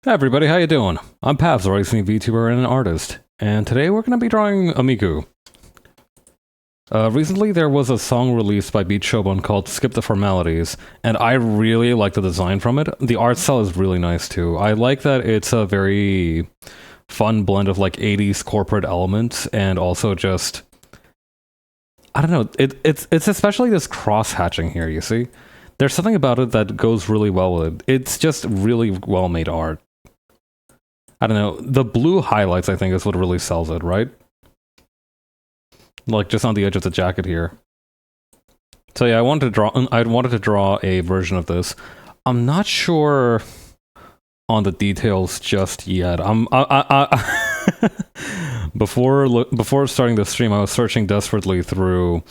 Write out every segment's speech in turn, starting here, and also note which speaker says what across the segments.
Speaker 1: Hey everybody, how you doing? I'm Pavs, a racing VTuber and an artist, and today we're going to be drawing a Miku. Recently there was a song released by Beat Shobun called Skip the Formalities, and I really like the design from it. The art style is really nice too. I like that it's a very fun blend of like 80s corporate elements and also just... I don't know, it's especially this cross-hatching here, you see? There's something about it that goes really well with it. It's just really well-made art. I don't know, the blue highlights I think is what really sells it, right? Like just on the edge of the jacket here. So yeah, I wanted to draw a version of this. I'm not sure on the details just yet. Before starting the stream, I was searching desperately through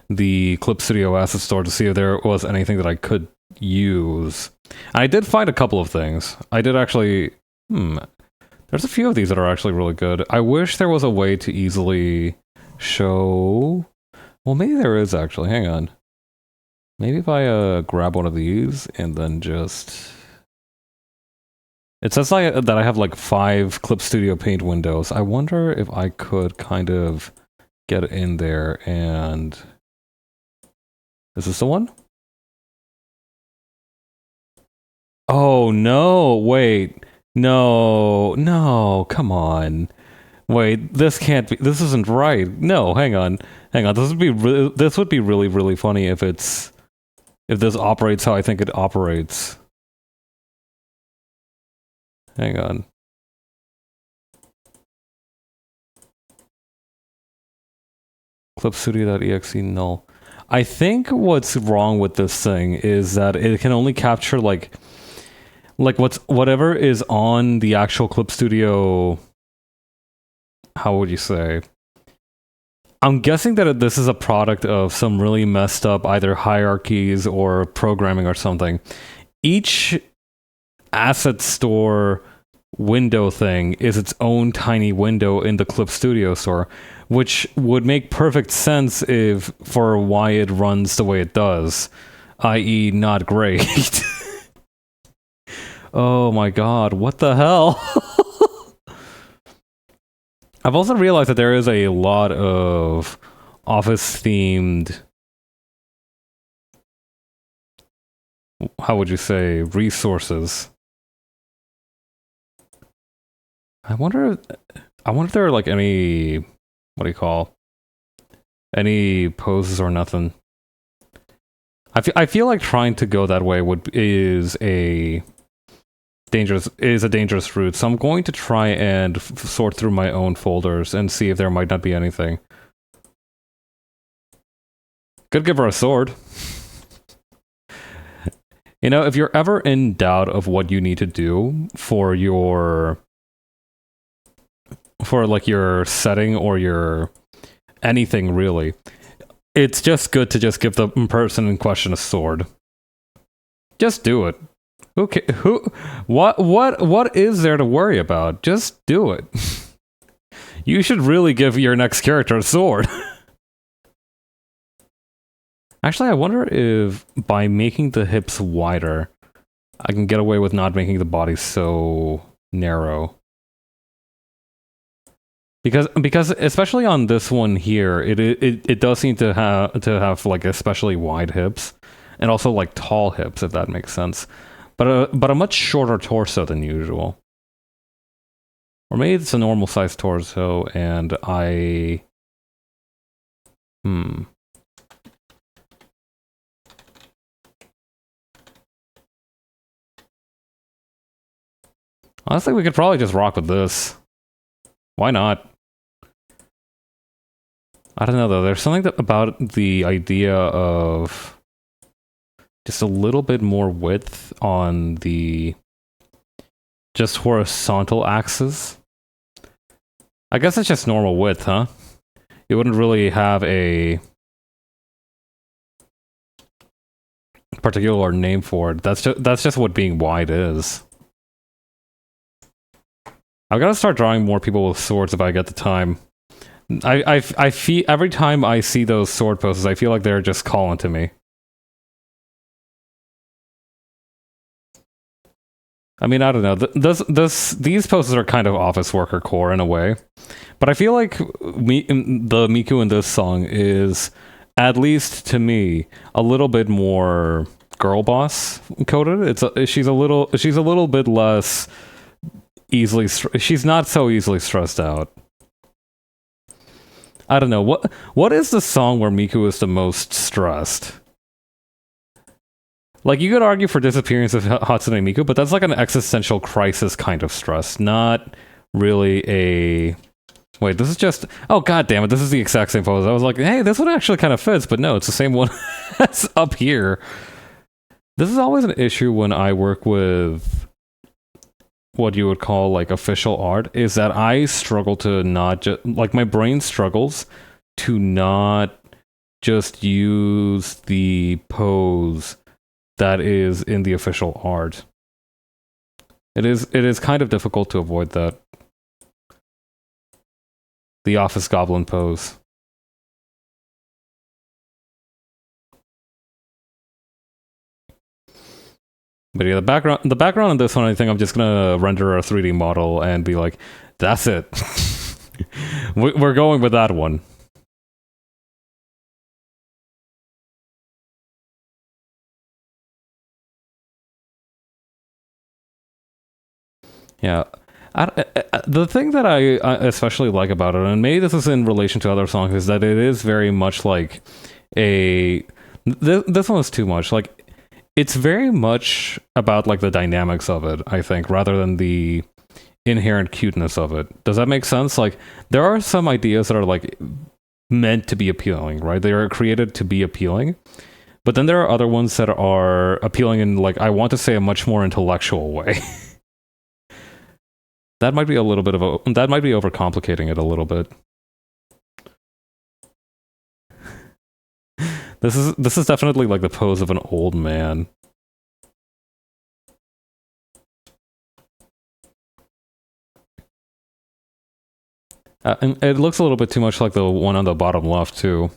Speaker 1: the Clip Studio asset store to see if there was anything that I could use. And I did find a couple of things. I did actually... There's a few of these that are actually really good. I wish there was a way to easily show... Well, maybe there is actually. Hang on. Maybe if I grab one of these and then just... It says that I have like 5 Clip Studio Paint windows. I wonder if I could kind of get in there and... Is this the one? Oh, no! Wait. No, come on. Wait, this can't be, this isn't right. No, hang on. This would be really funny if this operates how I think it operates. Hang on. Clipstudio.exe null. I think what's wrong with this thing is that it can only capture like whatever is on the actual Clip Studio. How would you say? I'm guessing that this is a product of some really messed up either hierarchies or programming or something. Each asset store window thing is its own tiny window in the Clip Studio store, which would make perfect sense for why it runs the way it does, i.e. not great. Oh my god, what the hell? I've also realized that there is a lot of Office-themed... How would you say? Resources. I wonder if there are like any... What do you call? Any poses or nothing. I feel like trying to go that way is a dangerous route, so I'm going to try and sort through my own folders and see if there might not be anything. Could give her a sword. You know, if you're ever in doubt of what you need to do for like your setting or your anything really, it's just good to just give the person in question a sword. Just do it. Okay, what is there to worry about? Just do it. You should really give your next character a sword. Actually, I wonder if by making the hips wider, I can get away with not making the body so narrow. Because especially on this one here, it does seem to have like especially wide hips, and also like tall hips, if that makes sense. But a much shorter torso than usual. Or maybe it's a normal sized torso and I... Honestly, we could probably just rock with this. Why not? I don't know though, there's something about the idea of... just a little bit more width on the just horizontal axis. I guess it's just normal width, huh? You wouldn't really have a particular name for it. That's just what being wide is. I've got to start drawing more people with swords if I get the time. I feel every time I see those sword poses, I feel like they're just calling to me. I mean, I don't know. These poses are kind of office worker core in a way, but I feel like the Miku in this song is, at least to me, a little bit more girl boss coded. She's a little bit less easily. She's not so easily stressed out. I don't know what is the song where Miku is the most stressed. Like, you could argue for disappearance of Hatsune Miku, but that's like an existential crisis kind of stress, not really a... Wait, this is just... Oh, god damn it, this is the exact same pose. I was like, hey, this one actually kind of fits, but no, it's the same one that's up here. This is always an issue when I work with what you would call, like, official art, is that I struggle to not just... Like, my brain struggles to not just use the pose that is in the official art. It is kind of difficult to avoid that. The office goblin pose. But yeah, the background on this one, I think I'm just gonna render a 3D model and be like, that's it. We're going with that one. Yeah. The thing that I especially like about it, and maybe this is in relation to other songs, is that it is very much like a... This one is too much. Like, it's very much about, like, the dynamics of it, I think, rather than the inherent cuteness of it. Does that make sense? Like, there are some ideas that are, like, meant to be appealing, right? They are created to be appealing. But then there are other ones that are appealing in, like, I want to say, a much more intellectual way. That might be a little bit of a... That might be overcomplicating it a little bit. This is definitely like the pose of an old man. And it looks a little bit too much like the one on the bottom left, too.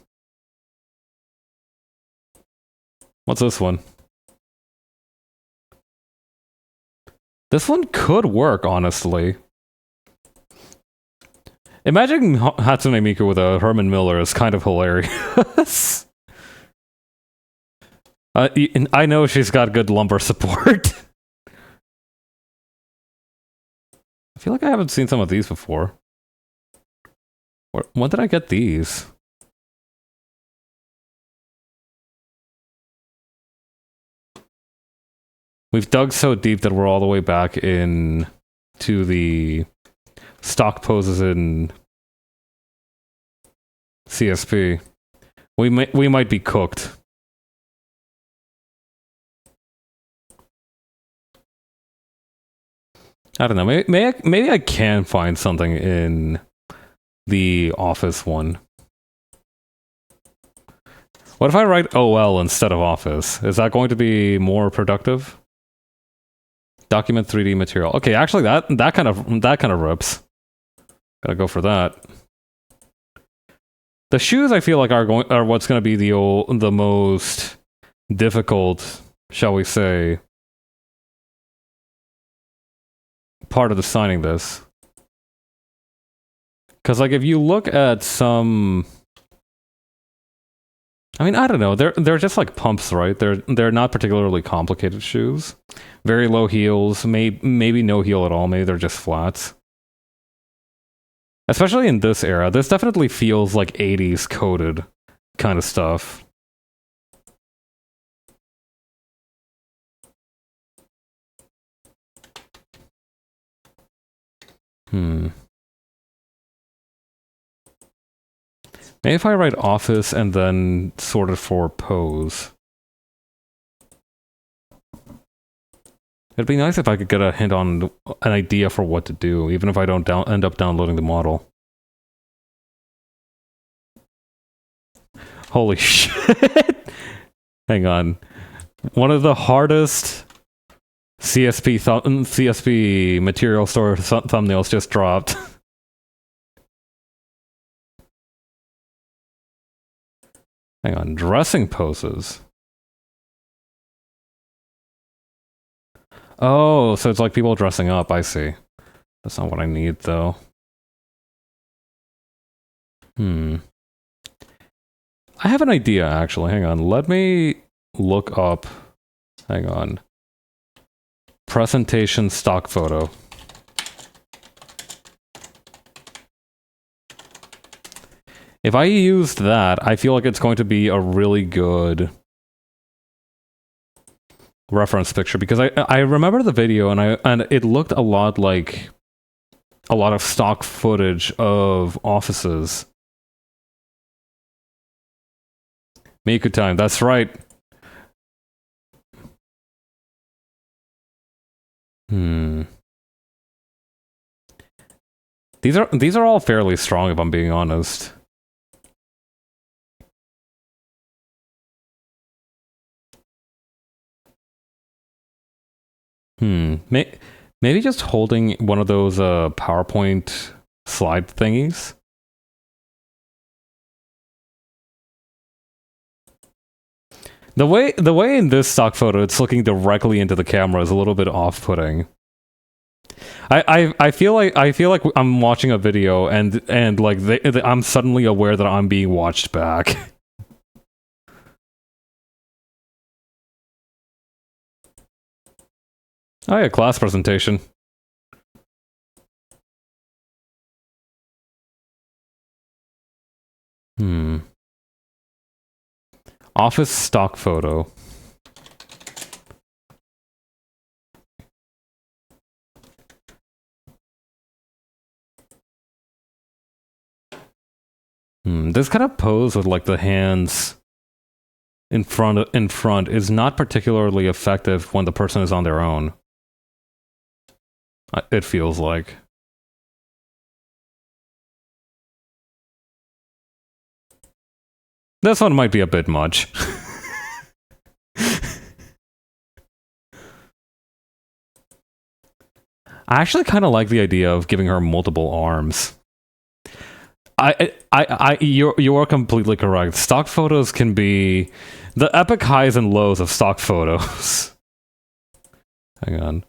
Speaker 1: What's this one? This one could work, honestly. Imagining Hatsune Miku with a Herman Miller is kind of hilarious. I know she's got good lumbar support. I feel like I haven't seen some of these before. When did I get these? We've dug so deep that we're all the way back in to the stock poses in CSP. We might be cooked. I don't know. Maybe I can find something in the Office one. What if I write OL instead of Office? Is that going to be more productive? Document 3D material. Okay, actually that kind of rips. Gotta go for that. The shoes I feel like are what's going to be the most difficult, shall we say, part of designing this. Because, like, if you look at some... I mean, I don't know. They're just like pumps, right? They're not particularly complicated shoes. Very low heels, maybe no heel at all. Maybe they're just flats. Especially in this era, this definitely feels like 80s coded kind of stuff. Maybe if I write Office and then sort it for pose. It'd be nice if I could get a hint on an idea for what to do, even if I don't end up downloading the model. Holy shit! Hang on. One of the hardest CSP material store thumbnails just dropped. Hang on, dressing poses. Oh, so it's like people dressing up. I see. That's not what I need, though. I have an idea, actually. Hang on. Let me look up. Hang on. Presentation stock photo. If I used that, I feel like it's going to be a really good reference picture, because I remember the video and it looked a lot like a lot of stock footage of offices. Miku time, that's right. These are all fairly strong, if I'm being honest. Maybe just holding one of those PowerPoint slide thingies. The way in this stock photo it's looking directly into the camera is a little bit off-putting. I feel like I'm watching a video and like I'm suddenly aware that I'm being watched back. Oh yeah, class presentation. Office stock photo. This kind of pose with like the hands in front is not particularly effective when the person is on their own. It feels like. This one might be a bit much. I actually kind of like the idea of giving her multiple arms. You are completely correct. Stock photos can be the epic highs and lows of stock photos. Hang on.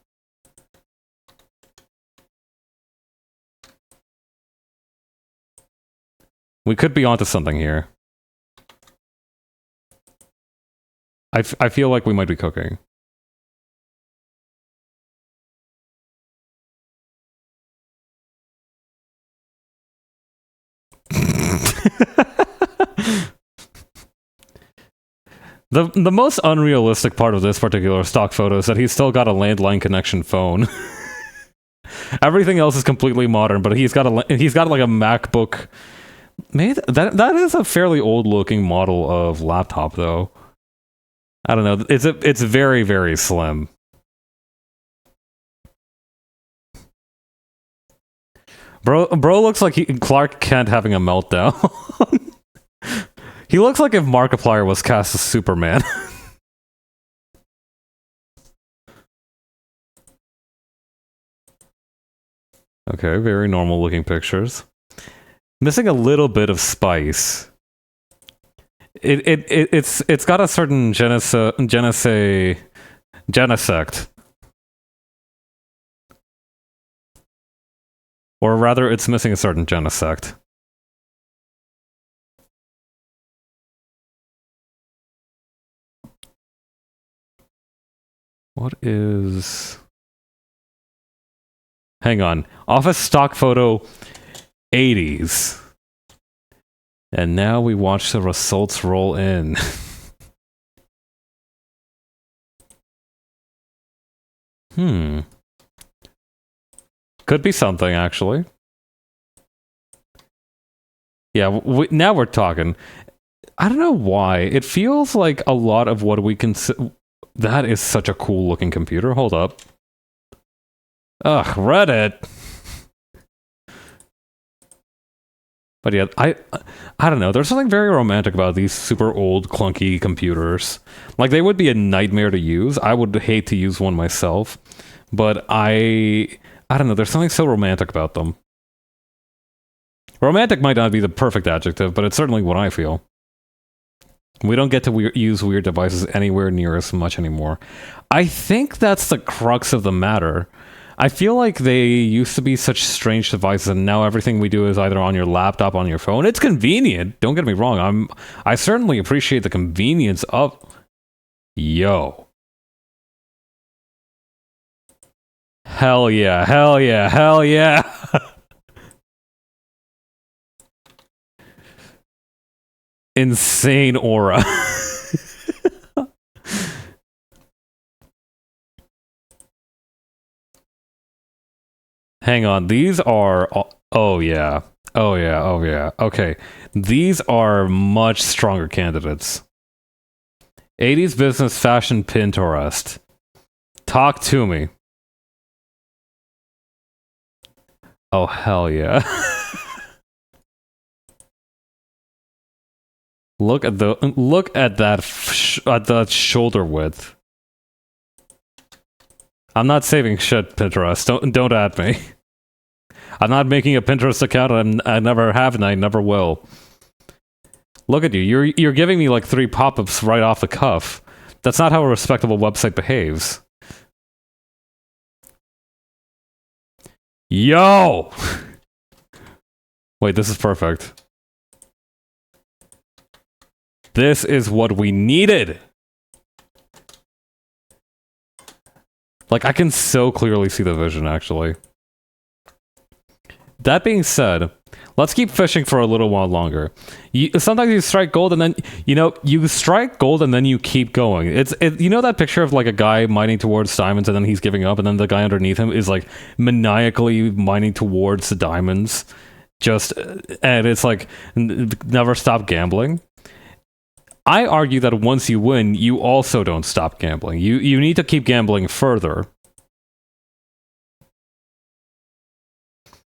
Speaker 1: We could be onto something here. I feel like we might be cooking. The most unrealistic part of this particular stock photo is that he's still got a landline connection phone. Everything else is completely modern, but he's got like a MacBook. Maybe that is a fairly old looking model of laptop, though. I don't know. It's very, very slim. Bro looks like Clark Kent having a meltdown. He looks like if Markiplier was cast as Superman. Okay, very normal looking pictures. Missing a little bit of spice. It's got a certain genesect. Or rather, it's missing a certain genesect. What is... Hang on. Office stock photo 80s. And now we watch the results roll in. Could be something, actually. Yeah, now we're talking. I don't know why. It feels like a lot of what we can... That is such a cool looking computer. Hold up. Ugh, Reddit. But yeah, I don't know. There's something very romantic about these super old, clunky computers. Like, they would be a nightmare to use. I would hate to use one myself. But I don't know. There's something so romantic about them. Romantic might not be the perfect adjective, but it's certainly what I feel. We don't get to use weird devices anywhere near as much anymore. I think that's the crux of the matter. I feel like they used to be such strange devices, and now everything we do is either on your laptop, on your phone. It's convenient. Don't get me wrong. I certainly appreciate the convenience of... Yo. Hell yeah, hell yeah, hell yeah. Insane aura. Hang on, these are... Oh yeah. Oh yeah, oh yeah. Okay. These are much stronger candidates. 80s business fashion Pinterest. Talk to me. Oh hell yeah. Look at that shoulder width. I'm not saving shit, Pinterest. Don't add me. I'm not making a Pinterest account. I never have and I never will. Look at you. You're giving me like 3 pop-ups right off the cuff. That's not how a respectable website behaves. Yo! Wait, this is perfect. This is what we needed! Like, I can so clearly see the vision, actually. That being said, let's keep fishing for a little while longer. Sometimes you strike gold and then, you strike gold and then you keep going. You know that picture of like a guy mining towards diamonds and then he's giving up and then the guy underneath him is like maniacally mining towards the diamonds? And it's like, never stop gambling. I argue that once you win, you also don't stop gambling. You need to keep gambling further.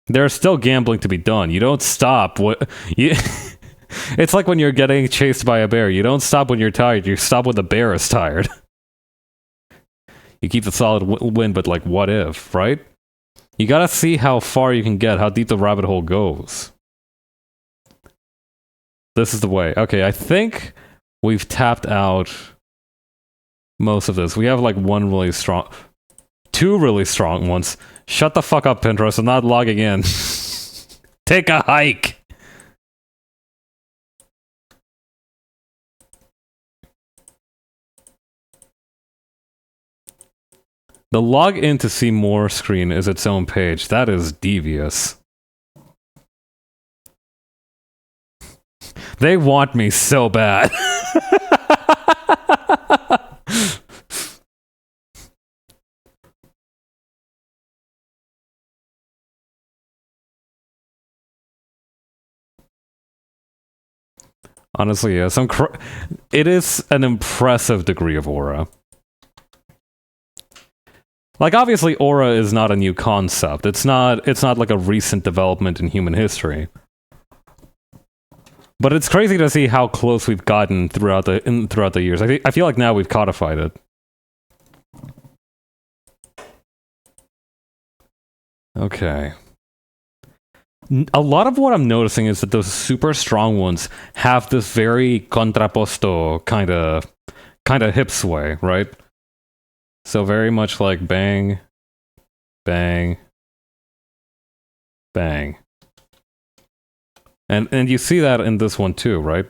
Speaker 1: There's still gambling to be done. You don't stop. It's like when you're getting chased by a bear. You don't stop when you're tired. You stop when the bear is tired. You keep the solid win, but like, what if, right? You gotta see how far you can get, how deep the rabbit hole goes. This is the way. Okay, I think we've tapped out most of this. We have like 2 really strong ones. Shut the fuck up, Pinterest. I'm not logging in. Take a hike. The log in to see more screen is its own page. That is devious. They want me so bad. Honestly, yeah, it is an impressive degree of aura. Like, obviously, aura is not a new concept. It's not like a recent development in human history. But it's crazy to see how close we've gotten throughout the years. I feel like now we've codified it. Okay. A lot of what I'm noticing is that those super strong ones have this very contrapposto kind of hip sway, right? So very much like bang, bang, bang. And you see that in this one too, right?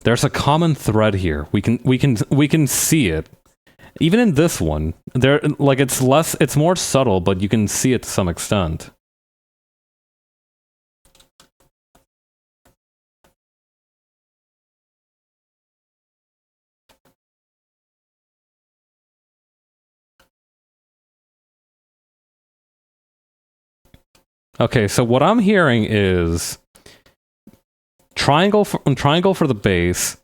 Speaker 1: There's a common thread here. We can see it. Even in this one, it's more subtle, but you can see it to some extent. Okay, so what I'm hearing is triangle for the base,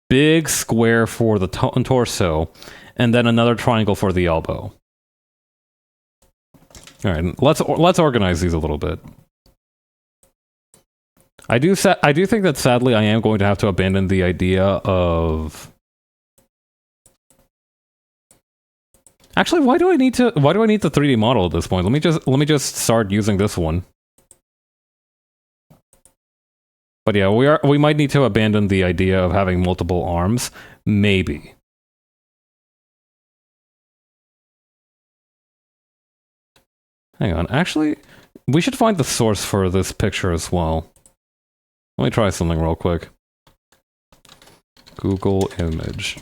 Speaker 1: big square for the torso, and then another triangle for the elbow. All right, let's organize these a little bit. I do think that sadly I am going to have to abandon the idea of Actually, why do I need the 3D model at this point? Let me just start using this one. But yeah, we might need to abandon the idea of having multiple arms. Maybe. Hang on. Actually, we should find the source for this picture as well. Let me try something real quick. Google image.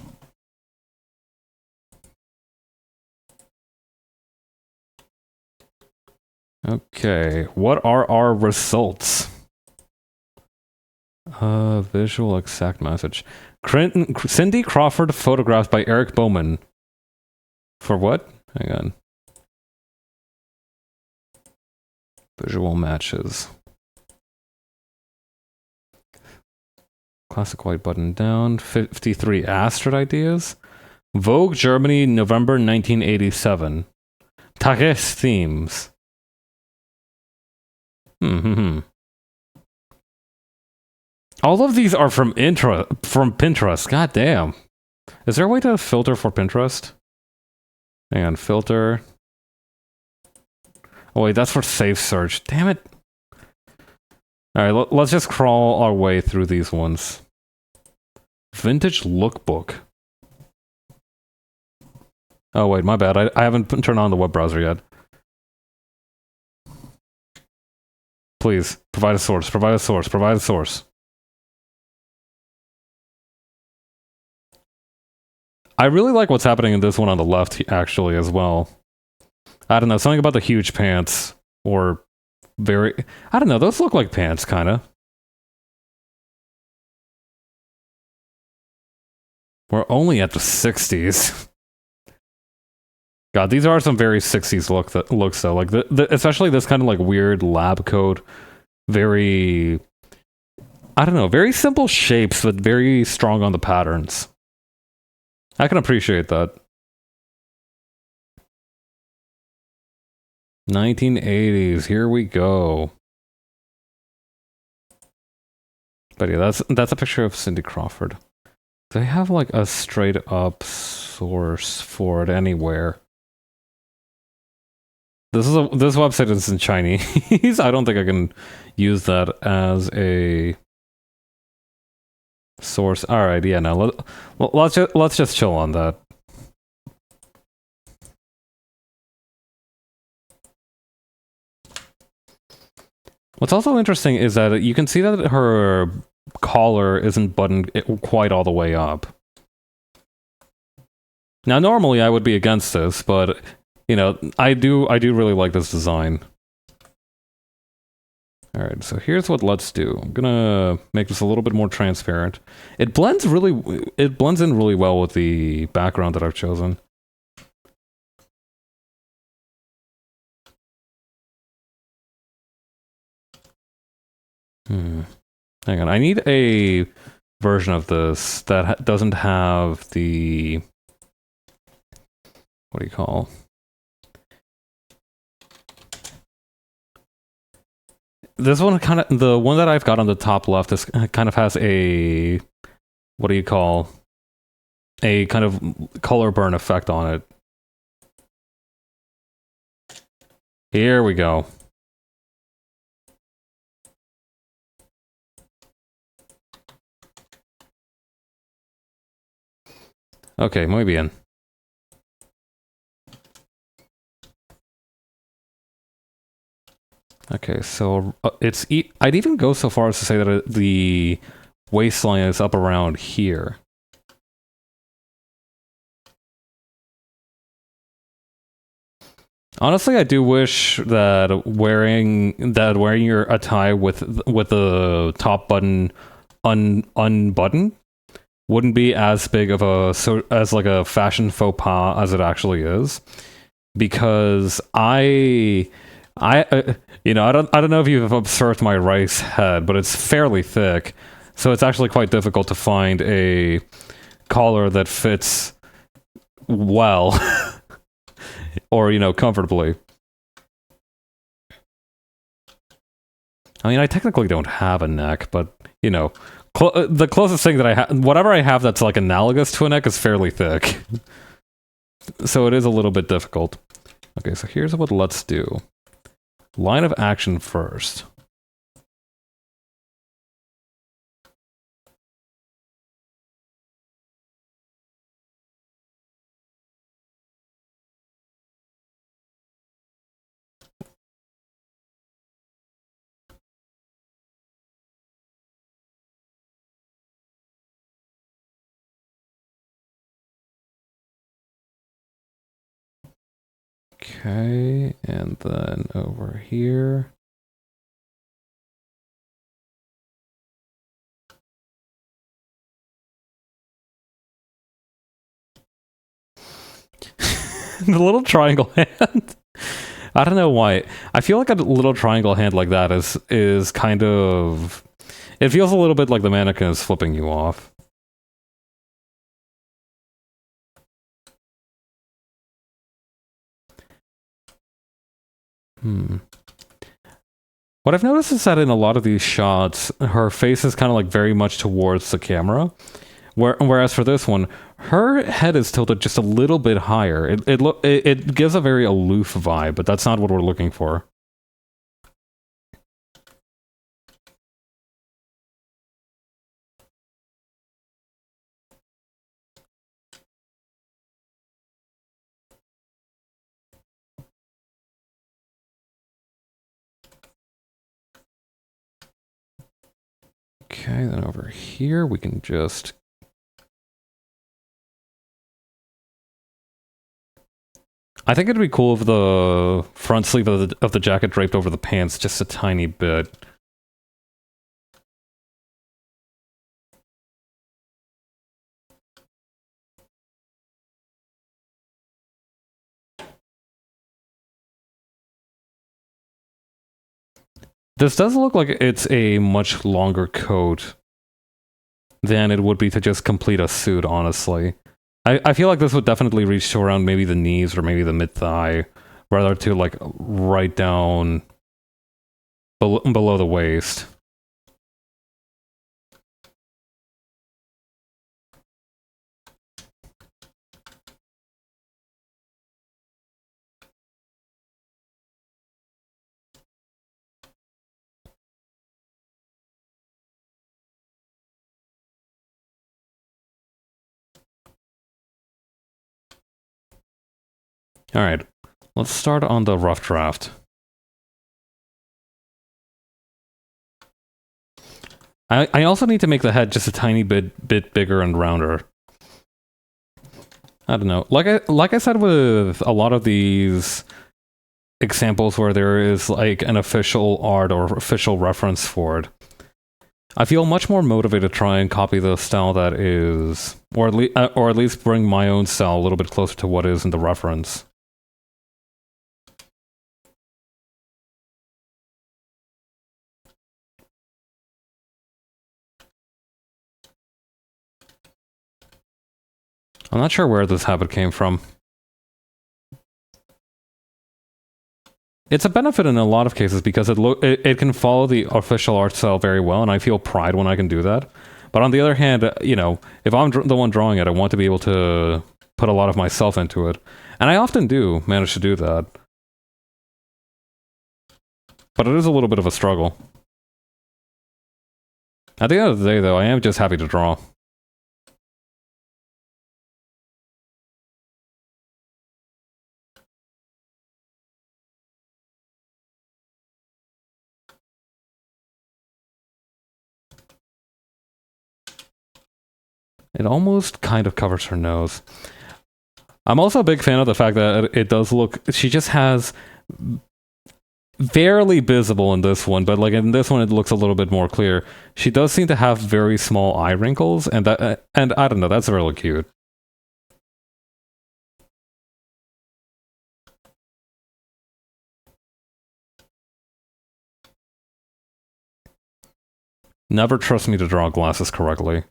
Speaker 1: Okay, what are our results? Visual exact message. Cindy Crawford photographed by Eric Bowman. For what? Hang on. Visual matches. Classic white button down. 53 Astrid ideas. Vogue Germany, November 1987. Tages themes. All of these are from Pinterest. God damn. Is there a way to filter for Pinterest? Hang on, filter. Oh wait, that's for safe search. Damn it. Alright, let's just crawl our way through these ones. Vintage lookbook. Oh wait, my bad. I haven't turned on the web browser yet. Please, provide a source, provide a source, provide a source. I really like what's happening in this one on the left, actually, as well. I don't know, something about the huge pants, or very... I don't know, those look like pants, kinda. We're only at the 60s. God, these are some very 60s looks, though. Like, especially this kind of, like, weird lab coat. Very... I don't know, very simple shapes, but very strong on the patterns. I can appreciate that. 1980s, here we go. But yeah, that's a picture of Cindy Crawford. They have like a straight up source for it anywhere. This website is in Chinese. I don't think I can use that as a source. All right, yeah, no. Let's just chill on that. What's also interesting is that you can see that her collar isn't buttoned quite all the way up. Now, normally I would be against this, but you know, I do really like this design. All right, so here's what let's do. I'm gonna make this a little bit more transparent. It blends in really well with the background that I've chosen. Hang on, I need a version of this that doesn't have the... What do you call? This one kind of... The one that I've got on the top left is kind of has a... What do you call? A kind of color burn effect on it. Here we go. Okay, muy bien. Okay, so I'd even go so far as to say that the waistline is up around here. Honestly, I do wish that wearing your attire with the top button unbuttoned wouldn't be as big of as like a fashion faux pas as it actually is, because you know, I don't know if you've observed my rice head, but it's fairly thick, so it's actually quite difficult to find a collar that fits well or, you know, comfortably. I mean, I technically don't have a neck, but, you know, the closest thing that I have, whatever I have that's like analogous to a neck, is fairly thick. So it is a little bit difficult. Okay, so here's what let's do. Line of action first. Okay, and then over here. The little triangle hand. I don't know why. I feel like a little triangle hand like that is kind of... It feels a little bit like the mannequin is flipping you off. What I've noticed is that in a lot of these shots, her face is kind of like very much towards the camera. Whereas for this one, her head is tilted just a little bit higher. It gives a very aloof vibe, but that's not what we're looking for. Okay, then over here we can just... I think it'd be cool if the front sleeve of the jacket draped over the pants just a tiny bit. This does look like it's a much longer coat than it would be to just complete a suit, honestly. I feel like this would definitely reach to around maybe the knees or maybe the mid-thigh, rather to like right down below the waist. Alright, let's start on the rough draft. I also need to make the head just a tiny bit bigger and rounder. I don't know. Like I said with a lot of these examples where there is like an official art or official reference for it, I feel much more motivated to try and copy the style that is, or at least bring my own style a little bit closer to what is in the reference. I'm not sure where this habit came from. It's a benefit in a lot of cases because it can follow the official art style very well, and I feel pride when I can do that. But on the other hand, you know, if I'm the one drawing it, I want to be able to put a lot of myself into it. And I often do manage to do that. But it is a little bit of a struggle. At the end of the day, though, I am just happy to draw. It almost kind of covers her nose. I'm also a big fan of the fact that it does look... She just has... barely visible in this one, but like in this one it looks a little bit more clear. She does seem to have very small eye wrinkles, and and I don't know, that's really cute. Never trust me to draw glasses correctly.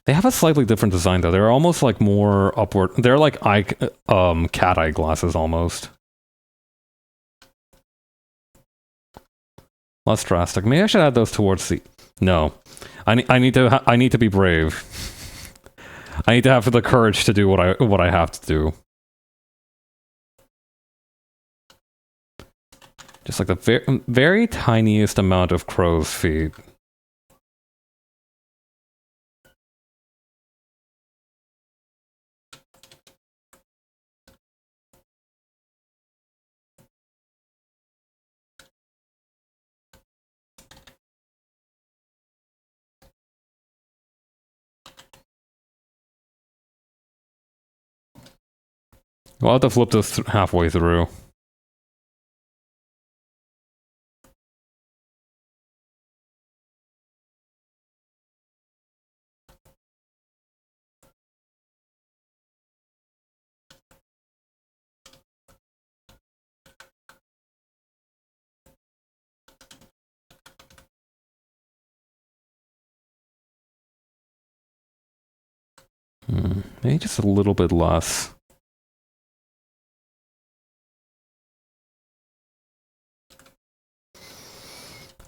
Speaker 1: They have a slightly different design though. They're almost like more upward. They're like cat eye glasses almost. Less drastic. Maybe I should add those towards the... No. I need to be brave. I need to have the courage to do what I have to do. Just like the very tiniest amount of crow's feet. We'll have to flip this halfway through. Maybe just a little bit less.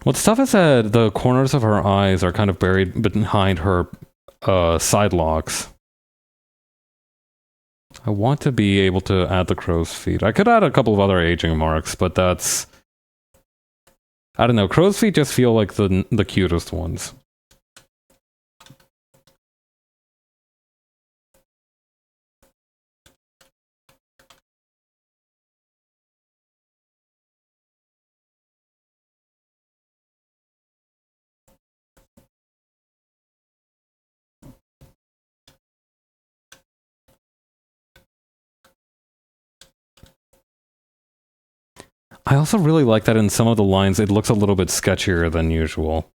Speaker 1: What's tough is that the corners of her eyes are kind of buried behind her side locks. I want to be able to add the crow's feet. I could add a couple of other aging marks, but that's... I don't know, crow's feet just feel like the cutest ones. I also really like that in some of the lines it looks a little bit sketchier than usual.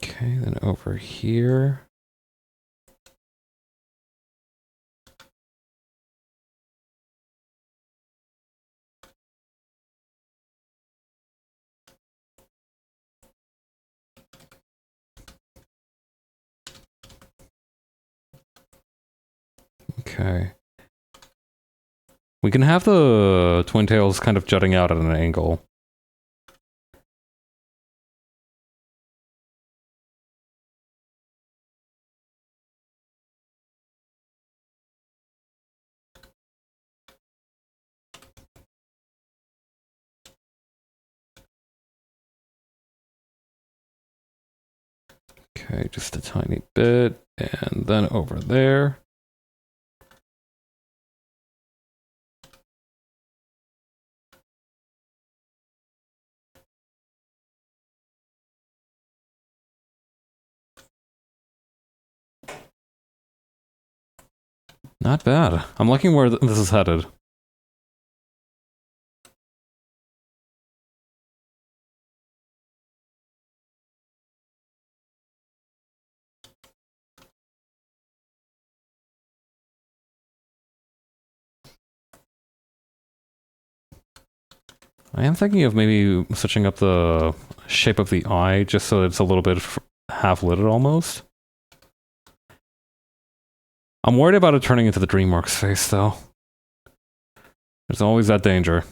Speaker 1: Okay, then over here. Okay. We can have the twin tails kind of jutting out at an angle. Okay, just a tiny bit, and then over there. Not bad. I'm liking where this is headed. I am thinking of maybe switching up the shape of the eye just so it's a little bit half-lidded almost. I'm worried about it turning into the DreamWorks face, though. There's always that danger.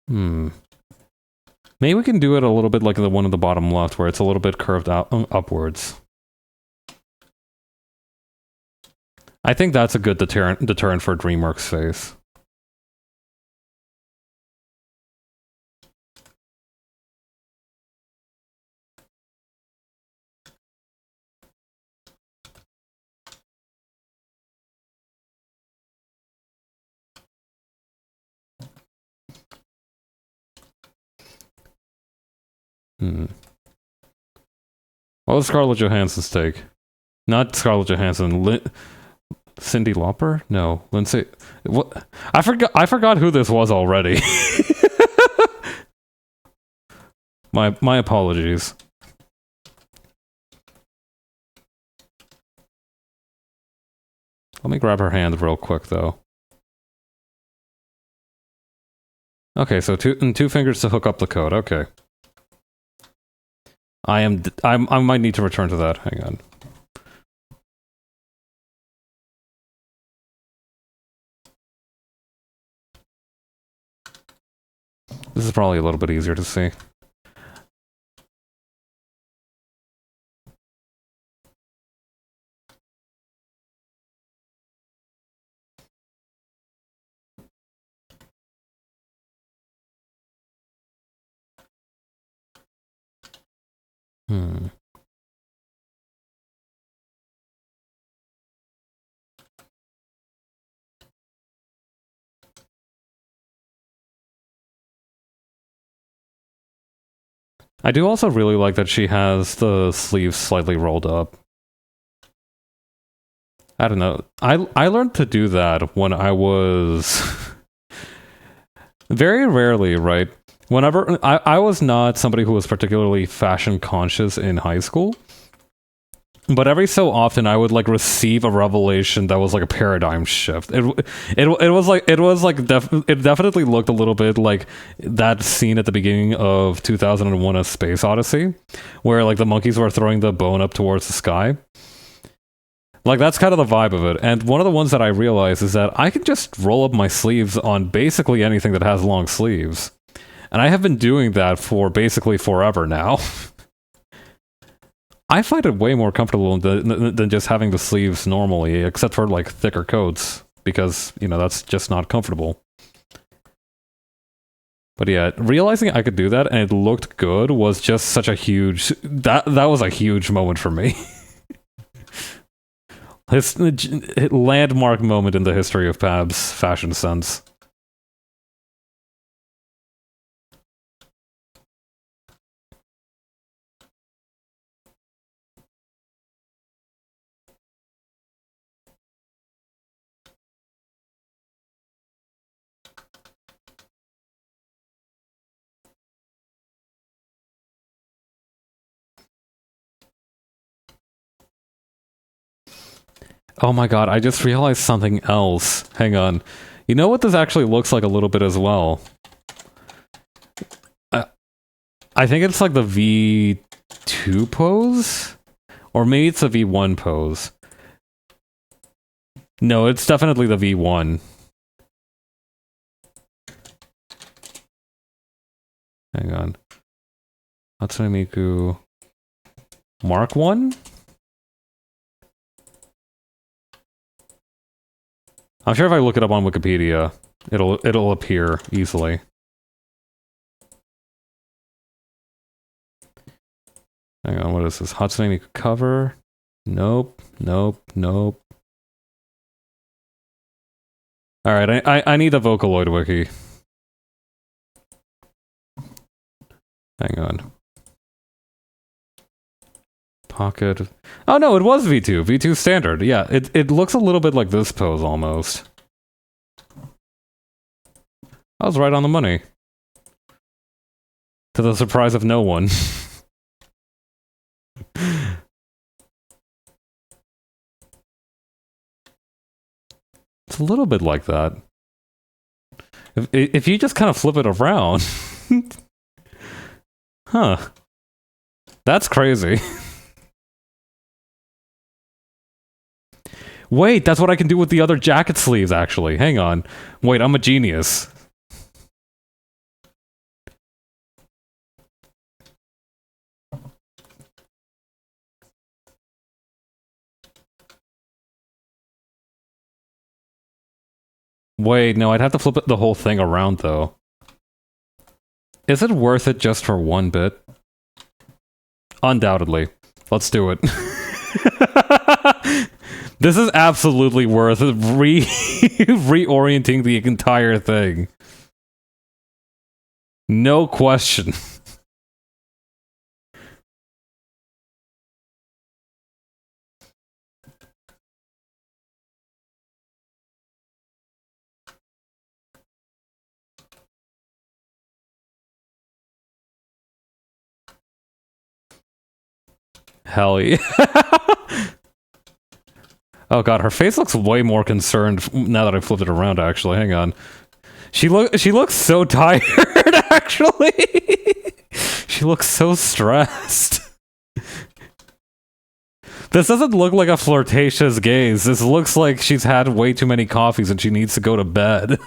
Speaker 1: Maybe we can do it a little bit like the one at the bottom left, where it's a little bit curved out upwards. I think that's a good deterrent for DreamWorks face. What was Scarlett Johansson's take? Not Scarlett Johansson. Cyndi Lauper? No, Lindsay. What? I forgot. I forgot who this was already. My apologies. Let me grab her hand real quick, though. Okay, so two fingers to hook up the code. Okay. I might need to return to that. Hang on. This is probably a little bit easier to see. I do also really like that she has the sleeves slightly rolled up. I don't know. I learned to do that when I was very rarely, right? Whenever I was not somebody who was particularly fashion conscious in high school. But every so often, I would like receive a revelation that was like a paradigm shift. It was like it definitely looked a little bit like that scene at the beginning of 2001: A Space Odyssey, where like the monkeys were throwing the bone up towards the sky. Like that's kind of the vibe of it. And one of the ones that I realized is that I can just roll up my sleeves on basically anything that has long sleeves, and I have been doing that for basically forever now. I find it way more comfortable than just having the sleeves normally, except for like thicker coats, because, you know, that's just not comfortable. But yeah, realizing I could do that and it looked good was just such a huge... That was a huge moment for me. His landmark moment in the history of Pab's fashion sense. Oh my god, I just realized something else. Hang on. You know what this actually looks like a little bit as well? I think it's like the V2 pose? Or maybe it's the V1 pose. No, it's definitely the V1. Hang on. Hatsune Miku... Mark 1? I'm sure if I look it up on Wikipedia, it'll appear easily. Hang on, what is this? Hatsune Miku cover? Nope, nope, nope. Alright, I need a Vocaloid wiki. Hang on. Pocket... Oh no, it was V2. V2 standard. Yeah, it looks a little bit like this pose, almost. I was right on the money. To the surprise of no one. It's a little bit like that. If you just kind of flip it around... Huh. That's crazy. Wait, that's what I can do with the other jacket sleeves, actually. Hang on. Wait, I'm a genius. Wait, no, I'd have to flip it the whole thing around, though. Is it worth it just for one bit? Undoubtedly. Let's do it. This is absolutely worth reorienting the entire thing. No question. Hell yeah. Oh god, her face looks way more concerned now that I flipped it around, actually. Hang on. She looks so tired, actually. She looks so stressed. This doesn't look like a flirtatious gaze. This looks like she's had way too many coffees and she needs to go to bed.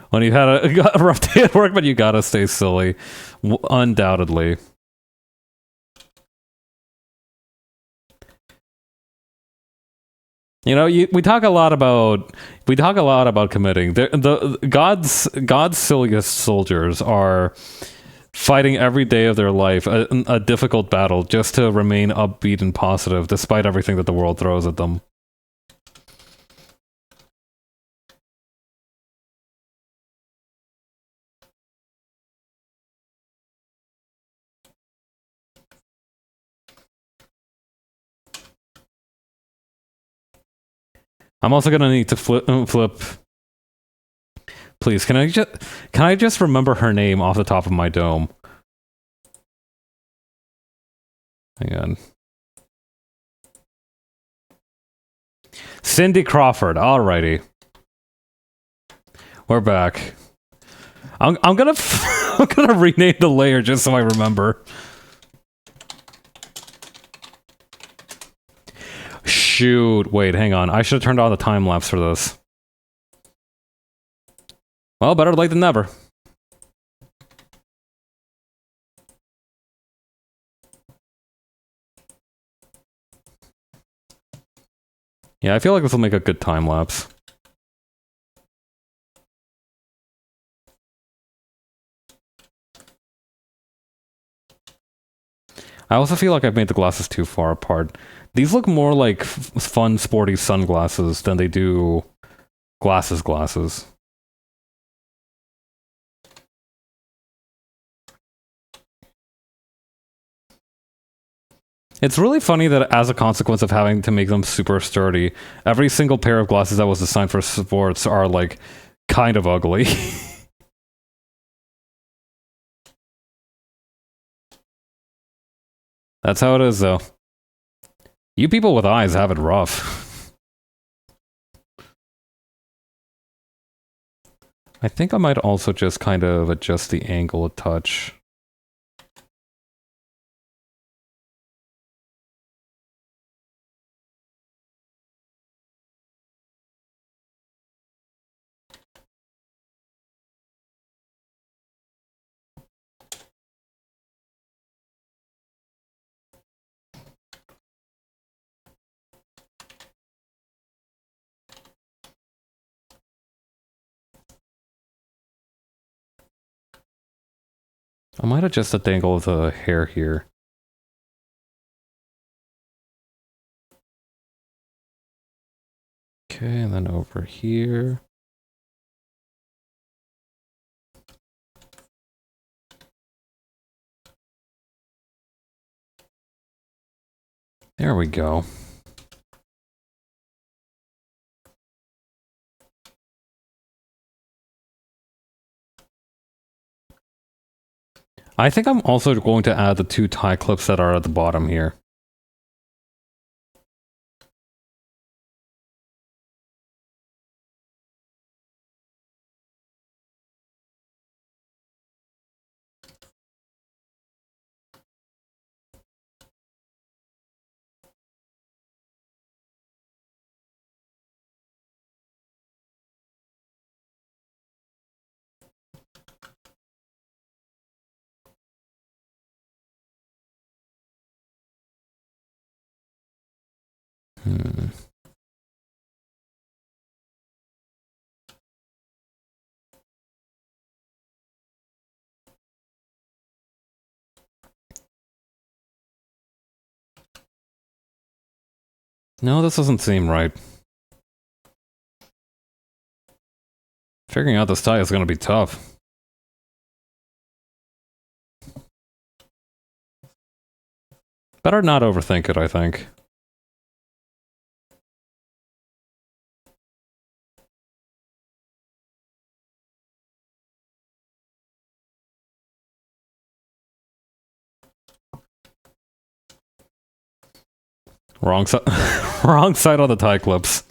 Speaker 1: When you've had a rough day at work, but you gotta stay silly. Undoubtedly. You know, we talk a lot about committing. The God's silliest soldiers are fighting every day of their life a difficult battle just to remain upbeat and positive despite everything that the world throws at them. I'm also gonna need to flip. Please, can I just remember her name off the top of my dome? Hang on. Cindy Crawford. Alrighty. We're back. I'm gonna I'm gonna rename the layer just so I remember. Shoot. Wait, hang on. I should have turned on the time lapse for this. Well, better late than never. Yeah, I feel like this will make a good time lapse. I also feel like I've made the glasses too far apart. These look more like fun, sporty sunglasses than they do glasses. It's really funny that as a consequence of having to make them super sturdy, every single pair of glasses that was designed for sports are, like, kind of ugly. That's how it is, though. You people with eyes have it rough. I think I might also just kind of adjust the angle a touch. I might adjust the angle of the hair here. Okay, and then over here. There we go. I think I'm also going to add the two tie clips that are at the bottom here. No, this doesn't seem right. Figuring out this tie is going to be tough. Better not overthink it, I think. Wrong side. Wrong side on the tie clips.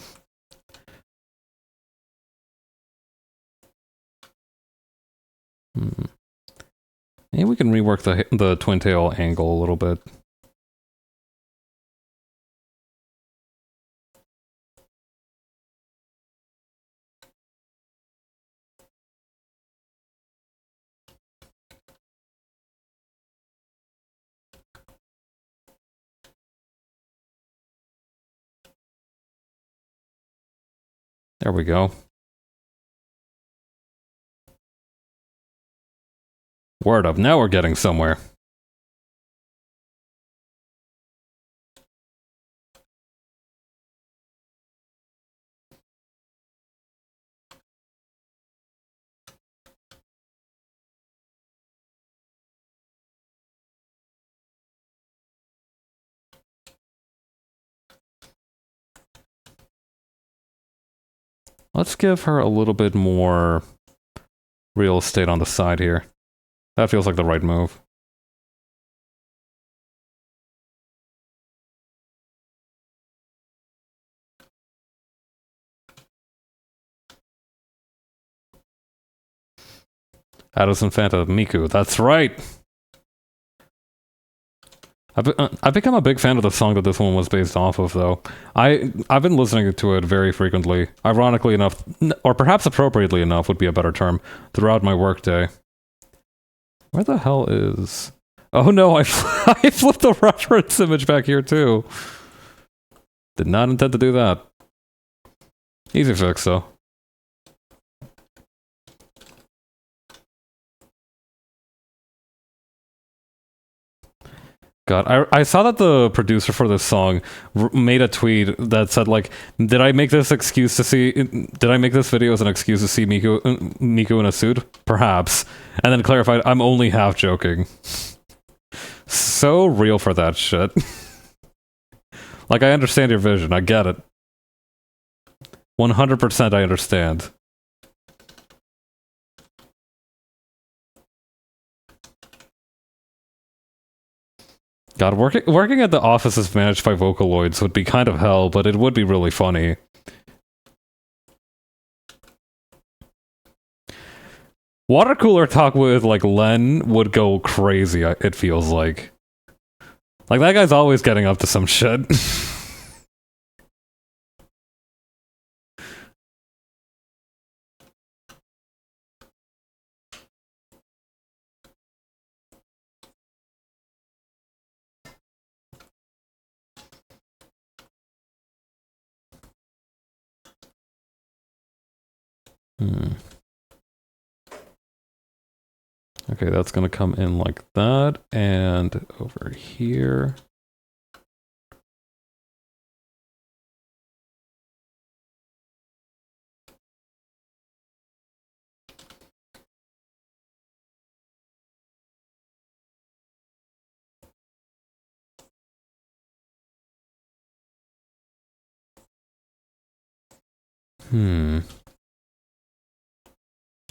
Speaker 1: Maybe we can rework the twin tail angle a little bit. There we go. Word up, now we're getting somewhere. Let's give her a little bit more real estate on the side here. That feels like the right move. Addison Fanta, Miku, that's right! I've become a big fan of the song that this one was based off of, though. I've been listening to it very frequently. Ironically enough, or perhaps appropriately enough would be a better term, throughout my workday. Where the hell is... Oh no, I flipped the reference image back here too. Did not intend to do that. Easy fix, though. God, I saw that the producer for this song made a tweet that said, like, did I make this video as an excuse to see Miku in a suit? Perhaps. And then clarified, I'm only half joking. So real for that shit. Like, I understand your vision, I get it. 100% I understand. God, working at the offices managed by Vocaloids would be kind of hell, but it would be really funny. Water cooler talk with, like, Len would go crazy, it feels like. Like, that guy's always getting up to some shit. Okay, that's gonna come in like that, and over here.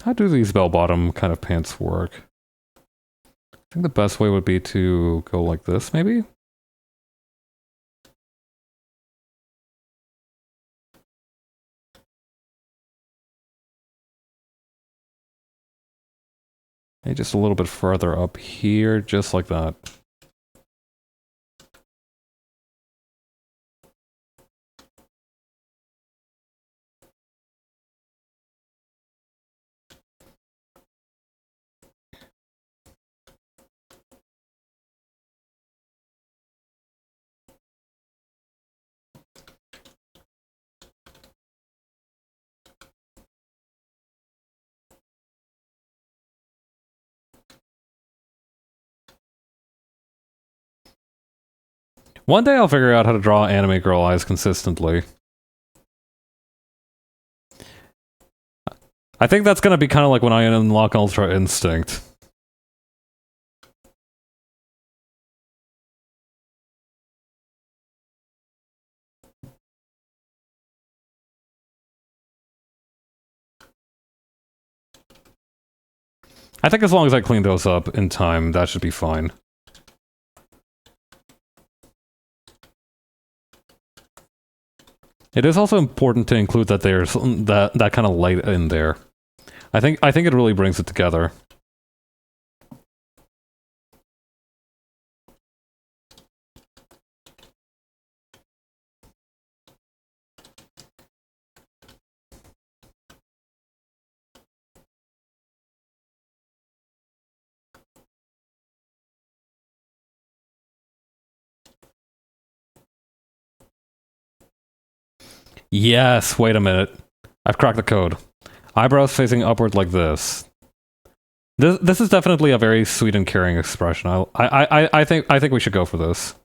Speaker 1: How do these bell-bottom kind of pants work? I think the best way would be to go like this, maybe? Maybe just a little bit further up here, just like that. One day I'll figure out how to draw anime girl eyes consistently. I think that's gonna be kind of like when I unlock Ultra Instinct. I think as long as I clean those up in time, that should be fine. It is also important to include that there's that kind of light in there. I think it really brings it together. Yes, wait a minute. I've cracked the code. Eyebrows facing upward like this. This is definitely a very sweet and caring expression. I think we should go for this.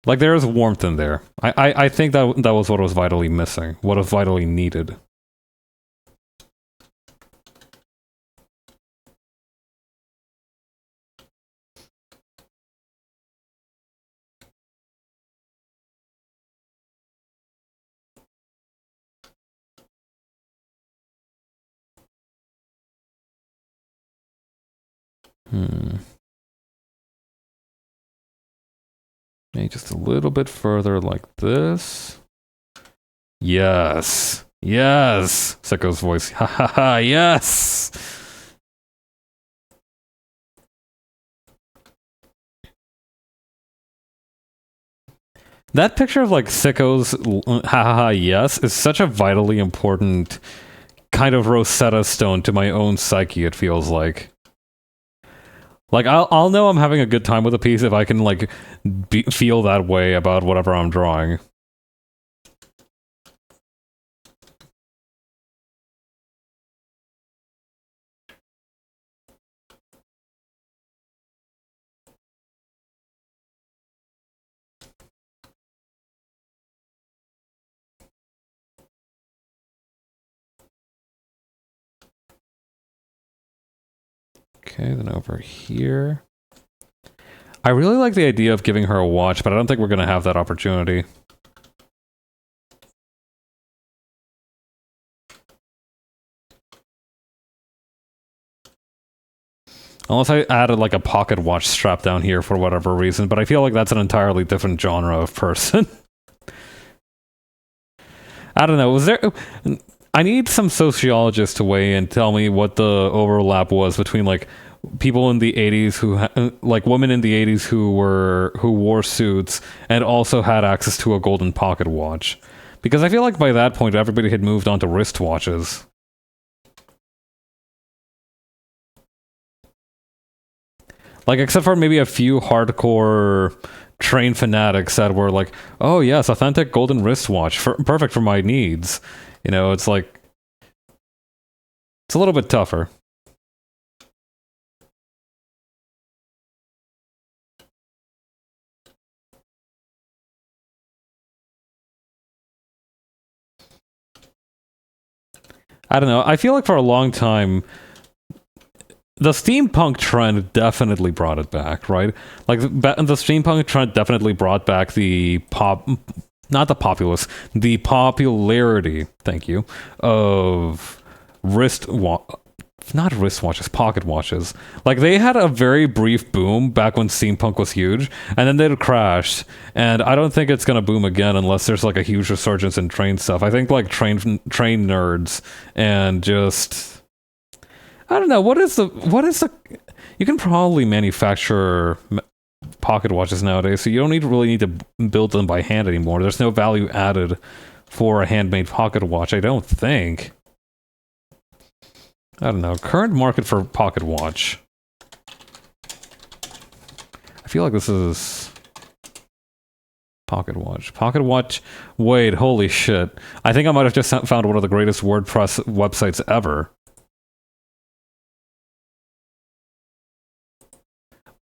Speaker 1: Like, there is warmth in there. I think that was what was vitally missing. What was vitally needed. Maybe just a little bit further like this. Yes. Yes! Sicko's voice. Ha ha ha, yes! That picture of, like, Sicko's ha ha ha, yes, is such a vitally important kind of Rosetta Stone to my own psyche, it feels like. Like, I'll know I'm having a good time with a piece if I can, like, feel that way about whatever I'm drawing. Okay, then over here. I really like the idea of giving her a watch, but I don't think we're going to have that opportunity. Unless I added, like, a pocket watch strap down here for whatever reason, but I feel like that's an entirely different genre of person. I don't know, was there... I need some sociologists to weigh in and tell me what the overlap was between, like, people in the 80s who, like, women in the 80s who wore suits and also had access to a golden pocket watch. Because I feel like by that point, everybody had moved on to wristwatches. Like, except for maybe a few hardcore train fanatics that were like, oh yes, authentic golden wristwatch, perfect for my needs. You know, it's like... It's a little bit tougher. I don't know, I feel like for a long time... The steampunk trend definitely brought it back, right? Like, the steampunk trend definitely brought back the not the populace, the popularity, thank you, of not wristwatches, pocket watches. Like, they had a very brief boom back when steampunk was huge, and then they crashed, and I don't think it's gonna boom again unless there's, like, a huge resurgence in train stuff. I think, like, train nerds and just... I don't know, what is the... You can probably manufacture pocket watches nowadays, so you don't really need to build them by hand anymore. There's no value added for a handmade pocket watch, I don't think. I don't know, current market for pocket watch. I feel like this is... Pocket watch. Pocket watch... Wait, holy shit. I think I might have just found one of the greatest WordPress websites ever.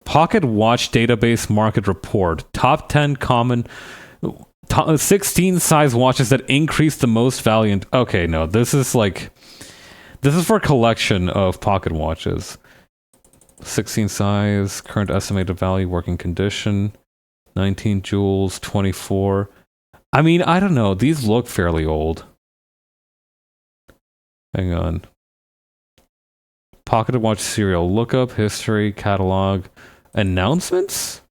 Speaker 1: Pocket Watch Database Market Report. Top 10 common... 16 size watches that increase the most value. Okay, no, this is like... This is for a collection of pocket watches. 16 size, current estimated value, working condition. 19 jewels, 24. I mean, I don't know. These look fairly old. Hang on. Pocket watch serial lookup, history, catalog, announcements?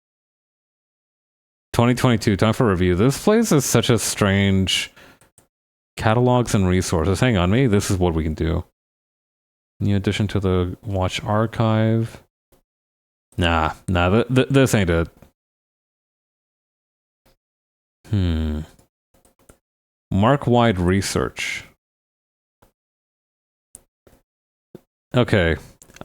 Speaker 1: 2022, time for review. This place is such a strange catalogs and resources. Hang on, maybe this is what we can do. New addition to the watch archive. Nah, this ain't it. Mark-wide research. Okay.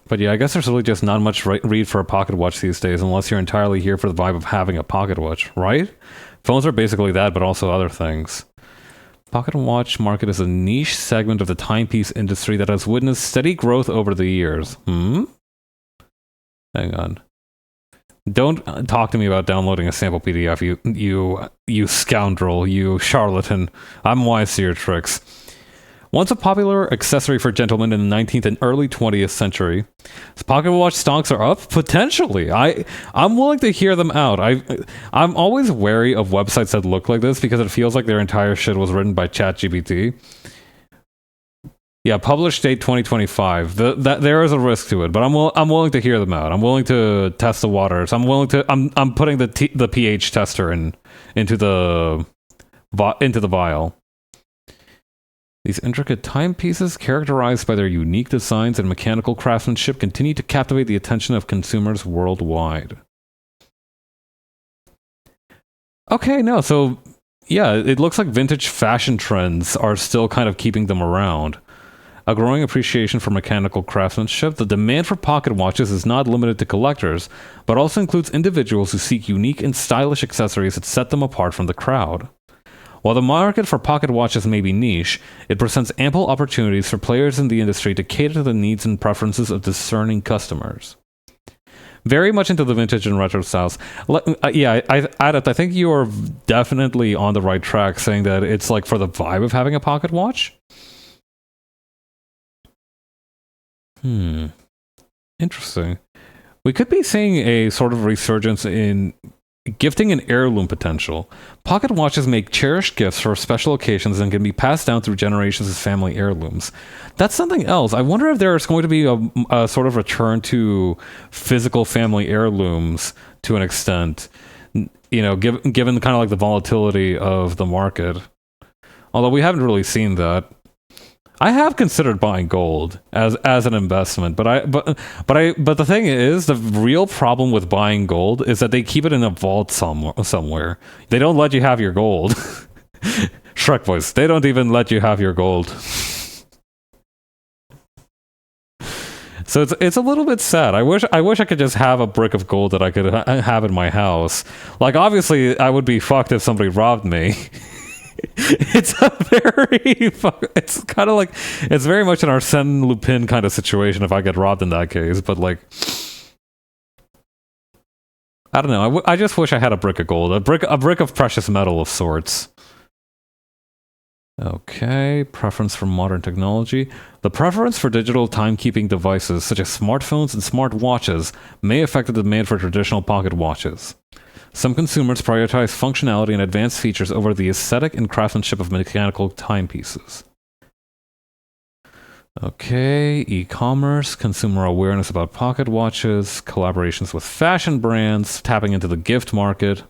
Speaker 1: But yeah, I guess there's really just not much read for a pocket watch these days unless you're entirely here for the vibe of having a pocket watch, right? Phones are basically that, but also other things. Pocket watch market is a niche segment of the timepiece industry that has witnessed steady growth over the years. Hang on. Don't talk to me about downloading a sample PDF, you scoundrel, you charlatan. I'm wise to your tricks. Once a popular accessory for gentlemen in the 19th and early 20th century, pocket watch stocks are up? Potentially. I'm willing to hear them out. I'm always wary of websites that look like this because it feels like their entire shit was written by ChatGPT. Yeah, published date 2025. There is a risk to it, but I'm willing to hear them out. I'm willing to test the waters. I'm putting the pH tester into the vial. These intricate timepieces, characterized by their unique designs and mechanical craftsmanship, continue to captivate the attention of consumers worldwide. Okay, no, so yeah, it looks like vintage fashion trends are still kind of keeping them around. A growing appreciation for mechanical craftsmanship, the demand for pocket watches is not limited to collectors, but also includes individuals who seek unique and stylish accessories that set them apart from the crowd. While the market for pocket watches may be niche, it presents ample opportunities for players in the industry to cater to the needs and preferences of discerning customers. Very much into the vintage and retro styles. I think you are definitely on the right track saying that it's like for the vibe of having a pocket watch. Interesting. We could be seeing a sort of resurgence in gifting and heirloom potential. Pocket watches make cherished gifts for special occasions and can be passed down through generations as family heirlooms. That's something else. I wonder if there's going to be a sort of return to physical family heirlooms to an extent, you know, given kind of like the volatility of the market. Although we haven't really seen that. I have considered buying gold as an investment, but the thing is, the real problem with buying gold is that they keep it in a vault somewhere. They don't let you have your gold. Shrek voice. They don't even let you have your gold. So it's a little bit sad. I wish I could just have a brick of gold that I could have in my house. Like, obviously, I would be fucked if somebody robbed me. It's kind of like, it's very much an Arsène Lupin kind of situation if I get robbed in that case, but like, I don't know, I just wish I had a brick of gold, a brick of precious metal of sorts. Okay, preference for modern technology. The preference for digital timekeeping devices such as smartphones and smartwatches may affect the demand for traditional pocket watches. Some consumers prioritize functionality and advanced features over the aesthetic and craftsmanship of mechanical timepieces. Okay, e-commerce, consumer awareness about pocket watches, collaborations with fashion brands, tapping into the gift market.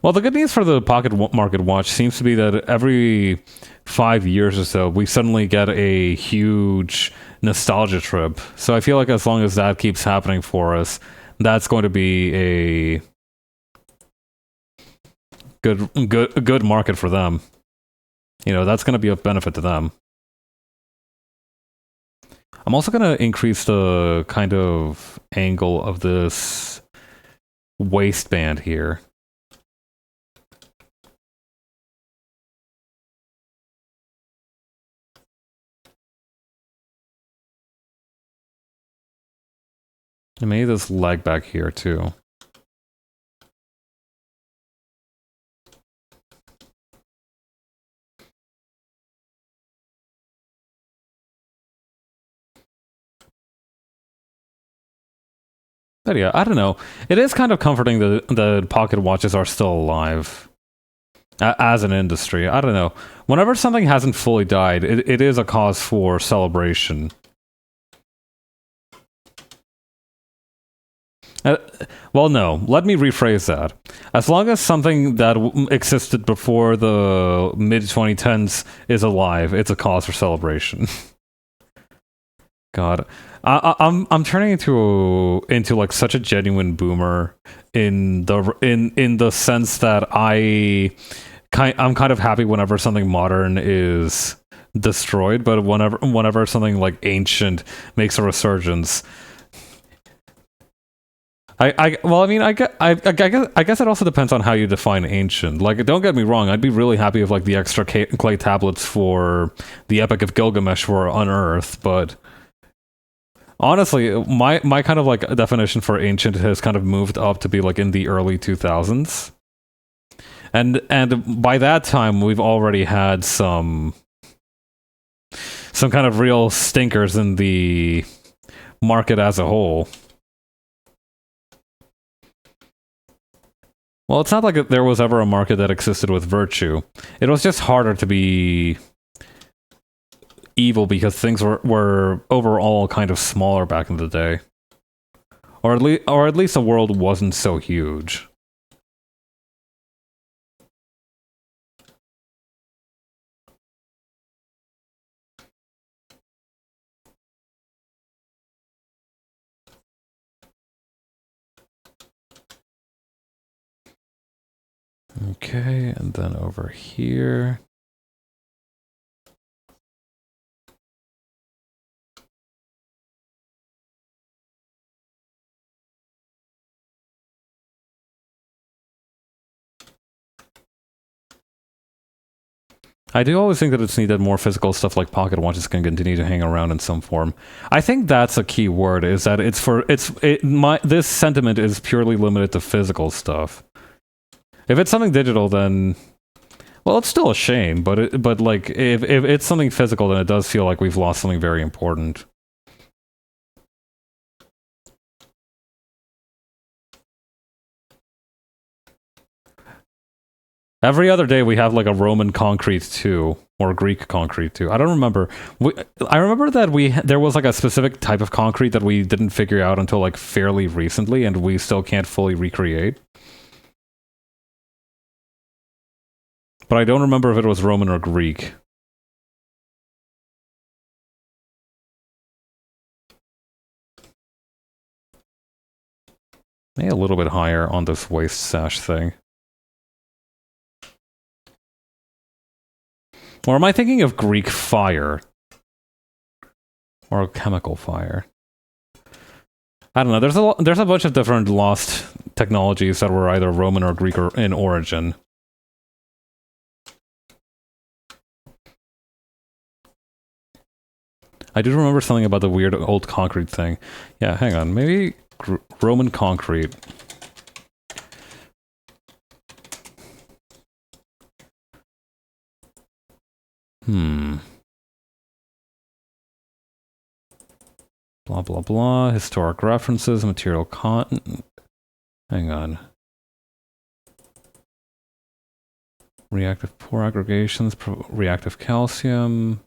Speaker 1: Well, the good news for the pocket market watch seems to be that every 5 years or so, we suddenly get a huge nostalgia trip. So I feel like as long as that keeps happening for us, that's going to be a good market for them. You know, that's going to be of benefit to them. I'm also going to increase the kind of angle of this waistband here. And maybe this leg back here too. But yeah, I don't know. It is kind of comforting that the pocket watches are still alive. as an industry. I don't know. Whenever something hasn't fully died, it is a cause for celebration. Well, no. Let me rephrase that. As long as something that existed before the mid-2010s is alive, it's a cause for celebration. God, I'm turning into like such a genuine boomer in the sense that I'm kind of happy whenever something modern is destroyed, but whenever something like ancient makes a resurgence. Well, I mean, I guess it also depends on how you define ancient. Like, don't get me wrong, I'd be really happy if like the extra clay tablets for the Epic of Gilgamesh were unearthed, but honestly, my kind of like definition for ancient has kind of moved up to be like in the early 2000s, and by that time we've already had some kind of real stinkers in the market as a whole. Well, it's not like there was ever a market that existed with virtue. It was just harder to be evil because things were overall kind of smaller back in the day. Or at least the world wasn't so huge. Okay, and then over here. I do always think that it's needed more physical stuff like pocket watches can continue to hang around in some form. I think that's a key word, is that this sentiment is purely limited to physical stuff. If it's something digital, then, well, it's still a shame. But like, if it's something physical, then it does feel like we've lost something very important. Every other day we have like a Roman concrete too, or Greek concrete too. I don't remember. I remember that there was like a specific type of concrete that we didn't figure out until like fairly recently, and we still can't fully recreate. But I don't remember if it was Roman or Greek. Maybe a little bit higher on this waist sash thing. Or am I thinking of Greek fire? Or chemical fire? I don't know. There's a bunch of different lost technologies that were either Roman or Greek in origin. I do remember something about the weird old concrete thing. Yeah, hang on. Maybe Roman concrete. Blah, blah, blah. Historic references, material content. Hang on. Reactive pore aggregations, reactive calcium.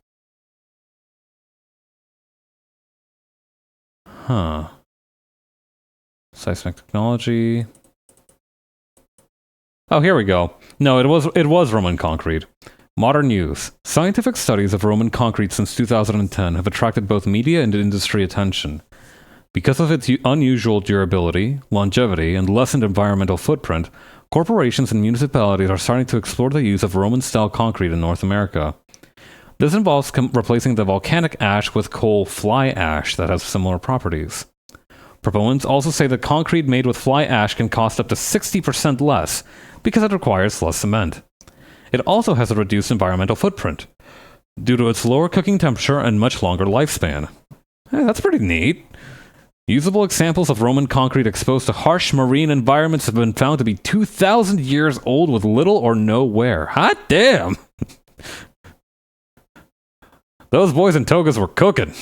Speaker 1: Huh. Seismic technology. Oh, here we go. No, it was Roman concrete. Modern use. Scientific studies of Roman concrete since 2010 have attracted both media and industry attention. Because of its unusual durability, longevity, and lessened environmental footprint, corporations and municipalities are starting to explore the use of Roman-style concrete in North America. This involves replacing the volcanic ash with coal fly ash that has similar properties. Proponents also say that concrete made with fly ash can cost up to 60% less because it requires less cement. It also has a reduced environmental footprint due to its lower cooking temperature and much longer lifespan. Hey, that's pretty neat. Usable examples of Roman concrete exposed to harsh marine environments have been found to be 2,000 years old with little or no wear. Hot damn! Those boys in togas were cooking.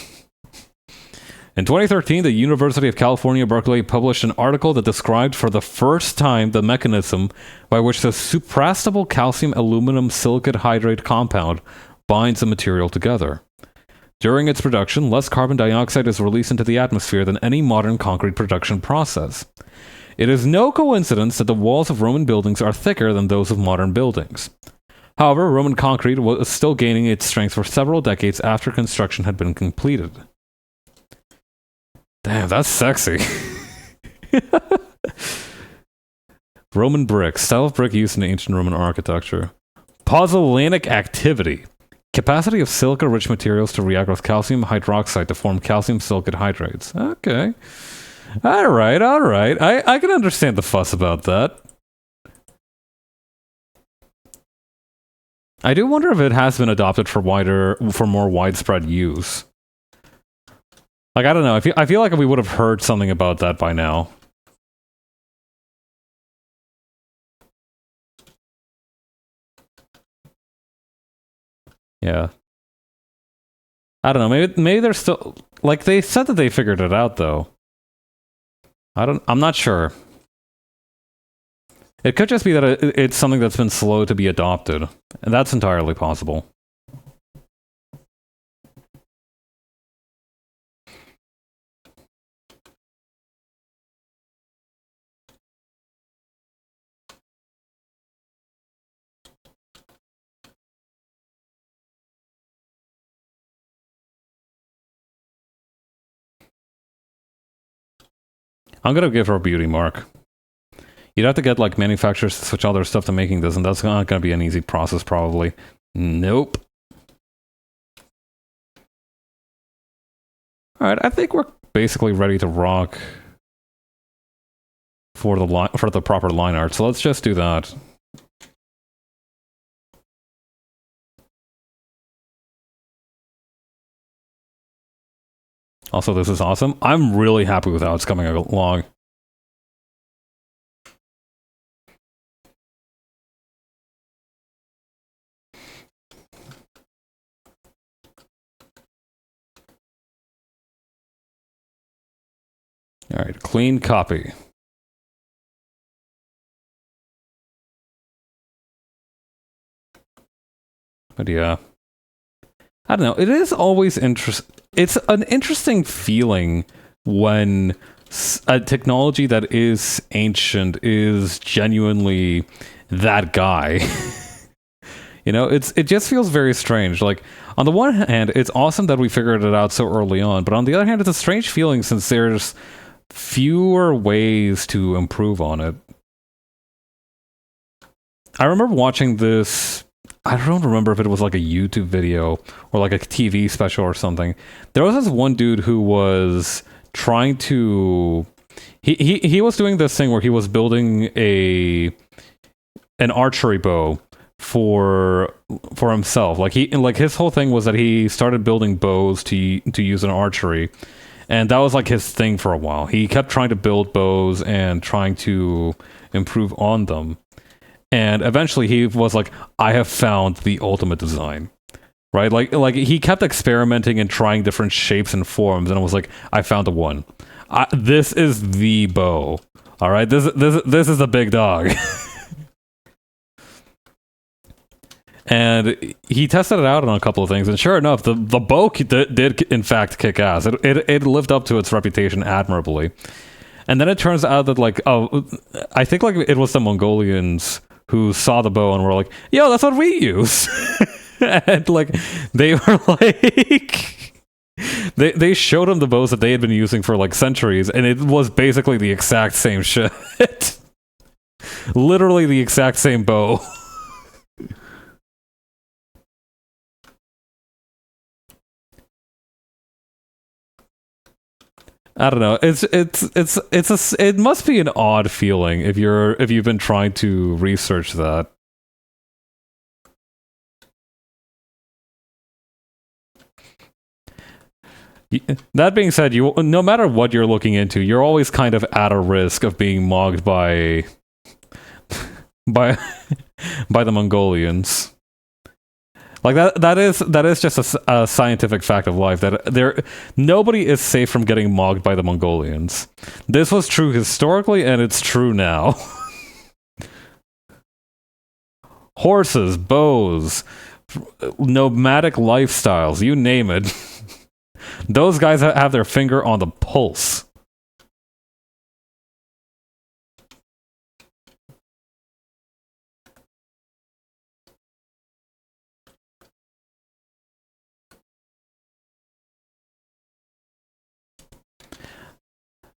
Speaker 1: In 2013, the University of California, Berkeley published an article that described for the first time the mechanism by which the suprastable calcium aluminum silicate hydrate compound binds the material together. During its production, less carbon dioxide is released into the atmosphere than any modern concrete production process. It is no coincidence that the walls of Roman buildings are thicker than those of modern buildings. However, Roman concrete was still gaining its strength for several decades after construction had been completed. Damn, that's sexy. Roman brick, style of brick used in ancient Roman architecture. Pozzolanic activity. Capacity of silica-rich materials to react with calcium hydroxide to form calcium silicate hydrates. Okay. Alright. I can understand the fuss about that. I do wonder if it has been adopted for more widespread use. Like, I don't know. I feel like we would have heard something about that by now. Yeah. I don't know. Maybe they're still, like, they said that they figured it out though. I'm not sure. It could just be that it's something that's been slow to be adopted, and that's entirely possible. I'm gonna give her a beauty mark. You'd have to get, like, manufacturers to switch all their stuff to making this, and that's not gonna be an easy process, probably. Nope. Alright, I think we're basically ready to rock for the proper line art, so let's just do that. Also, this is awesome. I'm really happy with how it's coming along. Alright, clean copy. But yeah. I don't know. It is always it's an interesting feeling when a technology that is ancient is genuinely that guy. You know, it just feels very strange. Like, on the one hand, it's awesome that we figured it out so early on, but on the other hand, it's a strange feeling since there's fewer ways to improve on it. I remember watching this, I don't remember if it was like a YouTube video or like a TV special or something. There was this one dude who was trying to, he was doing this thing where he was building an archery bow for himself. Like his whole thing was that he started building bows to use in archery, and that was like his thing for a while. He kept trying to build bows and trying to improve on them, and eventually he was like, I have found the ultimate design, right? Like he kept experimenting and trying different shapes and forms, and it was like, I found the one. This is the bow. All right, this is the big dog. And he tested it out on a couple of things, and sure enough, the bow did in fact kick ass. It lived up to its reputation admirably. And then it turns out that, like, I think like it was the Mongolians who saw the bow and were like, yo, that's what we use. And like they were like they showed him the bows that they had been using for like centuries, and it was basically the exact same shit. Literally the exact same bow. I don't know. It must be an odd feeling if you've been trying to research that. That being said, no matter what you're looking into, you're always kind of at a risk of being mocked by the Mongolians. Like that is just a scientific fact of life that nobody is safe from getting mogged by the Mongolians. This was true historically, and it's true now. Horses, bows, nomadic lifestyles, you name it. Those guys have their finger on the pulse.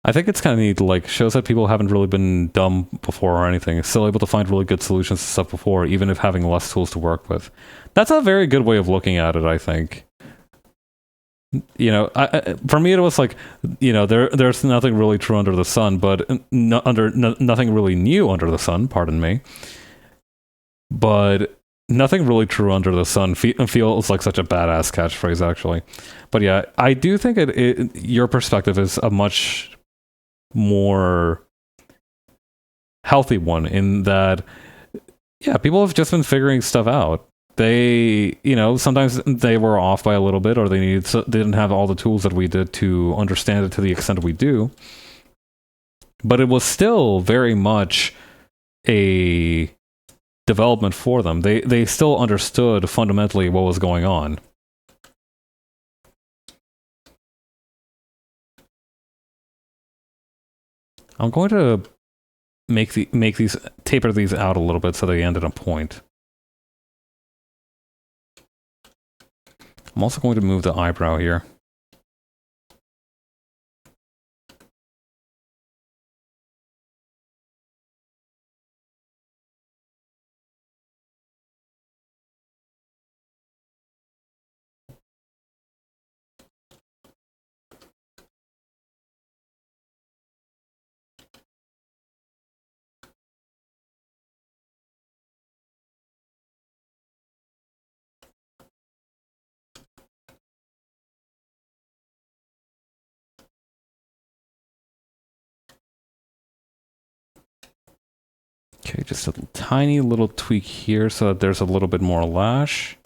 Speaker 1: I think it's kind of neat, like, shows that people haven't really been dumb before or anything. Still able to find really good solutions to stuff before, even if having less tools to work with. That's a very good way of looking at it, I think. You know, for me it was like, you know, there's nothing really true under the sun, but nothing really new under the sun, pardon me. But nothing really true under the sun feels like such a badass catchphrase, actually. But yeah, I do think your perspective is a much more healthy one in that, yeah, people have just been figuring stuff out. They, you know, sometimes they were off by a little bit, or they didn't have all the tools that we did to understand it to the extent we do. But it was still very much a development for them. They still understood fundamentally what was going on. I'm going to taper these out a little bit so they end at a point. I'm also going to move the eyebrow here. Okay, just a tiny little tweak here so that there's a little bit more lash.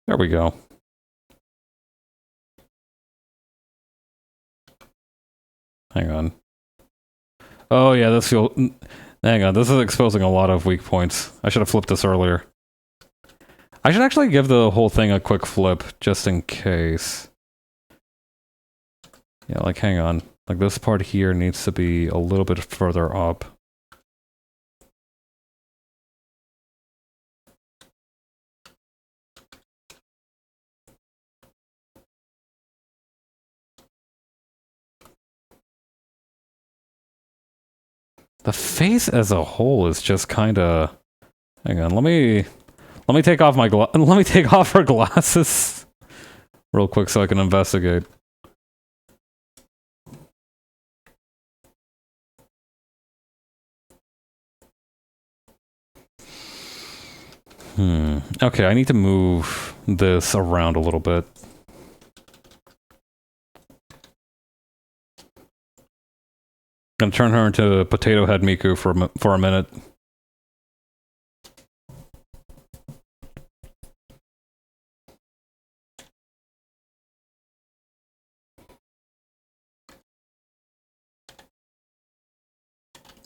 Speaker 1: There we go. Hang on. Oh yeah, hang on, this is exposing a lot of weak points. I should have flipped this earlier. I should actually give the whole thing a quick flip, just in case. Yeah, like, hang on. Like, this part here needs to be a little bit further up. The face as a whole is just kind of... Hang on, let me take off let me take off her glasses real quick so I can investigate. Okay, I need to move this around a little bit. Gonna turn her into Potato Head Miku for a minute.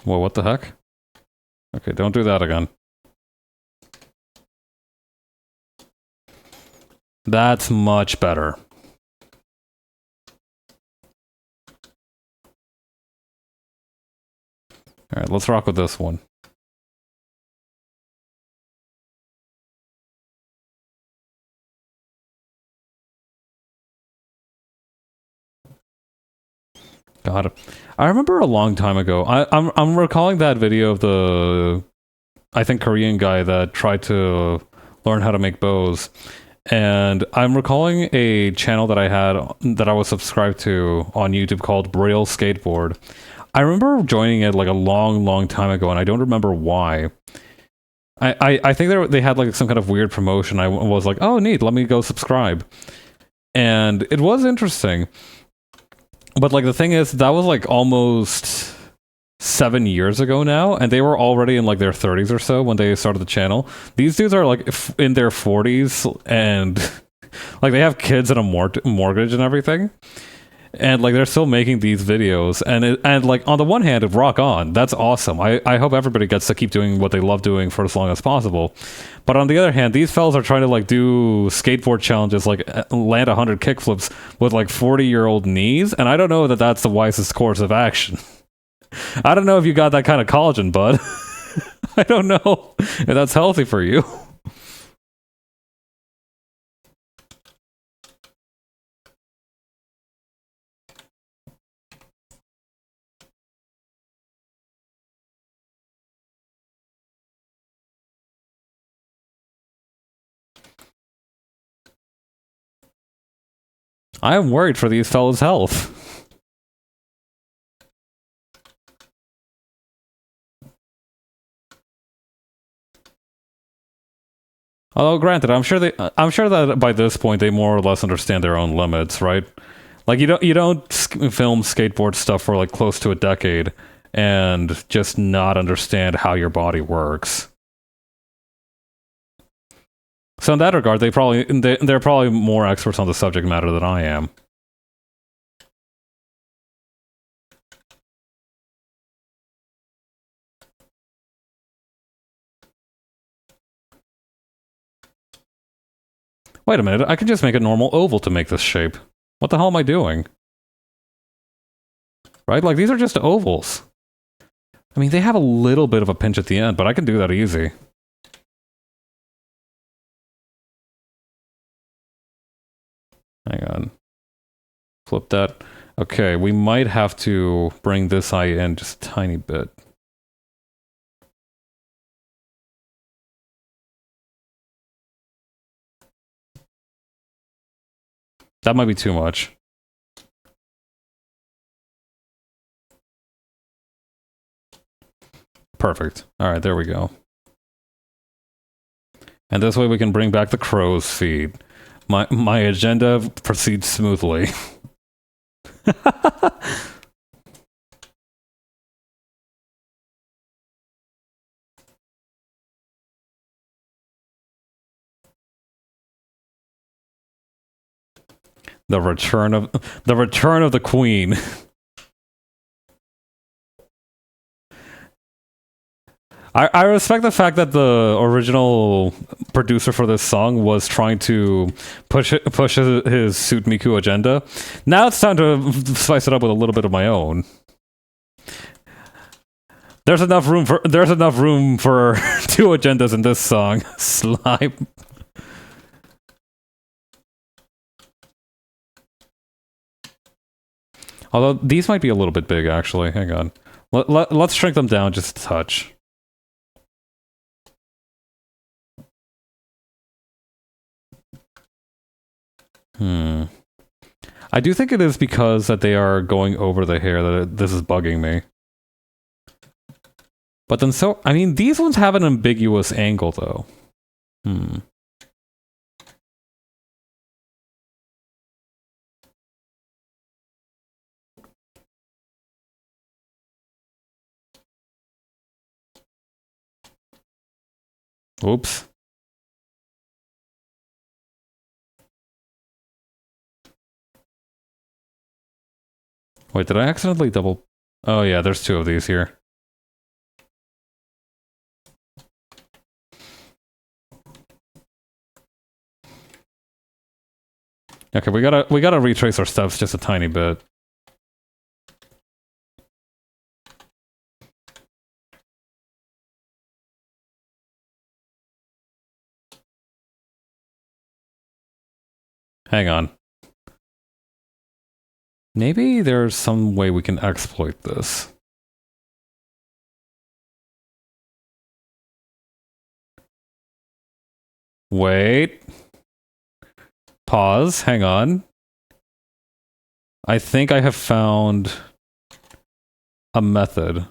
Speaker 1: Well, what the heck? Okay, don't do that again. That's much better. Alright, let's rock with this one. God, I remember a long time ago. I'm recalling that video of the, I think, Korean guy that tried to learn how to make bows. And I'm recalling a channel that I had that I was subscribed to on YouTube called Braille Skateboard. I remember joining it like a long, long time ago, and I don't remember why. I think they had like some kind of weird promotion. I was like, oh, neat, let me go subscribe. And it was interesting. But like the thing is, that was like almost 7 years ago now, and they were already in like their 30s or so when they started the channel. These dudes are like in their 40s, and like they have kids and a mortgage and everything. And like they're still making these videos, and like on the one hand, rock on, that's awesome. I hope everybody gets to keep doing what they love doing for as long as possible. But on the other hand, these fellas are trying to like do skateboard challenges, like land 100 kickflips with like 40-year-old knees, and I don't know that that's the wisest course of action. I don't know if you got that kind of collagen, bud. I don't know if that's healthy for you. I am worried for these fellas' health. Although, granted, I'm sure that by this point they more or less understand their own limits, right? Like you don't film skateboard stuff for like close to a decade and just not understand how your body works. So in that regard, they're probably more experts on the subject matter than I am. Wait a minute, I can just make a normal oval to make this shape. What the hell am I doing? Right? Like, these are just ovals. I mean, they have a little bit of a pinch at the end, but I can do that easy. Hang on. Flip that. Okay, we might have to bring this eye in just a tiny bit. That might be too much. Perfect. Alright, there we go. And this way we can bring back the crow's feet. My agenda proceeds smoothly. The return of the queen. I respect the fact that the original producer for this song was trying to push his Suit Miku agenda. Now it's time to spice it up with a little bit of my own. There's enough room for two agendas in this song. Slime. Although these might be a little bit big, actually. Hang on. Let's shrink them down just a touch. I do think it is because that they are going over the hair that this is bugging me. But then I mean, these ones have an ambiguous angle, though. Oops. Wait, did I accidentally double... Oh yeah, there's two of these here. Okay, we gotta retrace our steps just a tiny bit. Hang on. Maybe there's some way we can exploit this. Wait. Pause. Hang on. I think I have found a method.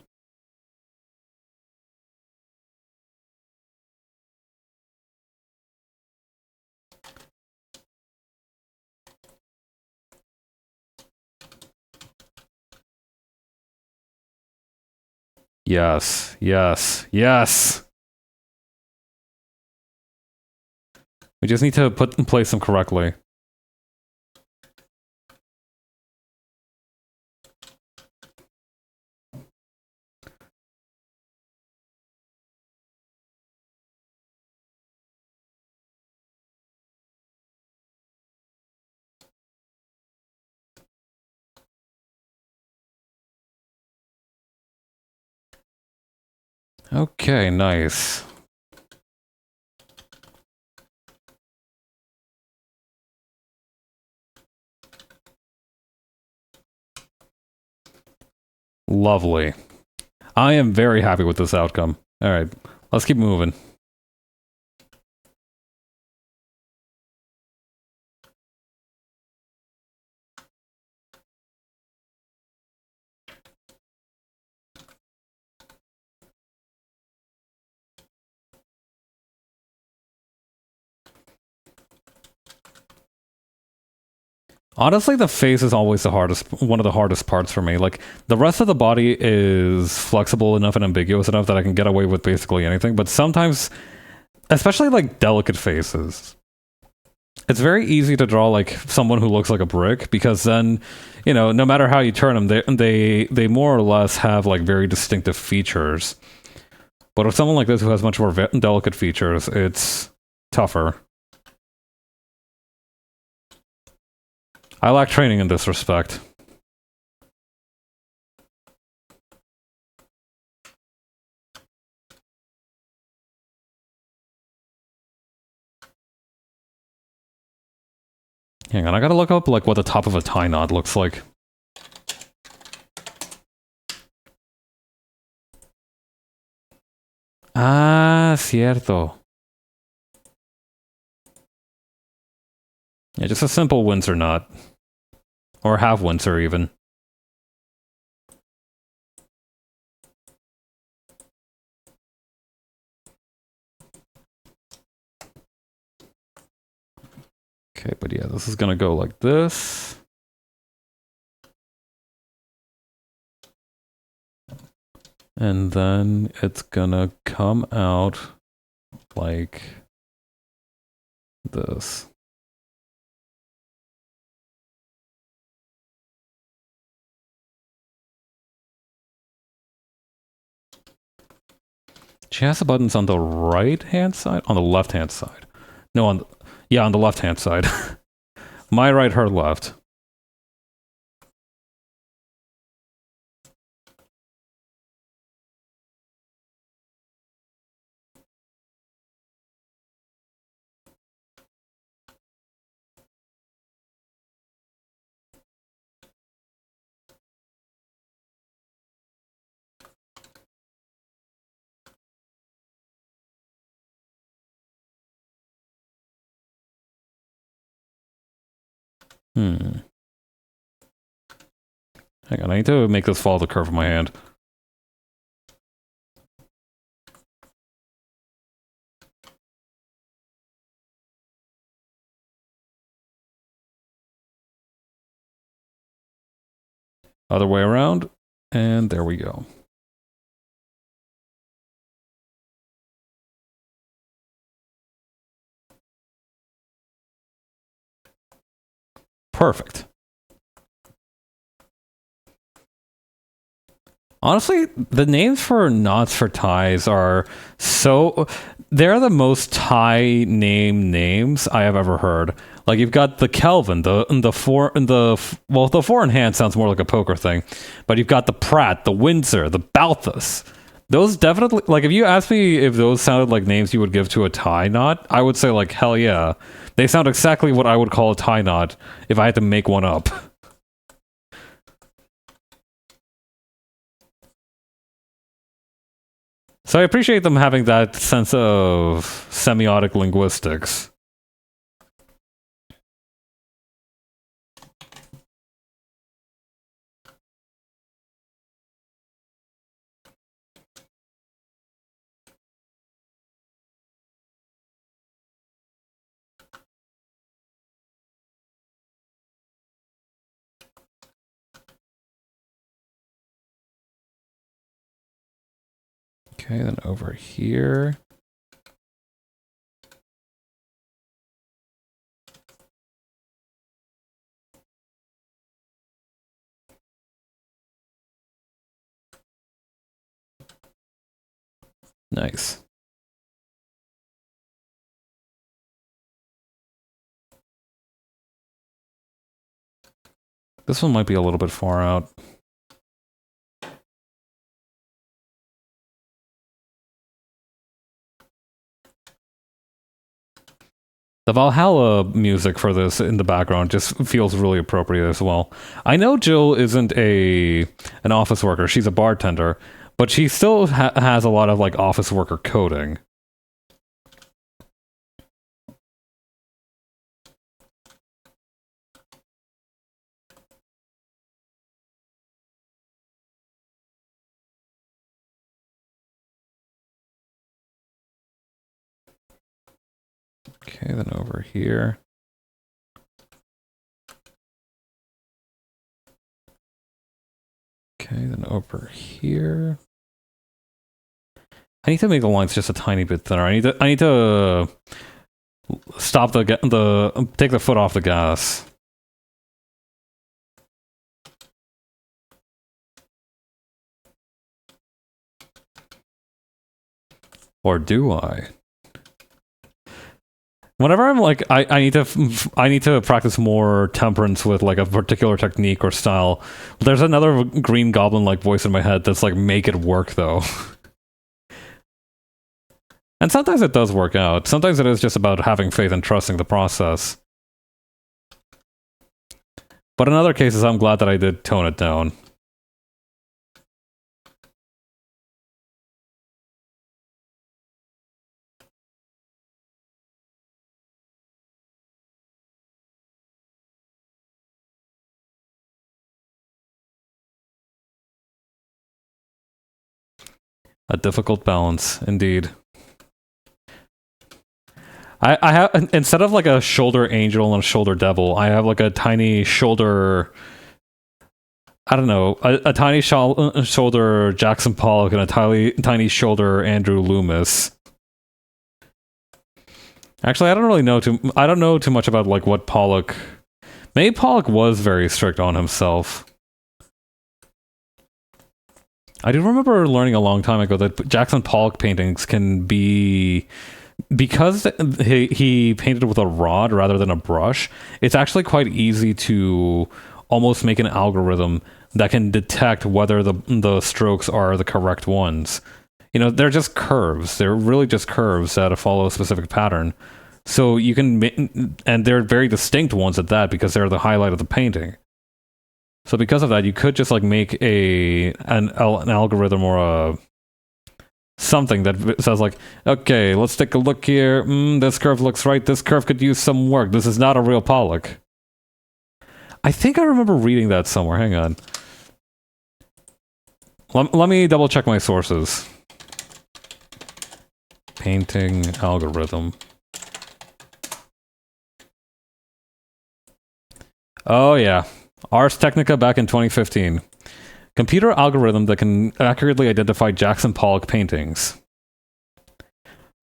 Speaker 1: Yes, yes, yes! We just need to place them correctly. Okay, nice. Lovely. I am very happy with this outcome. Alright, let's keep moving. Honestly, the face is always one of the hardest parts for me. Like, the rest of the body is flexible enough and ambiguous enough that I can get away with basically anything, but sometimes, especially like delicate faces, it's very easy to draw like someone who looks like a brick, because then, you know, no matter how you turn them, they more or less have like very distinctive features. But with someone like this who has much more delicate features, it's tougher. I lack training in this respect. Hang on, I gotta look up like what the top of a tie knot looks like. Ah, cierto. Yeah, just a simple Windsor knot. Or half Windsor, even. Okay, but yeah, this is gonna go like this. And then it's gonna come out like this. She has the buttons on the right-hand side? On the left-hand side. No, on the left-hand side. My right, her left. Hang on, I need to make this follow the curve of my hand. Other way around, and there we go. Perfect. Honestly, the names for knots for ties are so... They're the most tie names I have ever heard. Like, you've got the Kelvin, the 4 in hand sounds more like a poker thing. But you've got the Pratt, the Windsor, the Balthus. Those definitely... Like, if you asked me if those sounded like names you would give to a tie knot, I would say, like, hell yeah. They sound exactly what I would call a tie knot if I had to make one up. So I appreciate them having that sense of semiotic linguistics. Okay, then over here. Nice. This one might be a little bit far out. The Valhalla music for this in the background just feels really appropriate as well. I know Jill isn't an office worker, she's a bartender, but she still has a lot of like office worker coding. Okay, then over here. Okay, then over here. I need to make the lines just a tiny bit thinner. I need to stop take the foot off the gas. Or do I? Whenever I'm like, I need to practice more temperance with like a particular technique or style. There's another Green Goblin like voice in my head that's like, make it work though. And sometimes it does work out. Sometimes it is just about having faith and trusting the process. But in other cases, I'm glad that I did tone it down. A difficult balance, indeed. I have, instead of like a shoulder angel and a shoulder devil, I have like a tiny shoulder, I don't know, a tiny shoulder Jackson Pollock and a tiny shoulder Andrew Loomis. Actually, I don't know too much about like what Pollock. Maybe Pollock was very strict on himself. I do remember learning a long time ago that Jackson Pollock paintings can be, because he painted with a rod rather than a brush, it's actually quite easy to almost make an algorithm that can detect whether the strokes are the correct ones. You know, they're just curves. They're really just curves that follow a specific pattern. So you can, and they're very distinct ones at that because they're the highlight of the painting. So because of that, you could just like make an algorithm or a something that says like, okay, let's take a look here. This curve looks right. This curve could use some work. This is not a real Pollock. I think I remember reading that somewhere. Hang on. Let me double check my sources. Painting algorithm. Oh yeah. Ars Technica back in 2015. Computer algorithm that can accurately identify Jackson Pollock paintings.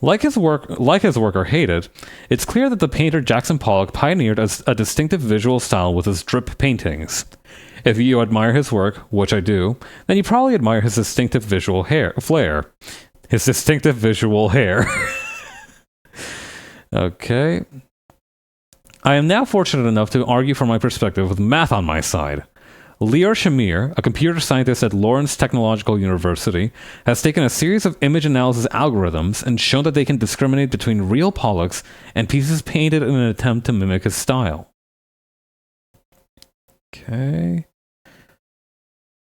Speaker 1: Like his work or hate it, it's clear that the painter Jackson Pollock pioneered a distinctive visual style with his drip paintings. If you admire his work, which I do, then you probably admire his distinctive visual flair. His distinctive visual hair. Okay. I am now fortunate enough to argue from my perspective with math on my side. Lior Shamir, a computer scientist at Lawrence Technological University, has taken a series of image analysis algorithms and shown that they can discriminate between real Pollocks and pieces painted in an attempt to mimic his style. Okay.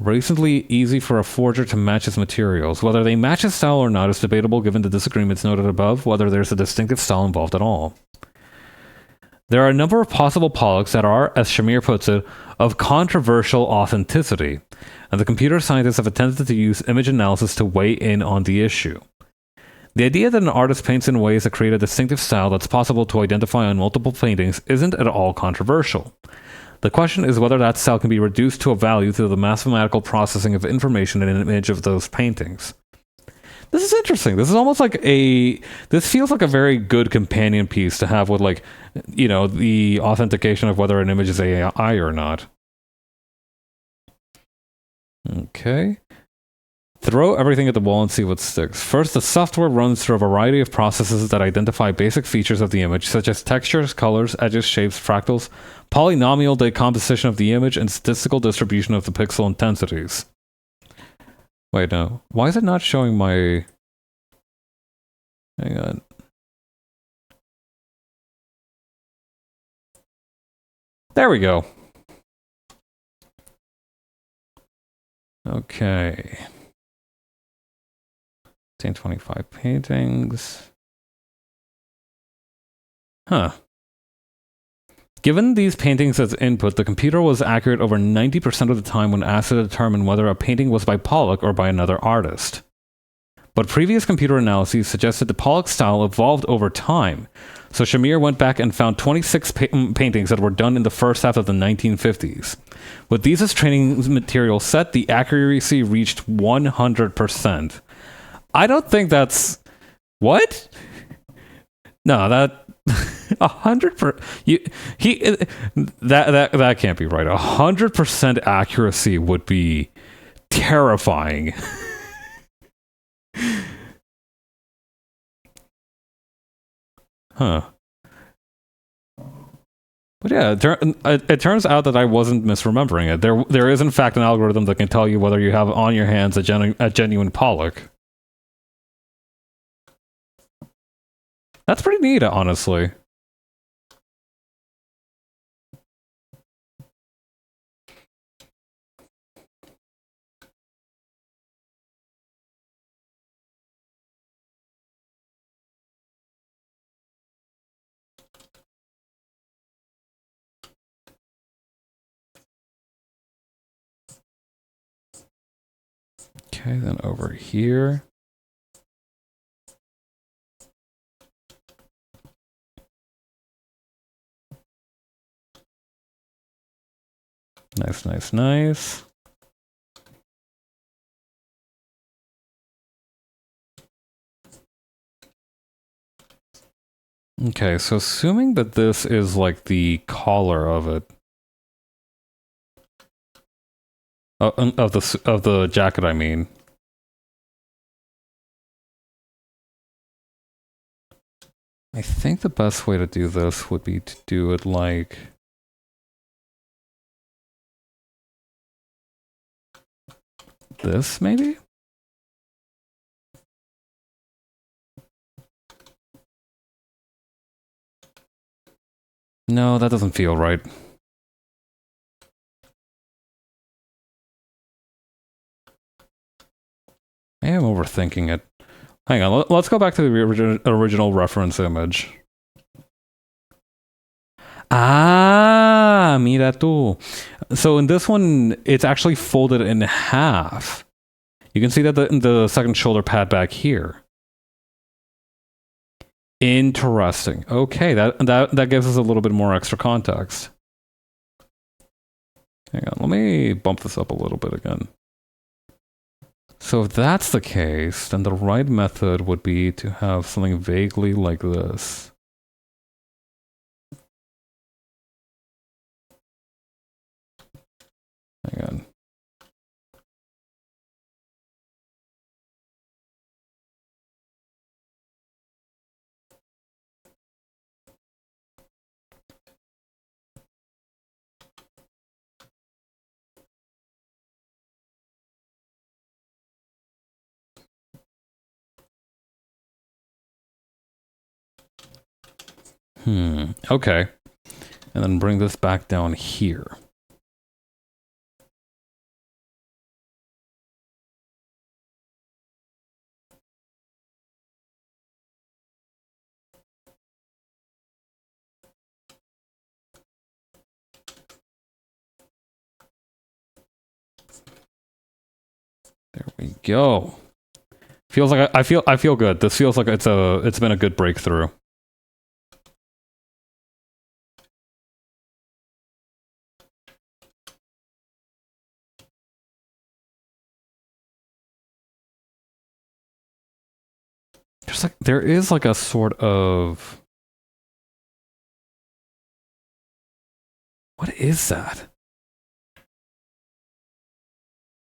Speaker 1: Recently easy for a forger to match his materials. Whether they match his style or not is debatable given the disagreements noted above, whether there's a distinctive style involved at all. There are a number of possible Pollocks that are, as Shamir puts it, of controversial authenticity, and the computer scientists have attempted to use image analysis to weigh in on the issue. The idea that an artist paints in ways that create a distinctive style that's possible to identify on multiple paintings isn't at all controversial. The question is whether that style can be reduced to a value through the mathematical processing of information in an image of those paintings. This is interesting. This is almost like this feels like a very good companion piece to have with, like, you know, the authentication of whether an image is AI or not. Okay. Throw everything at the wall and see what sticks. First, the software runs through a variety of processes that identify basic features of the image, such as textures, colors, edges, shapes, fractals, polynomial decomposition of the image, and statistical distribution of the pixel intensities. Wait, no. Why is it not showing my... Hang on. There we go. Okay. 25 paintings. Huh. Given these paintings as input, the computer was accurate over 90% of the time when asked to determine whether a painting was by Pollock or by another artist. But previous computer analyses suggested the Pollock style evolved over time, so Shamir went back and found 26 paintings that were done in the first half of the 1950s. With these as training material set, the accuracy reached 100%. I don't think that's... What? No, that... 100%... That can't be right. 100% accuracy would be terrifying. Huh. But yeah, it turns out that I wasn't misremembering it. There is, in fact, an algorithm that can tell you whether you have on your hands a genuine Pollock. That's pretty neat, honestly. Okay, then over here. Nice, nice, nice. Okay, so assuming that this is like the collar of it. Of the jacket, I mean. I think the best way to do this would be to do it like... this, maybe? No, that doesn't feel right. I am overthinking it. Hang on, let's go back to the original reference image. Ah, mira tú. So in this one, it's actually folded in half. You can see that the second shoulder pad back here. Interesting. Okay, that gives us a little bit more extra context. Hang on, let me bump this up a little bit again. So if that's the case, then the right method would be to have something vaguely like this. Hang on. Okay. And then bring this back down here. There we go. Feels like I feel good. This feels like it's been a good breakthrough. There is like a sort of... What is that?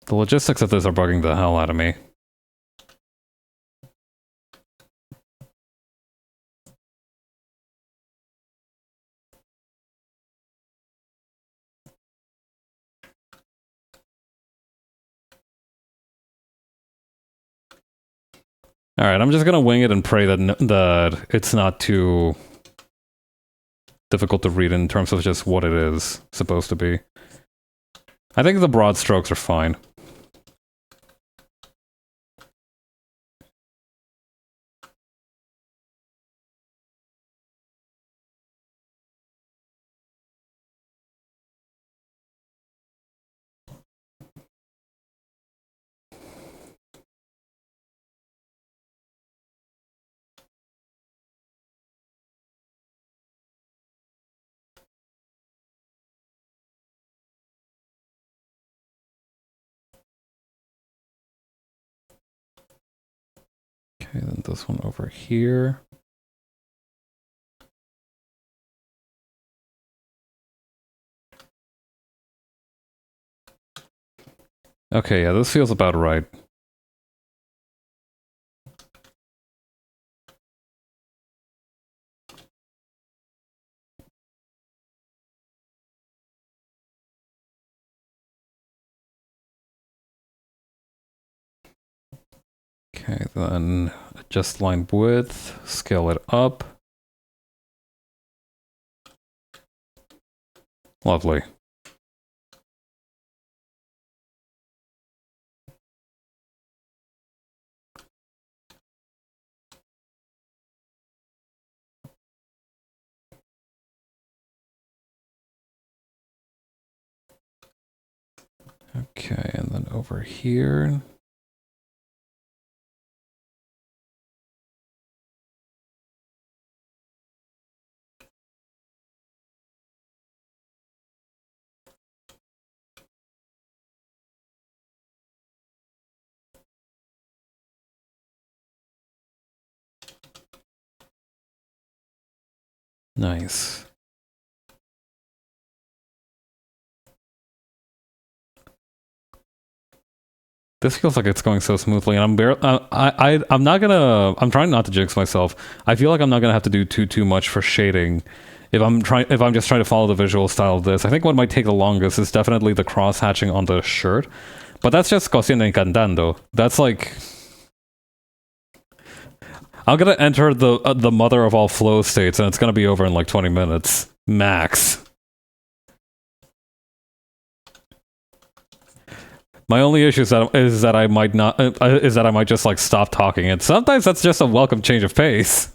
Speaker 1: The logistics of this are bugging the hell out of me. Alright, I'm just gonna wing it and pray that it's not too difficult to read in terms of just what it is supposed to be. I think the broad strokes are fine. Okay, then this one over here. Okay, yeah, this feels about right. Okay, then adjust line width, scale it up. Lovely. Okay, and then over here. Nice. This feels like it's going so smoothly, and I'm trying not to jinx myself. I feel like I'm not gonna have to do too much for shading if I'm just trying to follow the visual style of this. I think what might take the longest is definitely the cross hatching on the shirt, but that's just cosiendo encantando. That's like... I'm gonna enter the mother of all flow states, and it's gonna be over in like 20 minutes. Max. My only issue is that I might just like stop talking, and sometimes that's just a welcome change of pace.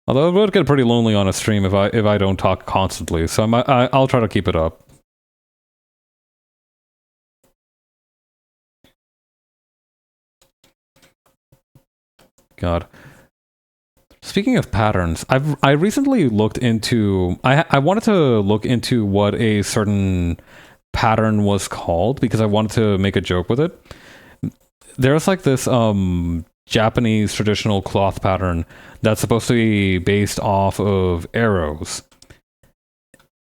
Speaker 1: Although it would get pretty lonely on a stream if I don't talk constantly, so I'll try to keep it up. God. Speaking of patterns, I recently looked into... I wanted to look into what a certain pattern was called, because I wanted to make a joke with it. There's like this Japanese traditional cloth pattern that's supposed to be based off of arrows.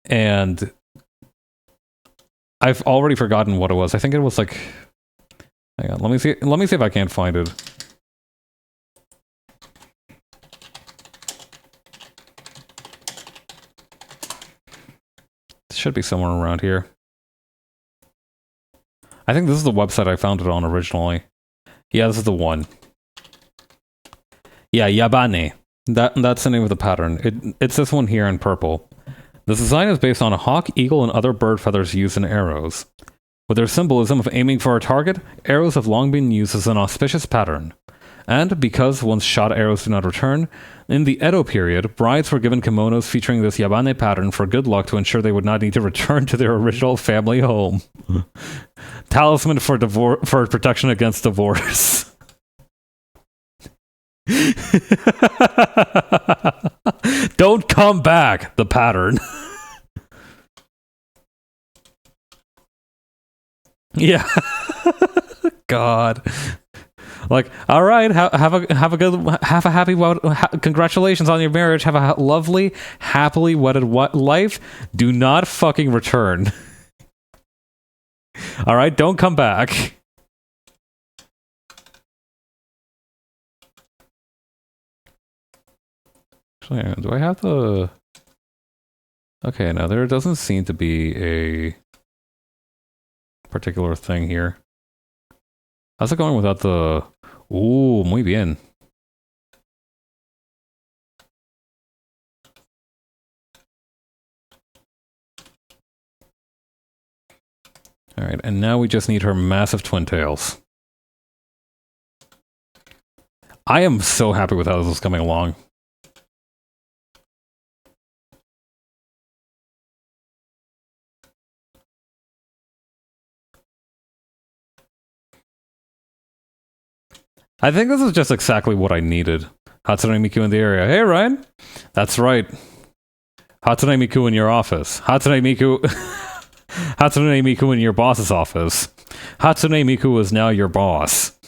Speaker 1: And I've already forgotten what it was. I think it was like... Hang on, let me see if I can't find it. Should be somewhere around here. I think this is the website I found it on originally. Yeah, this is the one. Yeah, Yabane. That's the name of the pattern. It's this one here in purple. The design is based on a hawk, eagle, and other bird feathers used in arrows. With their symbolism of aiming for a target, arrows have long been used as an auspicious pattern. And because once shot arrows do not return, in the Edo period, brides were given kimonos featuring this yabane pattern for good luck to ensure they would not need to return to their original family home. Talisman for protection against divorce. Don't come back, the pattern. Yeah. God. Like, all right, have a happy congratulations on your marriage. Have a lovely, happily wedded life. Do not fucking return. All right, don't come back. Actually, do I have the? Okay, now there doesn't seem to be a particular thing here. How's it going without the... Ooh, muy bien. Alright, and now we just need her massive twin tails. I am so happy with how this is coming along. I think this is just exactly what I needed. Hatsune Miku in the area. Hey, Ryan. That's right. Hatsune Miku in your office. Hatsune Miku... Hatsune Miku in your boss's office. Hatsune Miku is now your boss.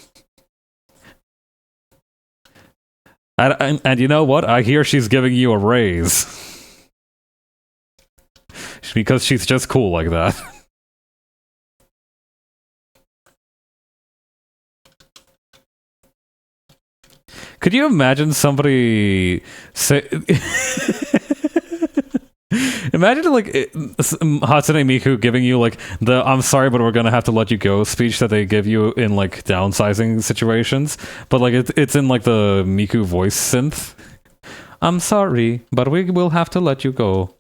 Speaker 1: And you know what? I hear she's giving you a raise. Because she's just cool like that. Could you imagine somebody say... Imagine, like, Hatsune Miku giving you, like, the "I'm sorry, but we're gonna have to let you go" speech that they give you in, like, downsizing situations. But, like, it's in, like, the Miku voice synth. "I'm sorry, but we will have to let you go."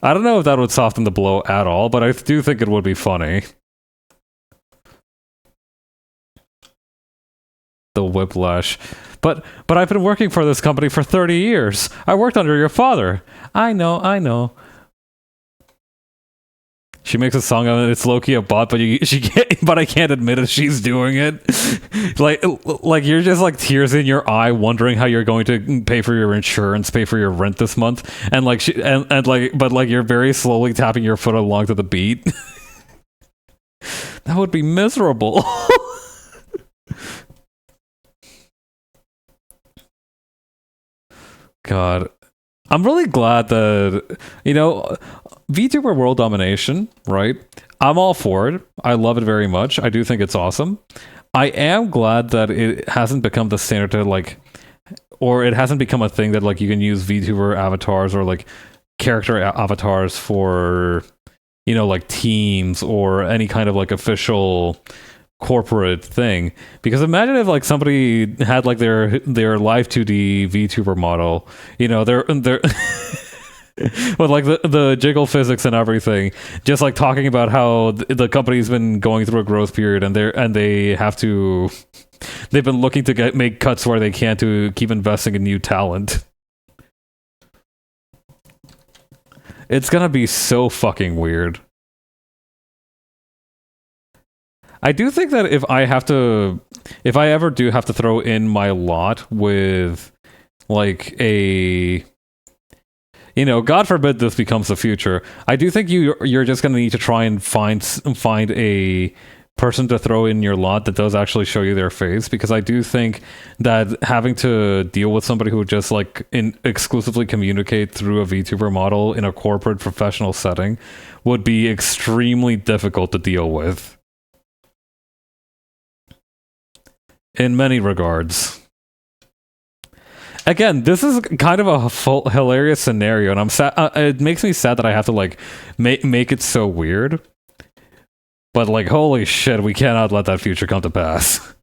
Speaker 1: I don't know if that would soften the blow at all, but I do think it would be funny. The whiplash. But I've been working for this company for 30 years. I worked under your father. I know. She makes a song of it. It's low-key a bot, but but I can't admit it. She's doing it. like you're just like tears in your eye, wondering how you're going to pay for your insurance, pay for your rent this month, and like but like you're very slowly tapping your foot along to the beat. That would be miserable. God, I'm really glad that, you know, VTuber world domination, right? I'm all for it. I love it very much. I do think it's awesome. I am glad that it hasn't become the standard to, like, or it hasn't become a thing that, like, you can use VTuber avatars or, like, character avatars for, you know, like, teams or any kind of, like, official corporate thing. Because imagine if, like, somebody had, like, their live 2D VTuber model, you know, they're with, like, the jiggle physics and everything, just, like, talking about how the company's been going through a growth period, and they've been looking to make cuts where they can to keep investing in new talent. It's gonna be so fucking weird. I do think that if I ever do have to throw in my lot with, like, a, you know, God forbid this becomes the future, I do think you're just going to need to try and find a person to throw in your lot that does actually show you their face, because I do think that having to deal with somebody who would just, like, exclusively communicate through a VTuber model in a corporate professional setting would be extremely difficult to deal with. In many regards. Again, this is kind of a hilarious scenario, and I'm sad. It makes me sad that I have to, like, make it so weird. But, like, holy shit, we cannot let that future come to pass.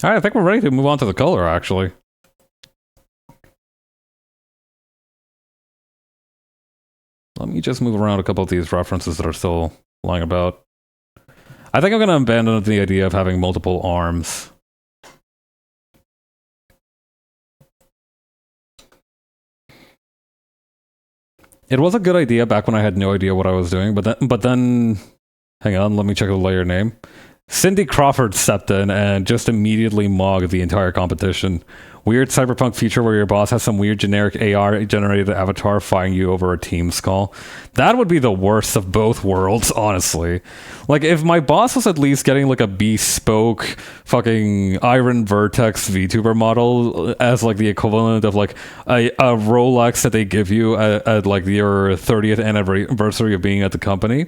Speaker 1: All right, I think we're ready to move on to the color, actually. Let me just move around a couple of these references that are still lying about. I think I'm going to abandon the idea of having multiple arms. It was a good idea back when I had no idea what I was doing, but then hang on, let me check the layer name. Cindy Crawford stepped in and just immediately mogged the entire competition. Weird cyberpunk feature where your boss has some weird generic AR-generated avatar fighting you over a Teams call. That would be the worst of both worlds, honestly. Like, if my boss was at least getting, like, a bespoke fucking Iron Vertex VTuber model as, like, the equivalent of, like, a Rolex that they give you at like, your 30th anniversary of being at the company,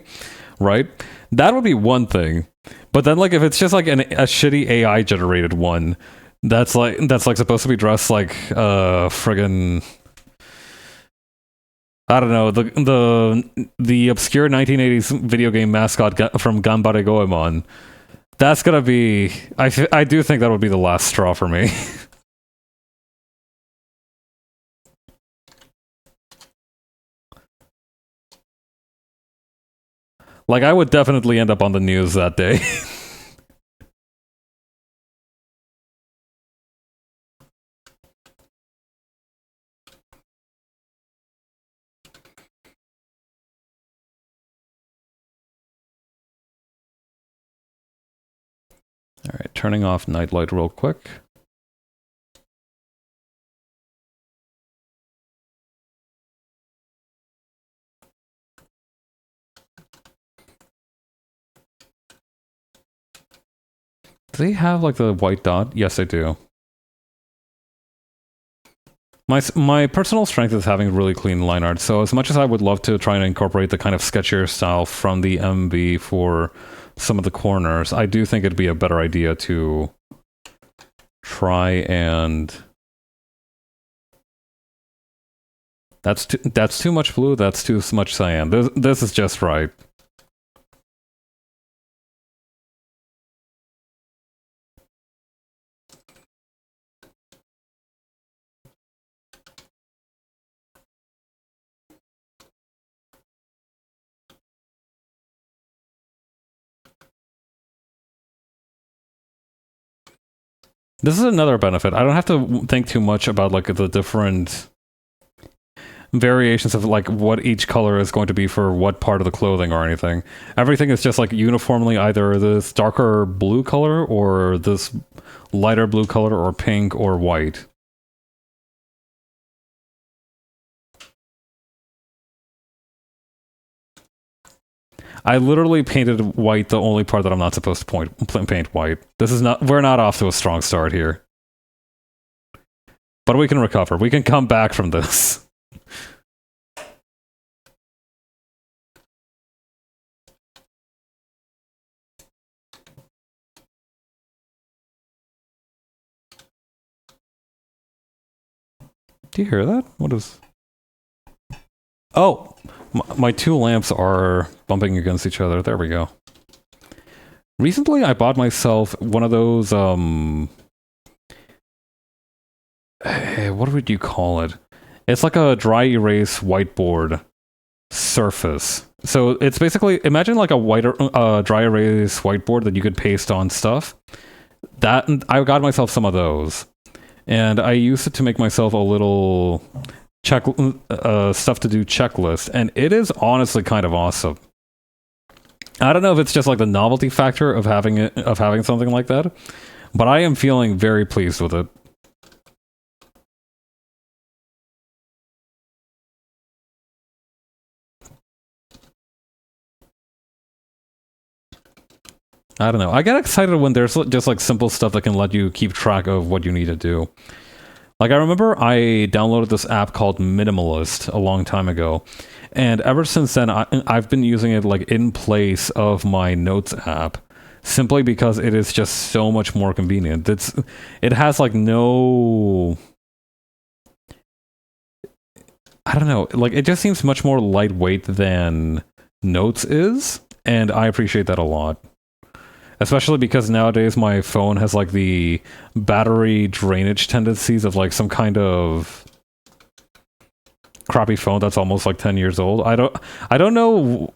Speaker 1: right? That would be one thing. But then, like, if it's just like a shitty AI generated one, that's like supposed to be dressed like friggin' I don't know, the obscure 1980s video game mascot from Ganbare Goemon. That's gonna be I do think that would be the last straw for me. Like, I would definitely end up on the news that day. All right, turning off nightlight real quick. Do they have, like, the white dot? Yes, they do. My personal strength is having really clean line art, so as much as I would love to try and incorporate the kind of sketchier style from the MV for some of the corners, I do think it'd be a better idea to try and... That's too much blue, that's too much cyan. This is just right. This is another benefit. I don't have to think too much about, like, the different variations of, like, what each color is going to be for what part of the clothing or anything. Everything is just, like, uniformly either this darker blue color or this lighter blue color or pink or white. I literally painted white the only part that I'm not supposed to paint white. This is not... We're not off to a strong start here. But we can recover. We can come back from this. Do you hear that? What is... Oh! My two lamps are bumping against each other. There we go. Recently, I bought myself one of those, what would you call it? It's like a dry erase whiteboard surface. So it's basically, imagine like a dry erase whiteboard that you could paste on stuff. That, I got myself some of those. And I used it to make myself a little stuff to do checklist, and it is honestly kind of awesome. I don't know if it's just like the novelty factor of having something like that, but I am feeling very pleased with it. I don't know. I get excited when there's just like simple stuff that can let you keep track of what you need to do. Like, I remember I downloaded this app called Minimalist a long time ago, and ever since then, I've been using it like in place of my Notes app, simply because it is just so much more convenient. It has like no... I don't know, like, it just seems much more lightweight than Notes is, and I appreciate that a lot. Especially because nowadays my phone has like the battery drainage tendencies of like some kind of crappy phone that's almost like 10 years old. I don't know.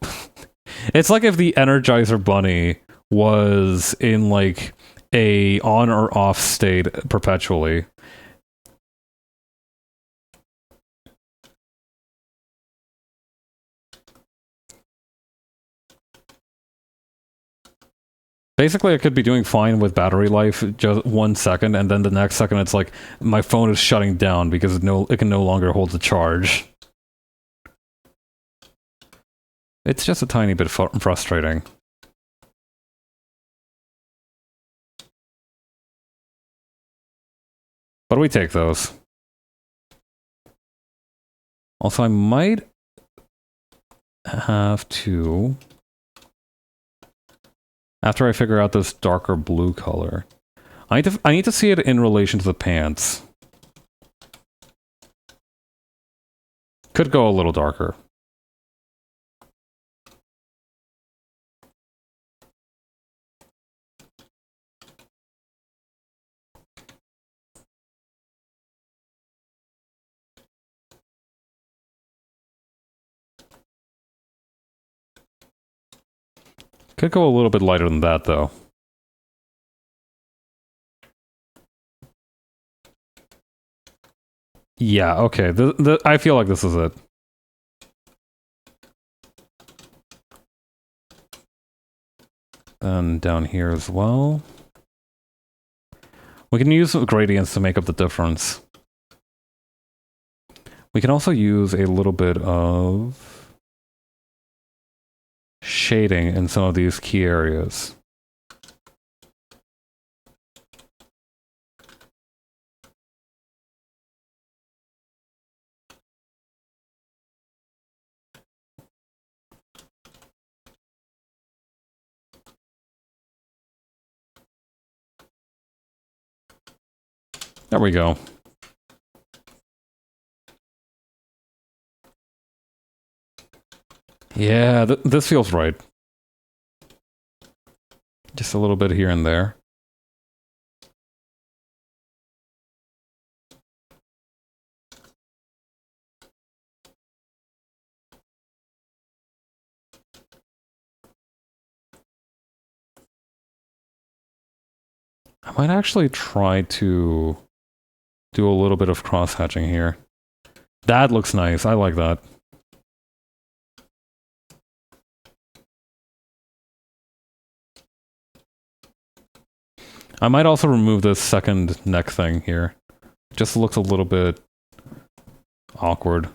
Speaker 1: It's like if the Energizer Bunny was in like a on or off state perpetually. Basically, I could be doing fine with battery life just 1 second, and then the next second it's like my phone is shutting down because it can no longer hold the charge. It's just a tiny bit frustrating. But we take those. Also, I might have to... After I figure out this darker blue color, I need to see it in relation to the pants. Could go a little darker. Could go a little bit lighter than that, though. Yeah, okay. I feel like this is it. And down here as well. We can use gradients to make up the difference. We can also use a little bit of shading in some of these key areas. There we go. Yeah, this feels right. Just a little bit here and there. I might actually try to do a little bit of cross-hatching here. That looks nice. I like that. I might also remove this second neck thing here. It just looks a little bit awkward.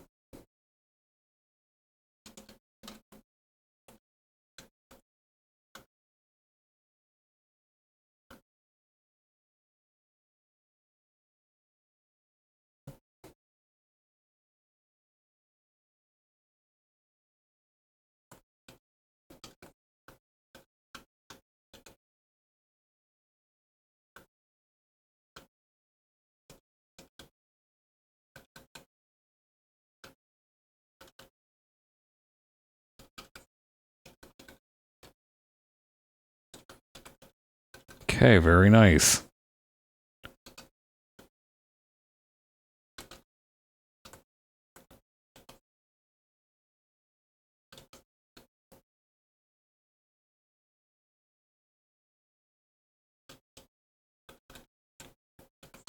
Speaker 1: Okay, very nice.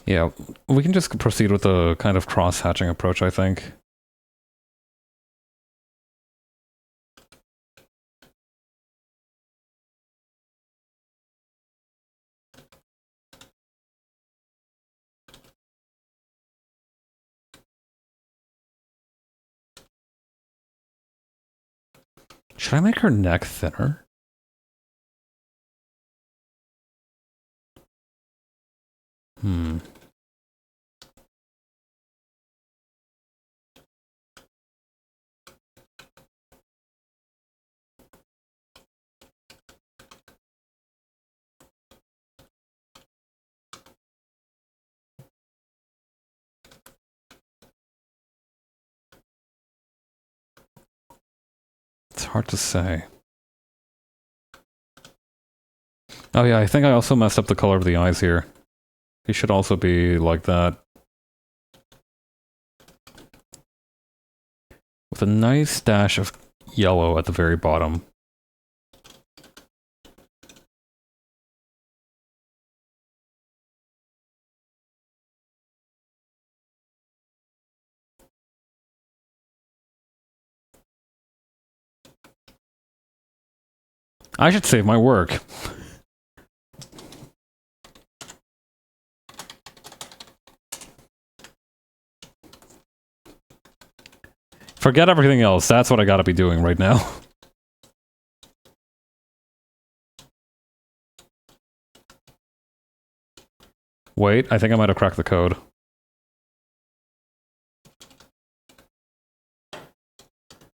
Speaker 1: Yeah, we can just proceed with the kind of cross-hatching approach, I think. Should I make her neck thinner? Hmm. It's hard to say. Oh yeah, I think I also messed up the color of the eyes here. He should also be like that. With a nice dash of yellow at the very bottom. I should save my work. Forget everything else, that's what I gotta be doing right now. Wait, I think I might have cracked the code.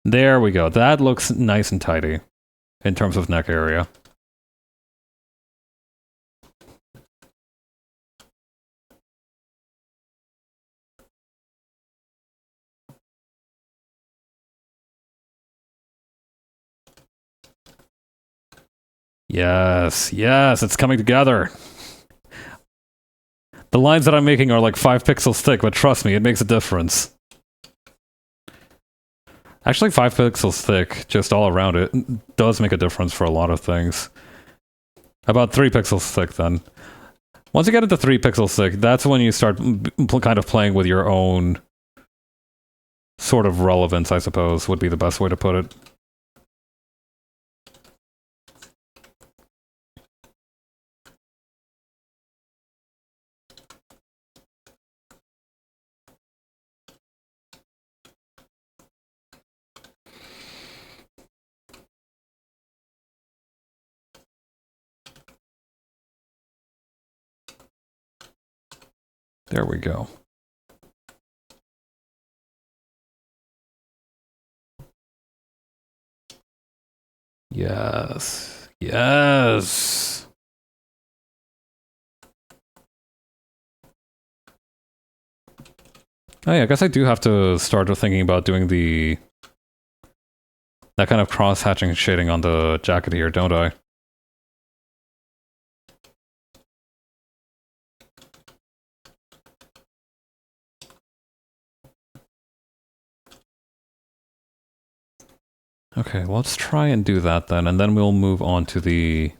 Speaker 1: There we go, that looks nice and tidy. In terms of neck area. Yes, yes, it's coming together. The lines that I'm making are like 5 pixels thick, but trust me, it makes a difference. Actually, 5 pixels thick, just all around it, does make a difference for a lot of things. About 3 pixels thick, then. Once you get into 3 pixels thick, that's when you start kind of playing with your own sort of relevance, I suppose, would be the best way to put it. There we go. Yes. Yes! Oh yeah, I guess I do have to start thinking about doing that kind of cross-hatching shading on the jacket here, don't I? Okay, let's try and do that then, and then we'll move on to the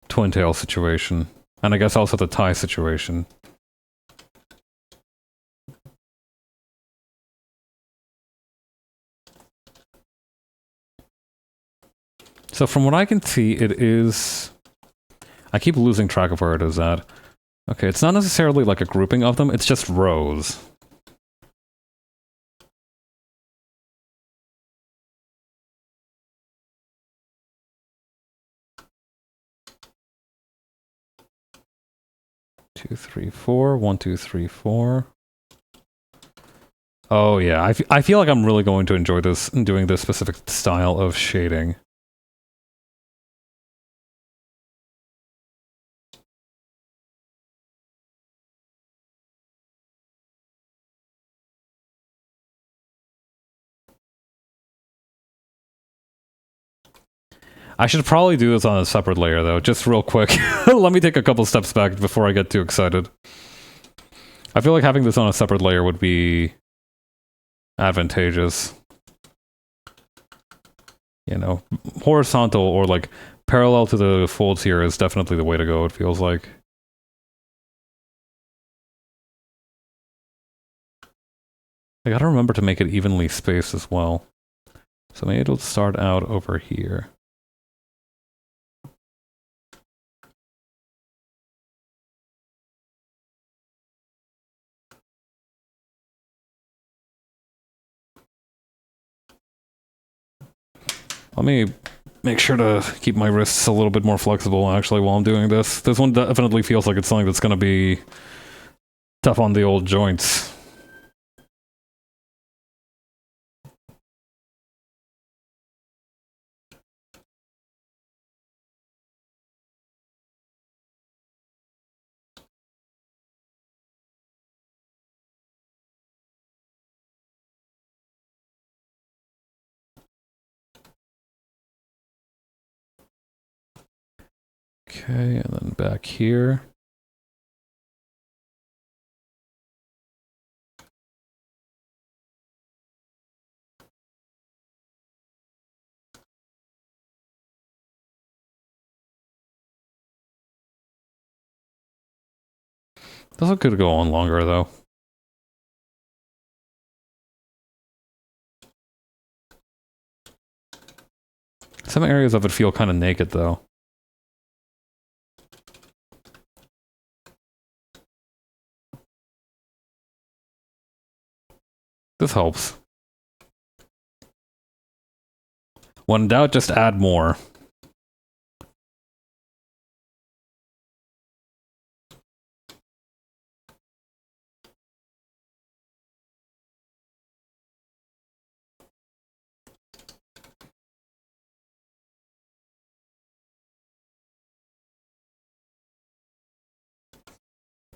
Speaker 1: twin tail situation. And I guess also the tie situation. So from what I can see, it is... I keep losing track of where it is at. Okay, it's not necessarily like a grouping of them, it's just rows. Two, three, four. 1, 2, 3, 4. Oh yeah, I feel like I'm really going to enjoy this, doing this specific style of shading. I should probably do this on a separate layer though, just real quick. Let me take a couple steps back before I get too excited. I feel like having this on a separate layer would be advantageous. You know, horizontal or like parallel to the folds here is definitely the way to go, it feels like. I gotta remember to make it evenly spaced as well. So maybe it'll start out over here. Let me make sure to keep my wrists a little bit more flexible, actually, while I'm doing this. This one definitely feels like it's something that's gonna be tough on the old joints. Okay, and then back here. This one could go on longer, though. Some areas of it feel kind of naked, though. This helps. When in doubt, just add more.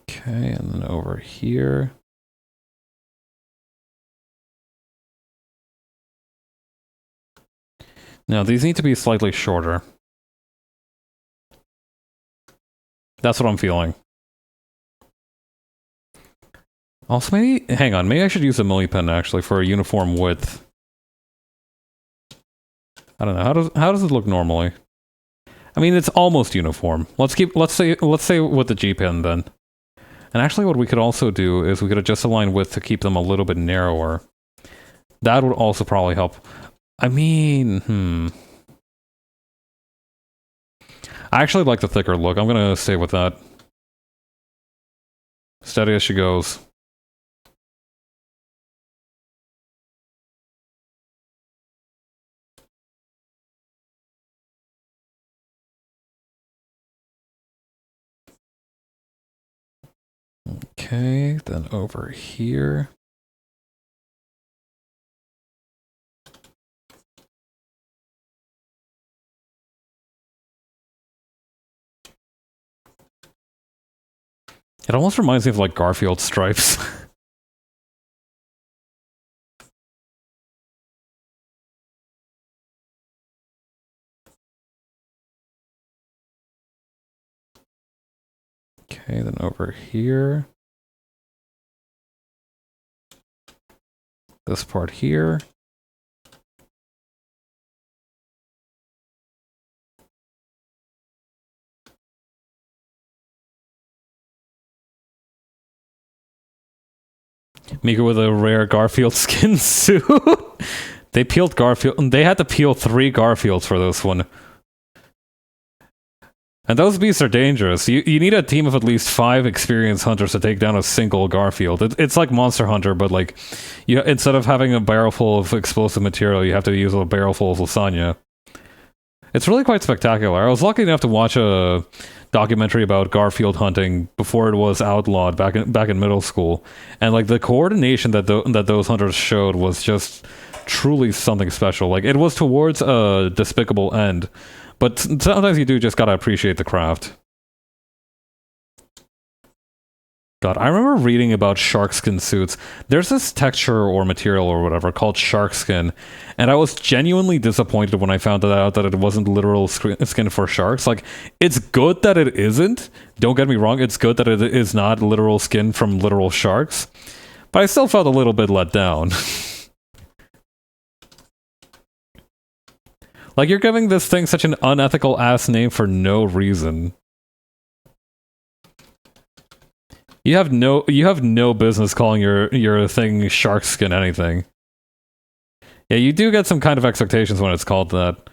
Speaker 1: Okay, and then over here. Now, these need to be slightly shorter. That's what I'm feeling. Also, maybe... Hang on, maybe I should use a millipen, actually, for a uniform width. I don't know, how does it look normally? I mean, it's almost uniform. Let's say with the G-pin, then. And actually, what we could also do is we could adjust the line width to keep them a little bit narrower. That would also probably help. I mean, I actually like the thicker look. I'm gonna stay with that. Steady as she goes. Okay, then over here. It almost reminds me of, like, Garfield stripes. Okay, then over here. This part here. Miku with a rare Garfield skin suit. They peeled Garfield. They had to peel 3 Garfields for this one. And those beasts are dangerous. You need a team of at least 5 experienced hunters to take down a single Garfield. It's like Monster Hunter, but like, instead of having a barrel full of explosive material, you have to use a barrel full of lasagna. It's really quite spectacular. I was lucky enough to watch a documentary about Garfield hunting before it was outlawed back in middle school, and like the coordination that those hunters showed was just truly something special. Like, it was towards a despicable end, but sometimes you do just gotta appreciate the craft. God, I remember reading about shark skin suits. There's this texture or material or whatever called shark skin, and I was genuinely disappointed when I found out that it wasn't literal skin for sharks. Like, it's good that it isn't. Don't get me wrong, it's good that it is not literal skin from literal sharks, but I still felt a little bit let down. Like, you're giving this thing such an unethical ass name for no reason. You have no business calling your thing shark skin anything. Yeah, you do get some kind of expectations when it's called that.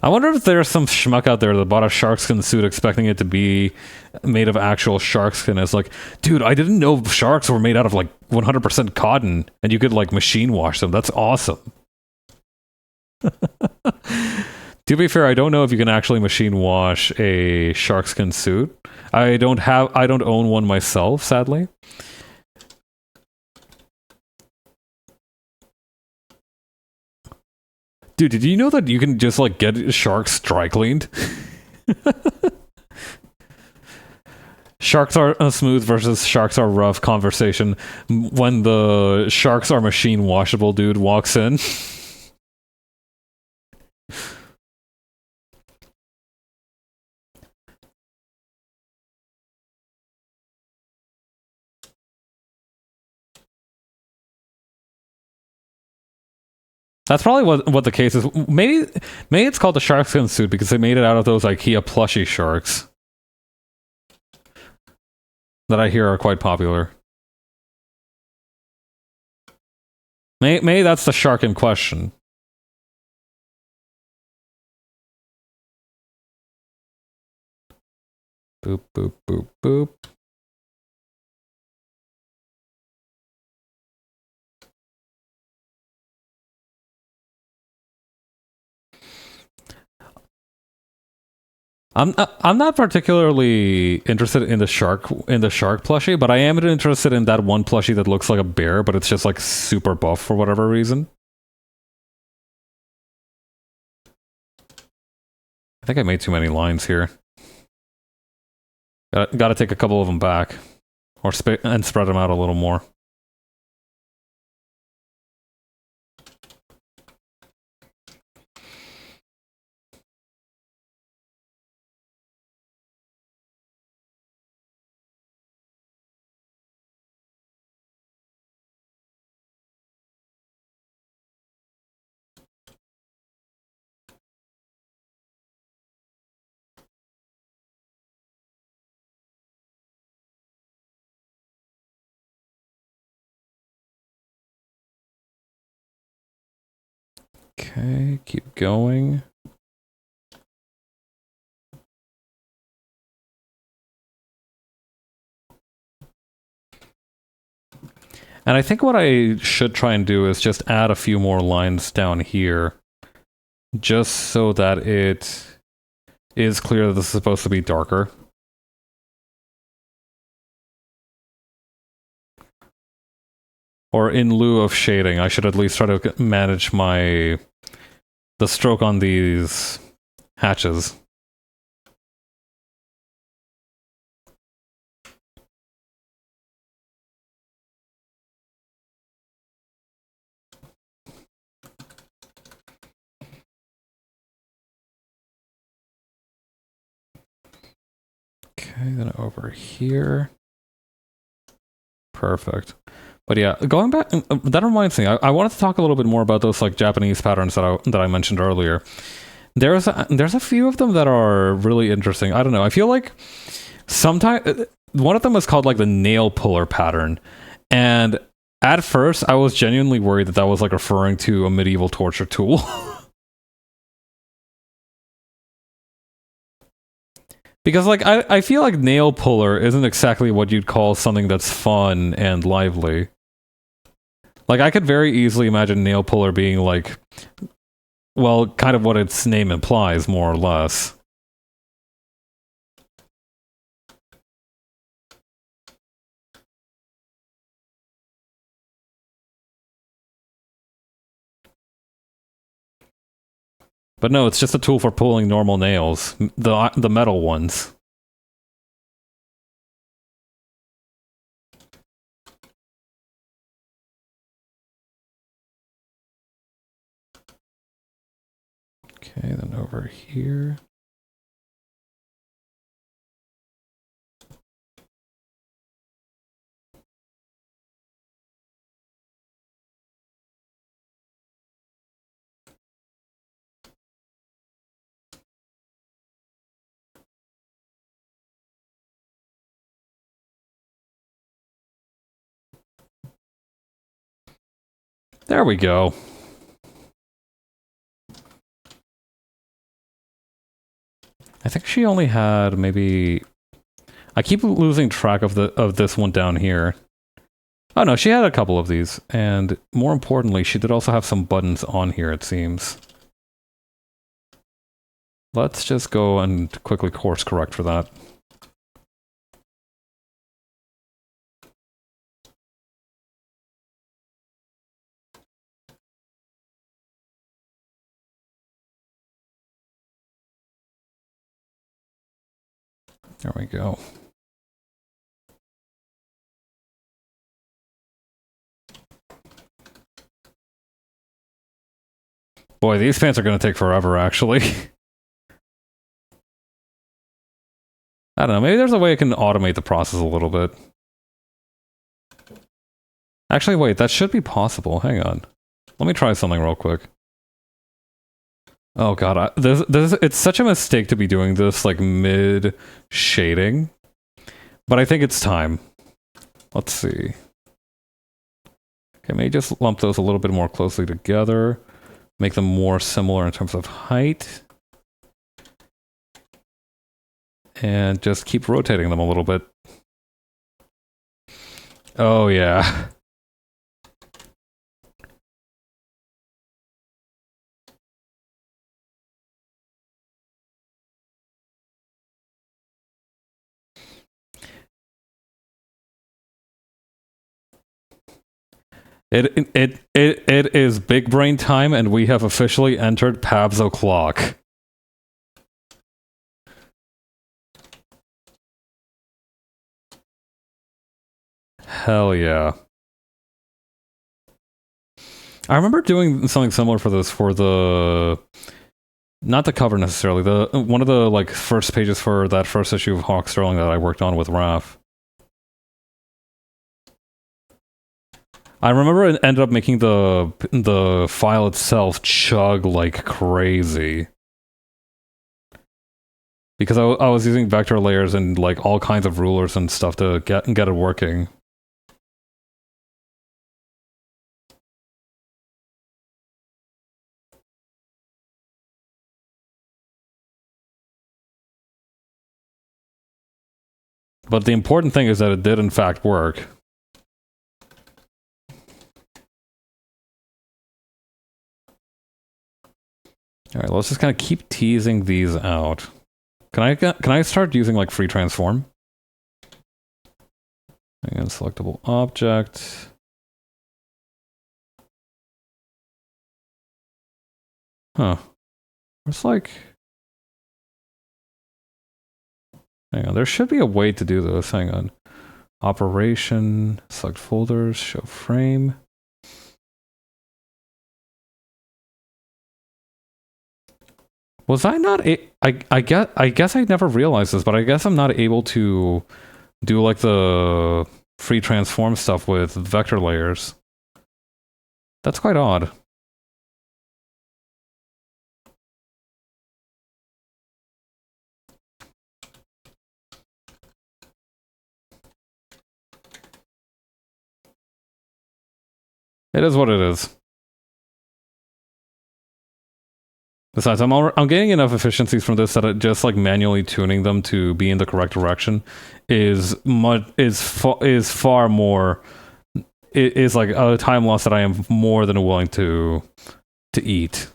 Speaker 1: I wonder if there's some schmuck out there that bought a shark skin suit expecting it to be made of actual shark skin. It's like, dude, I didn't know sharks were made out of like 100% cotton and you could like machine wash them. That's awesome. To be fair, I don't know if you can actually machine wash a sharkskin suit. I don't own one myself, sadly. Dude, did you know that you can just like get sharks dry cleaned? Sharks are smooth versus sharks are rough conversation when the sharks are machine washable dude walks in. That's probably what the case is. Maybe it's called the sharkskin suit because they made it out of those IKEA plushie sharks that I hear are quite popular. Maybe that's the shark in question. Boop, boop, boop, boop. I'm not particularly interested in the shark plushie, but I am interested in that one plushie that looks like a bear, but it's just like super buff for whatever reason. I think I made too many lines here. Gotta take a couple of them back, or and spread them out a little more. Okay, keep going. And I think what I should try and do is just add a few more lines down here, just so that it is clear that this is supposed to be darker. Or in lieu of shading, I should at least try to manage the stroke on these hatches. Okay, then over here. Perfect. But yeah, going back, that reminds me, I wanted to talk a little bit more about those like Japanese patterns that I mentioned earlier. There's a few of them that are really interesting. I don't know. I feel like sometimes one of them is called like the nail puller pattern, and at first I was genuinely worried that was like referring to a medieval torture tool. Because, like, I feel like nail puller isn't exactly what you'd call something that's fun and lively. Like, I could very easily imagine nail puller being, like, well, kind of what its name implies, more or less. But no, it's just a tool for pulling normal nails. The metal ones. Okay, then over here. There we go. I think she only had maybe... I keep losing track of this one down here. Oh no, she had a couple of these, and more importantly, she did also have some buttons on here, it seems. Let's just go and quickly course correct for that. There we go. Boy, these pants are going to take forever, actually. I don't know, maybe there's a way I can automate the process a little bit. Actually, wait, that should be possible. Hang on. Let me try something real quick. Oh god, it's such a mistake to be doing this like mid shading, but I think it's time. Let's see. Okay, maybe just lump those a little bit more closely together, make them more similar in terms of height, and just keep rotating them a little bit. Oh yeah. It is big brain time, and we have officially entered Pab's o'clock. Hell yeah. I remember doing something similar for this for the not the cover necessarily, the one of the like first pages for that first issue of Hawk Sterling that I worked on with Raph. I remember it ended up making the file itself chug like crazy. Because I was using vector layers and like all kinds of rulers and stuff to get it working. But the important thing is that it did in fact work. Alright, let's just kind of keep teasing these out. Can I start using like free transform? Again, selectable object. Huh. It's like... Hang on, there should be a way to do this. Hang on. Operation, select folders, show frame. Was I not I guess I never realized this, but I guess I'm not able to do like the free transform stuff with vector layers. That's quite odd. It is what it is. Besides, I'm getting enough efficiencies from this that just like manually tuning them to be in the correct direction is far more. It is like a time loss that I am more than willing to eat.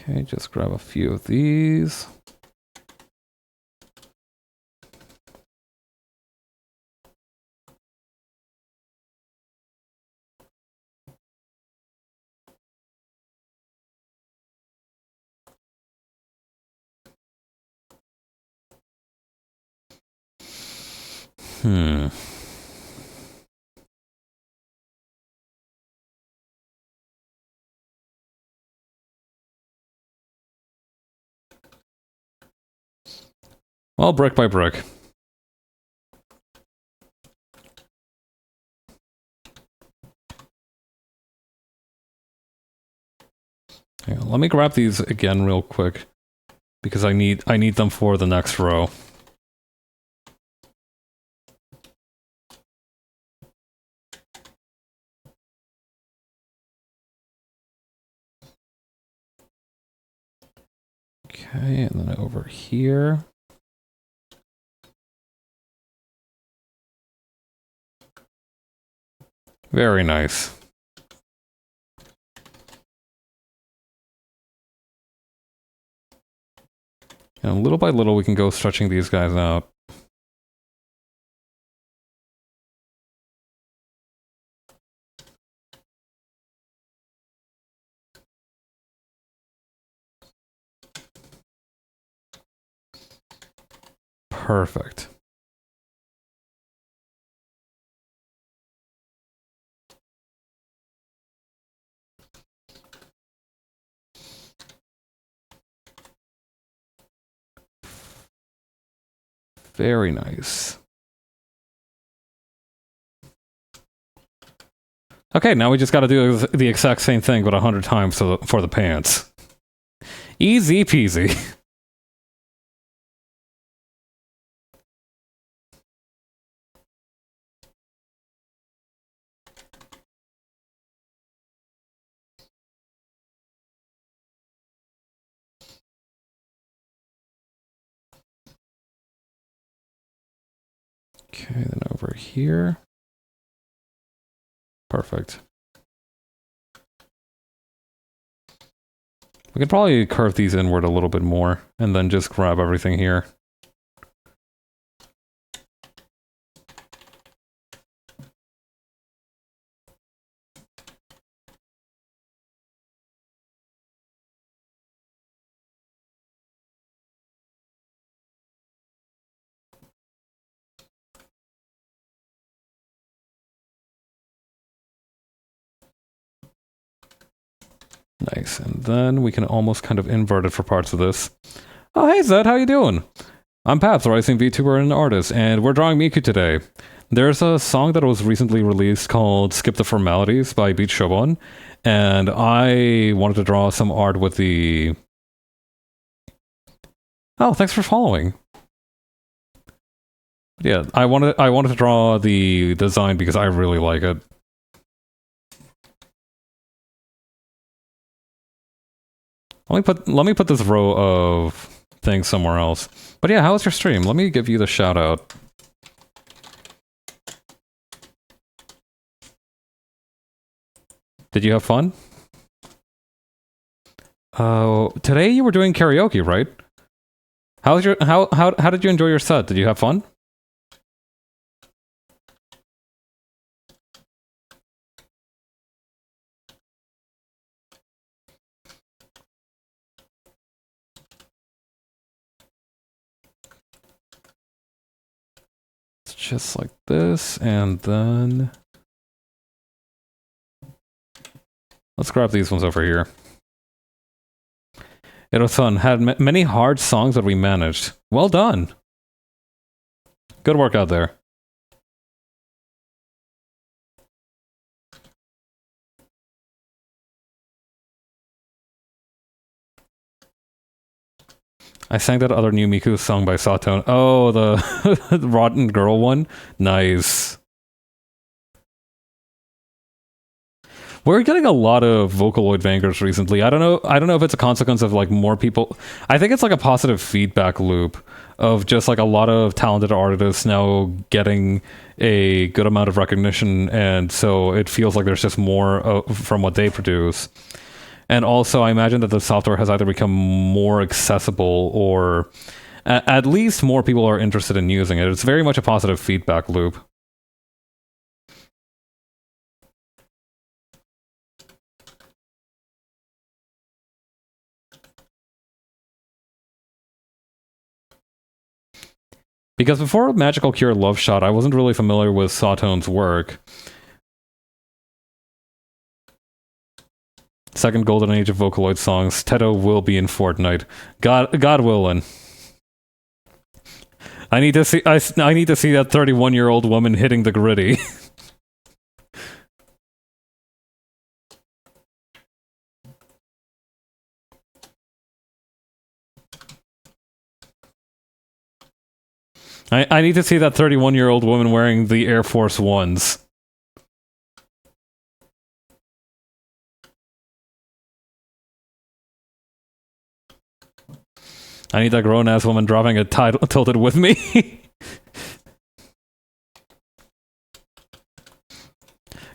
Speaker 1: Okay, just grab a few of these. Well, brick by brick. Hang on, let me grab these again real quick because I need them for the next row. Okay, and then over here. Very nice. And little by little, we can go stretching these guys out. Perfect. Very nice. Okay, now we just gotta do the exact same thing, but 100 times for the pants. Easy peasy. Okay, then over here. Perfect. We could probably curve these inward a little bit more, and then just grab everything here. Nice, and then we can almost kind of invert it for parts of this. Oh, hey Zed, how you doing? I'm Paps, a rising VTuber and artist, and we're drawing Miku today. There's a song that was recently released called Skip the Formalities by Beat Shobon, and I wanted to draw some art with the... Oh, thanks for following. Yeah, I wanted to draw the design because I really like it. Let me put this row of things somewhere else. But yeah, how was your stream? Let me give you the shout out. Did you have fun? Today you were doing karaoke, right? How did you enjoy your set? Did you have fun? It's just like this, and then let's grab these ones over here. It was fun. Had many hard songs that we managed. Well done. Good work out there. I sang that other new Miku song by Satone. Oh, the Rotten Girl one? Nice. We're getting a lot of Vocaloid bangers recently. I don't know if it's a consequence of like more people. I think it's like a positive feedback loop of just like a lot of talented artists now getting a good amount of recognition, and so it feels like there's just more from what they produce. And also, I imagine that the software has either become more accessible or at least more people are interested in using it. It's very much a positive feedback loop. Because before Magical Cure Love Shot, I wasn't really familiar with Sawtone's work. Second golden age of Vocaloid songs. Teto will be in Fortnite. God willing. I need to see that 31-year-old woman hitting the gritty. I need to see that 31-year-old woman wearing the Air Force Ones. I need that grown-ass woman dropping a tilted with me.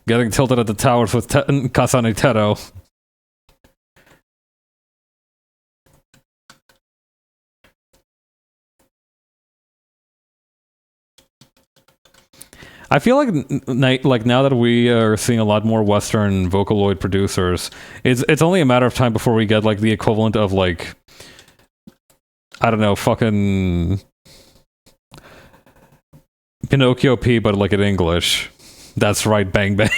Speaker 1: Getting tilted at the towers with Kasane Teto. I feel like now that we are seeing a lot more Western Vocaloid producers, it's only a matter of time before we get like the equivalent of like, I don't know, fucking Pinocchio P, but like in English. That's right, bang bang.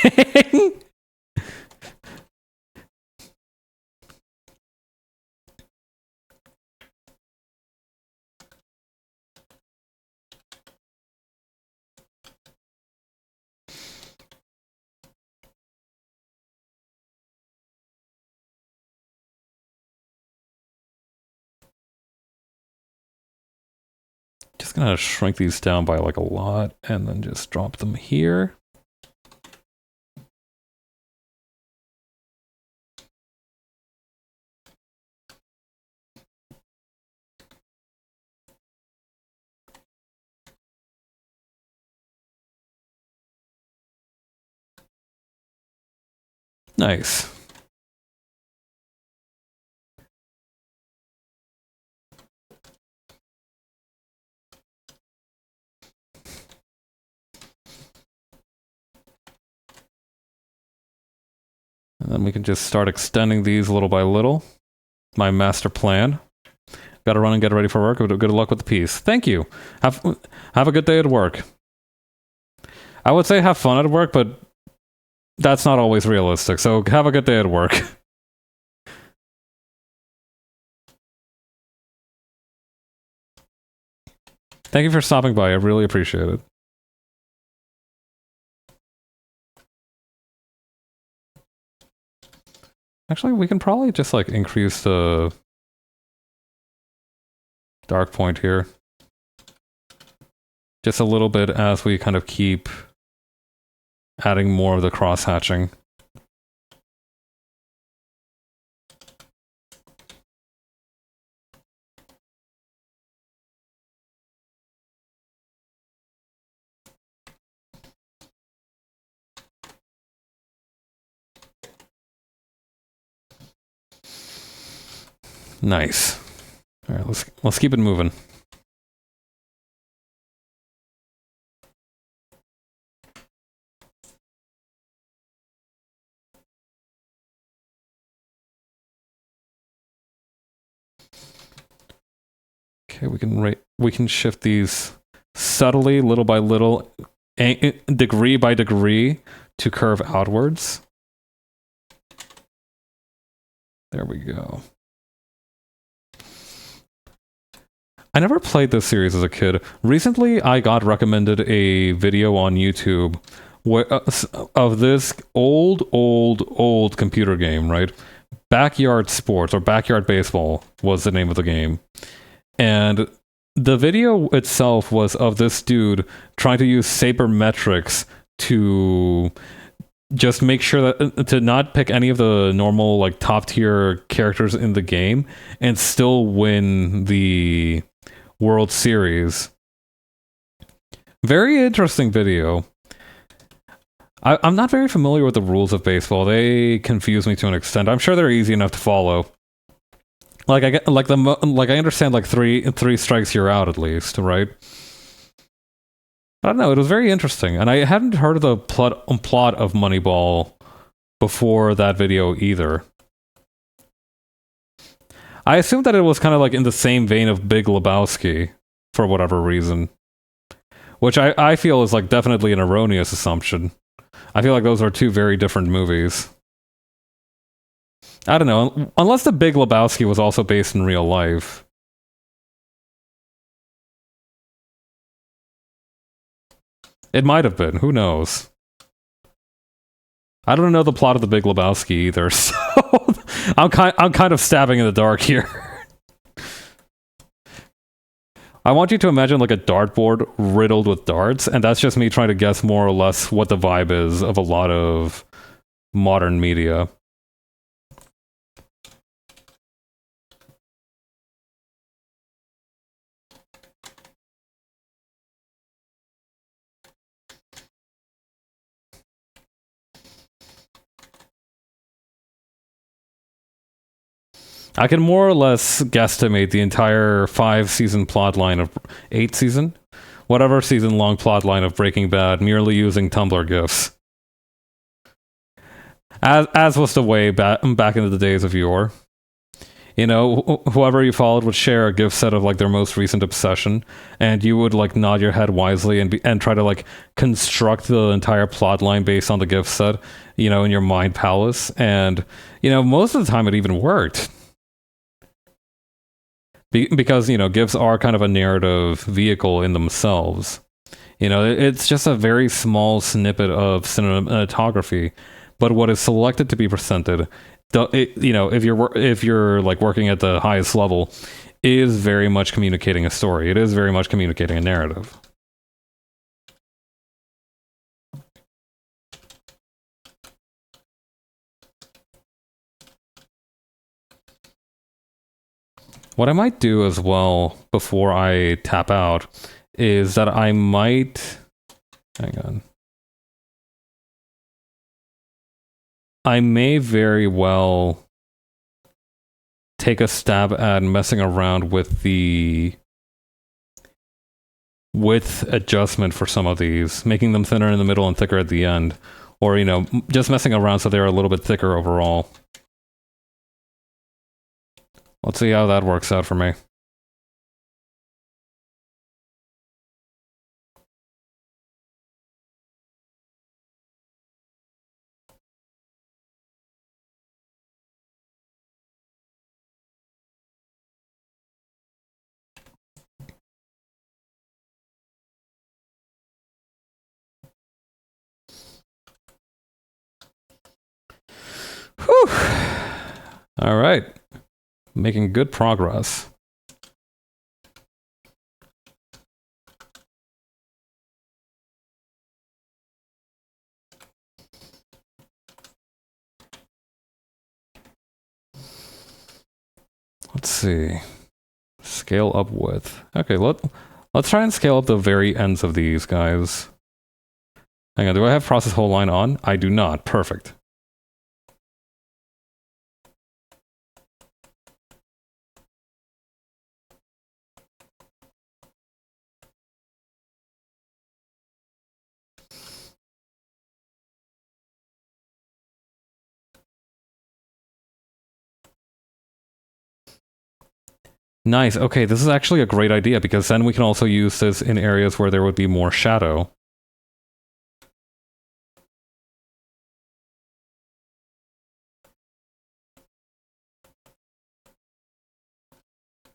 Speaker 1: just gonna shrink these down by like a lot and then just drop them here. Nice. And then we can just start extending these little by little. My master plan. Gotta run and get ready for work. Good luck with the piece. Thank you. Have a good day at work. I would say have fun at work, but that's not always realistic. So have a good day at work. Thank you for stopping by. I really appreciate it. Actually, we can probably just like increase the dark point here. Just a little bit as we kind of keep adding more of the cross-hatching. Nice. All right, let's keep it moving. Okay, we can shift these subtly, little by little, degree by degree, to curve outwards. There we go. I never played this series as a kid. Recently, I got recommended a video on YouTube of this old computer game, right? Backyard Sports, or Backyard Baseball was the name of the game. And the video itself was of this dude trying to use sabermetrics to just make sure that to not pick any of the normal like top tier characters in the game and still win the World Series. Very interesting video. I'm not very familiar with the rules of baseball. They confuse me to an extent. I'm sure they're easy enough to follow. Like I understand like three strikes you're out at least, right? I don't know. It was very interesting, and I hadn't heard of the plot of Moneyball before that video either. I assumed that it was kind of like in the same vein of Big Lebowski for whatever reason, which I feel is like definitely an erroneous assumption. I feel like those are two very different movies. I don't know, unless the Big Lebowski was also based in real life. It might have been, who knows? I don't know the plot of the Big Lebowski either, so I'm kind of stabbing in the dark here. I want you to imagine like a dartboard riddled with darts, and that's just me trying to guess more or less what the vibe is of a lot of modern media. I can more or less guesstimate the entire 5-season plotline of 8-season, whatever season-long plotline of Breaking Bad, merely using Tumblr GIFs. As was the way back in the days of yore. You know, whoever you followed would share a GIF set of like their most recent obsession, and you would like nod your head wisely and try to like construct the entire plotline based on the GIF set, you know, in your mind palace. And you know, most of the time it even worked. Because, you know, GIFs are kind of a narrative vehicle in themselves. You know, it's just a very small snippet of cinematography, but what is selected to be presented, you know, if you're like working at the highest level, is very much communicating a story. It is very much communicating a narrative. What I might do as well before I tap out is that I might... Hang on. I may very well take a stab at messing around with the width adjustment for some of these, making them thinner in the middle and thicker at the end. Or, you know, just messing around so they're a little bit thicker overall. Let's see how that works out for me. Whew. All right. Making good progress. Let's see. Scale up width. Okay, let's try and scale up the very ends of these guys. Hang on, do I have process whole line on? I do not. Perfect. Nice. Okay, this is actually a great idea because then we can also use this in areas where there would be more shadow.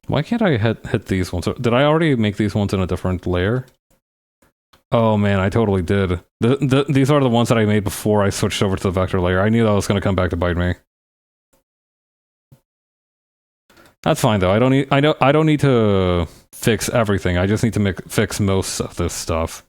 Speaker 1: Why can't I hit these ones? Did I already make these ones in a different layer? Oh man, I totally did. These are the ones that I made before I switched over to the vector layer. I knew that was going to come back to bite me. That's fine though. I don't need to fix everything. I just need to fix most of this stuff.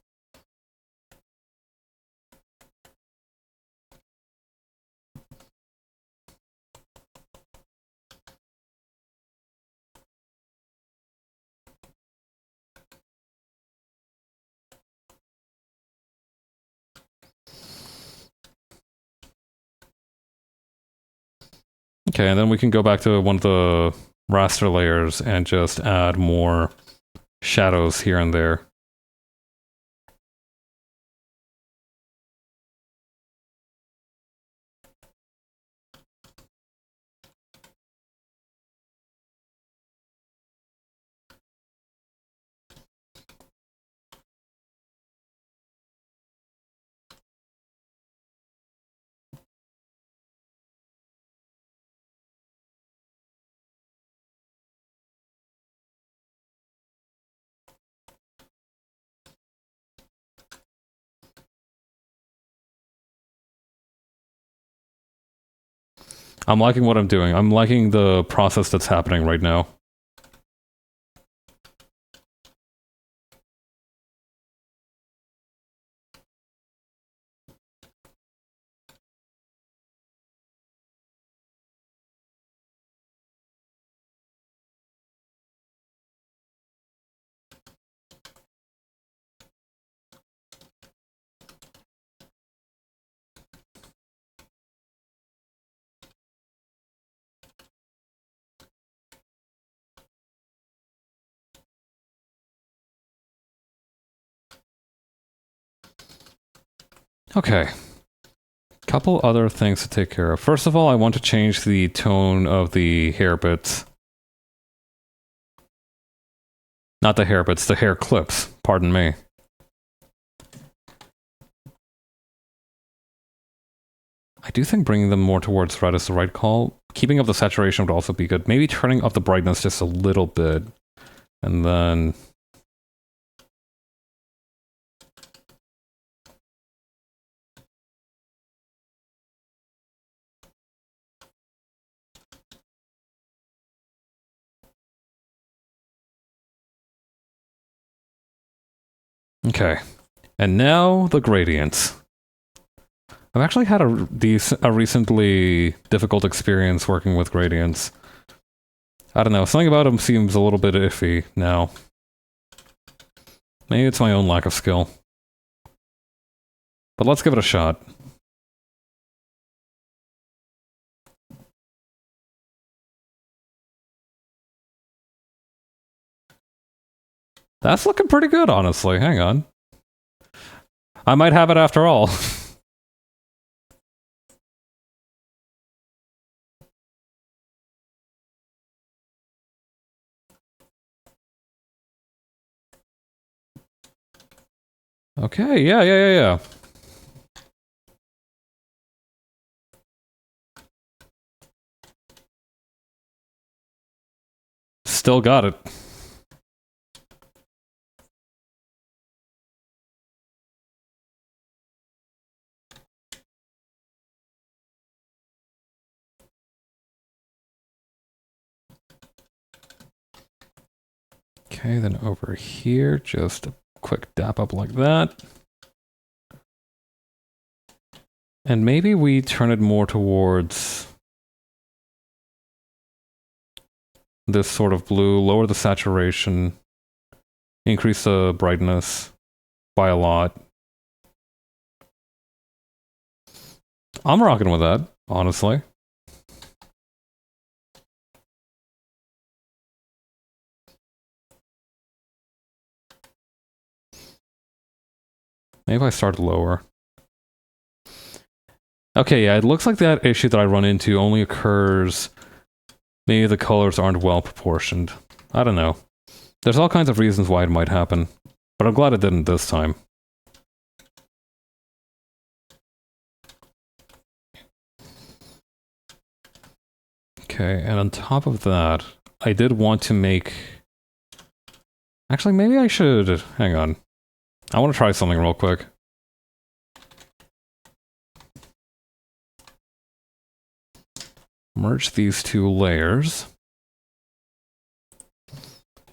Speaker 1: Okay, and then we can go back to one of the raster layers and just add more shadows here and there. I'm liking what I'm doing. I'm liking the process that's happening right now. Okay. Couple other things to take care of. First of all, I want to change the tone of the hair bits. Not the hair bits, the hair clips. Pardon me. I do think bringing them more towards red is the right call. Keeping up the saturation would also be good. Maybe turning up the brightness just a little bit. And then... Okay. And now the gradients. I've actually had a recently difficult experience working with gradients. I don't know, something about them seems a little bit iffy now. Maybe it's my own lack of skill. But let's give it a shot. That's looking pretty good, honestly. Hang on. I might have it after all. Okay, yeah. Still got it. Okay, then over here, just a quick dap up like that. And maybe we turn it more towards this sort of blue, lower the saturation, increase the brightness by a lot. I'm rocking with that, honestly. Maybe I start lower. Okay, yeah, it looks like that issue that I run into only occurs... Maybe the colors aren't well proportioned. I don't know. There's all kinds of reasons why it might happen. But I'm glad it didn't this time. Okay, and on top of that, I did want to make... Actually, maybe I should... Hang on. I want to try something real quick. Merge these two layers.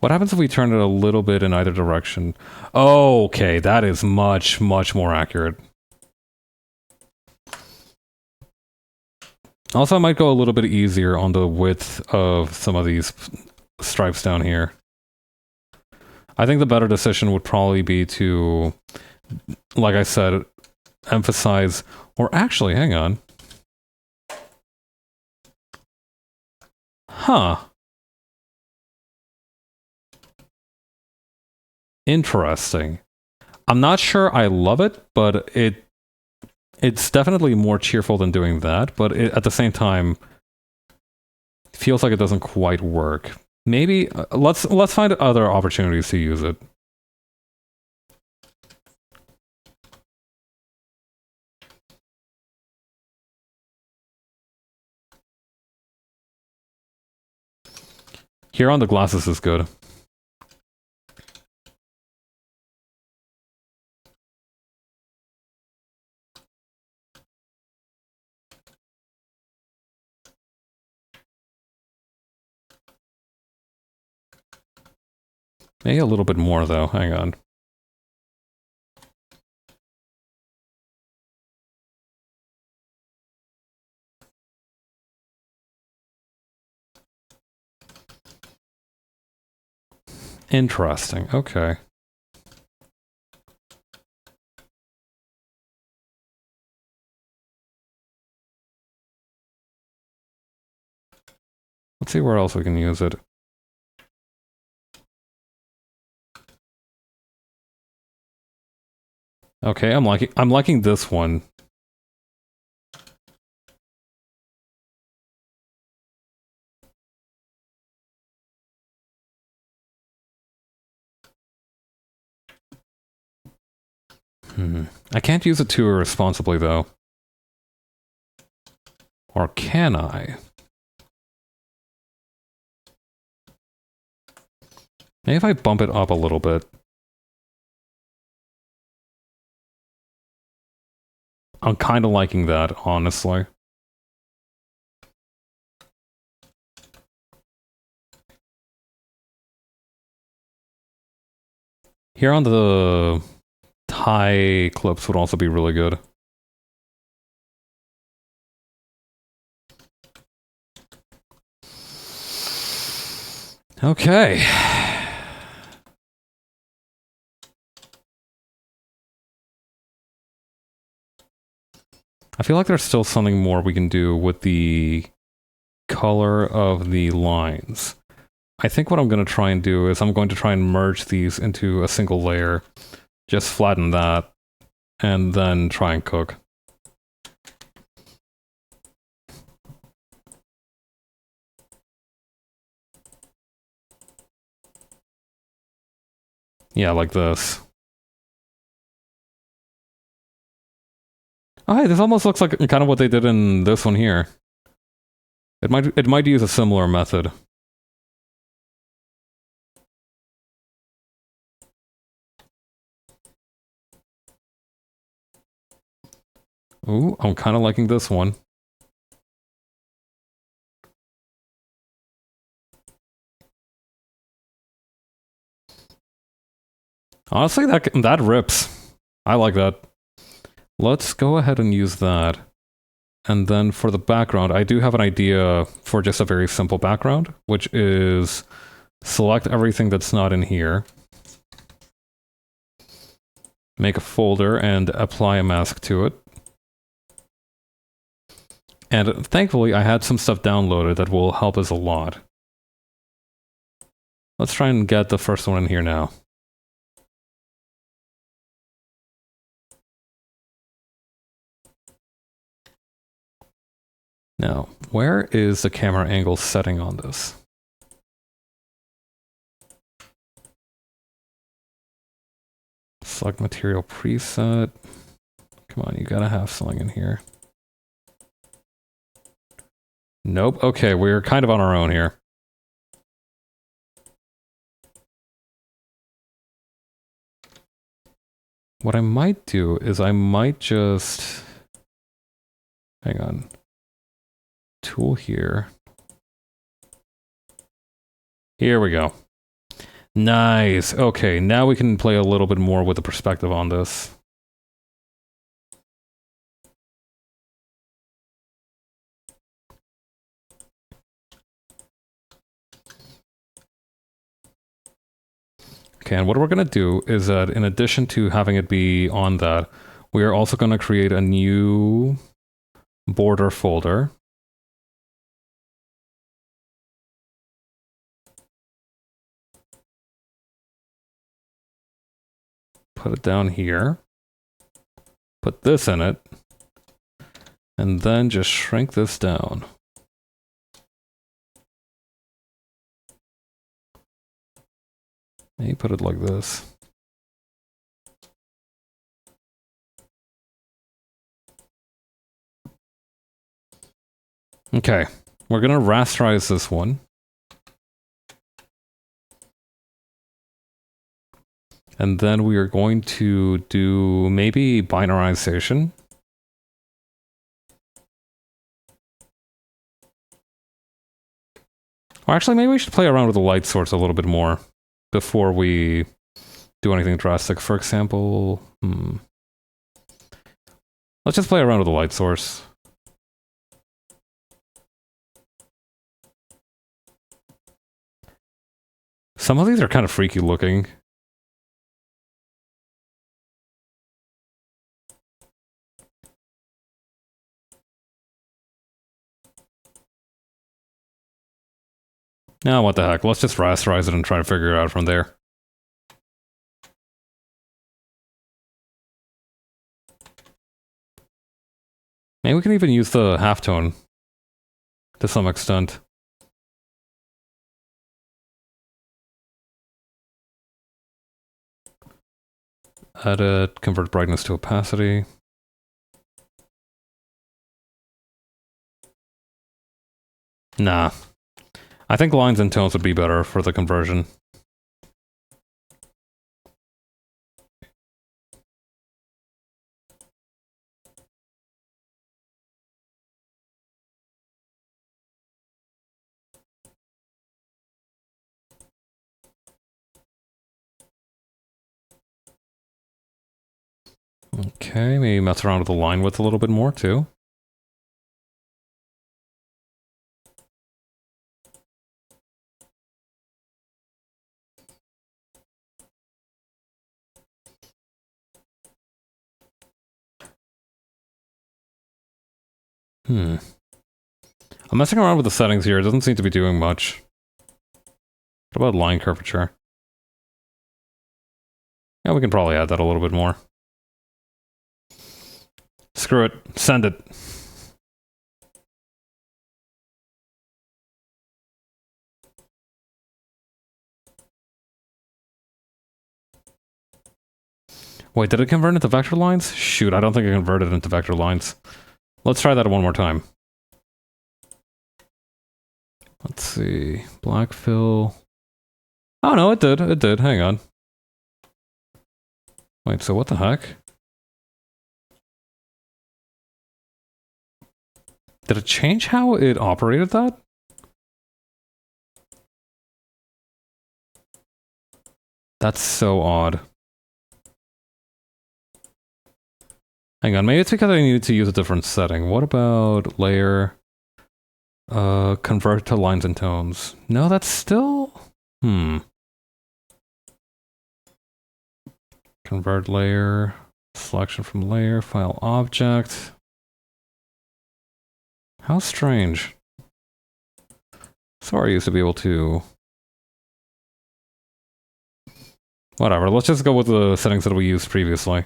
Speaker 1: What happens if we turn it a little bit in either direction? Oh, okay, that is much, much more accurate. Also, I might go a little bit easier on the width of some of these stripes down here. I think the better decision would probably be to, like I said, emphasize... Or actually, hang on. Huh. Interesting. I'm not sure I love it, but it's definitely more cheerful than doing that, but at the same time, it feels like it doesn't quite work. Maybe let's find other opportunities to use it. Here on the glasses is good. Maybe a little bit more though, hang on. Interesting, okay. Let's see where else we can use it. Okay, I'm liking this one. I can't use it too irresponsibly though. Or can I? Maybe if I bump it up a little bit. I'm kind of liking that, honestly. Here on the high clips would also be really good. Okay. I feel like there's still something more we can do with the color of the lines. I think what I'm going to try and do is I'm going to try and merge these into a single layer, just flatten that, and then try and cook. Yeah, like this. Oh, hey, this almost looks like kind of what they did in this one here. It might use a similar method. Ooh, I'm kind of liking this one. Honestly, that rips. I like that. Let's go ahead and use that. And then for the background, I do have an idea for just a very simple background, which is select everything that's not in here, make a folder, and apply a mask to it. And thankfully, I had some stuff downloaded that will help us a lot. Let's try and get the first one in here now. Now, where is the camera angle setting on this? Select material preset. Come on, you gotta have something in here. Nope. Okay, we're kind of on our own here. What I might do is I might just... Hang on. Tool here. Here we go. Nice. Okay, now we can play a little bit more with the perspective on this. Okay, and what we're going to do is that in addition to having it be on that, we are also going to create a new border folder. Put it down here. Put this in it. And then just shrink this down. Maybe put it like this. Okay, we're going to rasterize this one. And then we are going to do maybe binarization. Or actually, maybe we should play around with the light source a little bit more before we do anything drastic. For example, let's just play around with the light source. Some of these are kind of freaky looking. Now, what the heck? Let's just rasterize it and try to figure it out from there. Maybe we can even use the halftone to some extent. Edit, convert brightness to opacity. Nah. I think lines and tones would be better for the conversion. Okay, maybe mess around with the line width a little bit more, too. I'm messing around with the settings here. It doesn't seem to be doing much. What about line curvature? Yeah, we can probably add that a little bit more. Screw it. Send it. Wait, did it convert into vector lines? Shoot, I don't think it converted into vector lines. Let's try that one more time. Let's see. Black fill. Oh no, it did. It did. Hang on. Wait, so what the heck? Did it change how it operated that? That's so odd. Hang on, maybe it's because I needed to use a different setting. What about layer? Convert to lines and tones. No, that's still... Convert layer. Selection from layer. File object. How strange. Sorry, I used to be able to... Whatever, let's just go with the settings that we used previously.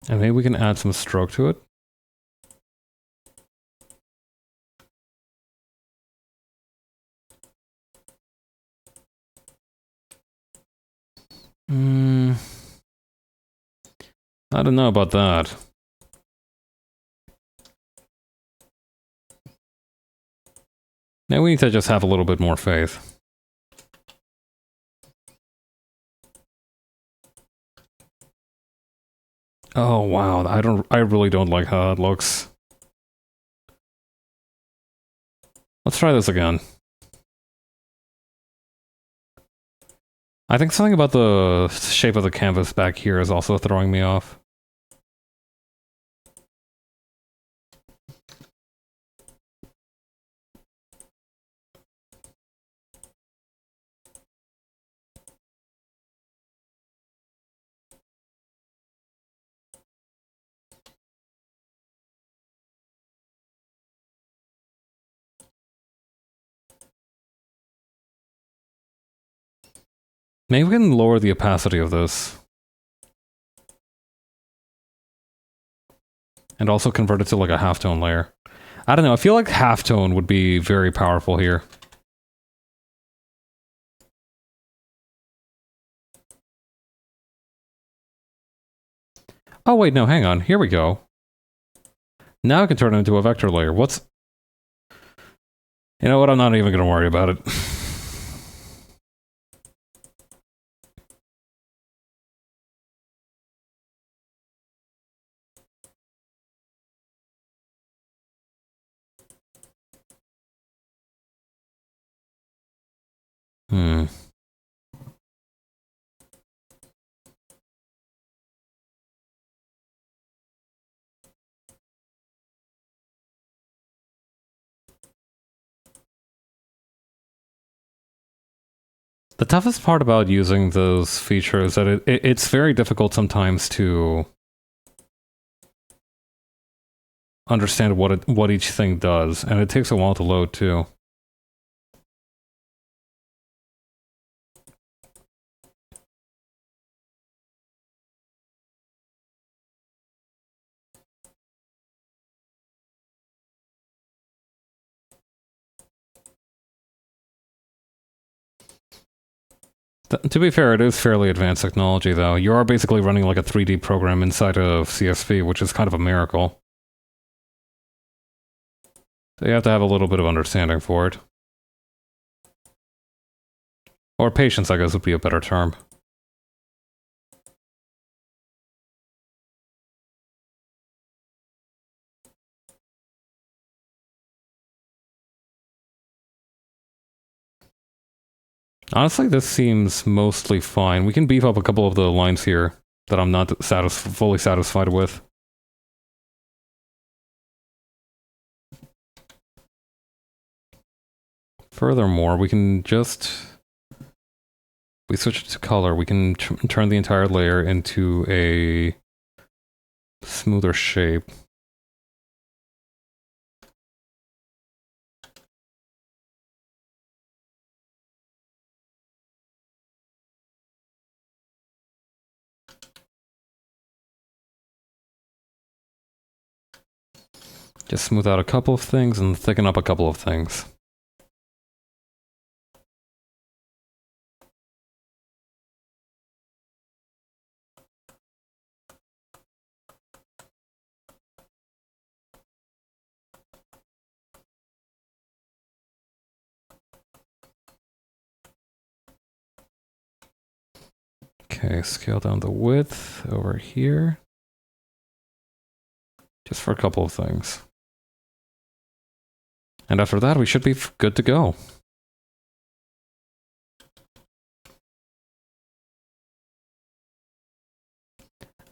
Speaker 1: And maybe we can add some stroke to it. I don't know about that. Now we need to just have a little bit more faith. Oh wow, I really don't like how it looks. Let's try this again. I think something about the shape of the canvas back here is also throwing me off. Maybe we can lower the opacity of this. And also convert it to like a halftone layer. I don't know, I feel like halftone would be very powerful here. Oh wait, no, hang on, here we go. Now I can turn it into a vector layer. What's... You know what, I'm not even gonna worry about it. The toughest part about using those features is that it's very difficult sometimes to understand what each thing does, and it takes a while to load too. To be fair, it is fairly advanced technology, though. You are basically running like a 3D program inside of CSV, which is kind of a miracle. So you have to have a little bit of understanding for it. Or patience, I guess, would be a better term. Honestly, this seems mostly fine. We can beef up a couple of the lines here that I'm not fully satisfied with. Furthermore, we can just... we switch it to color, we can turn the entire layer into a smoother shape. Just smooth out a couple of things and thicken up a couple of things. Okay, scale down the width over here. Just for a couple of things. And after that, we should be good to go.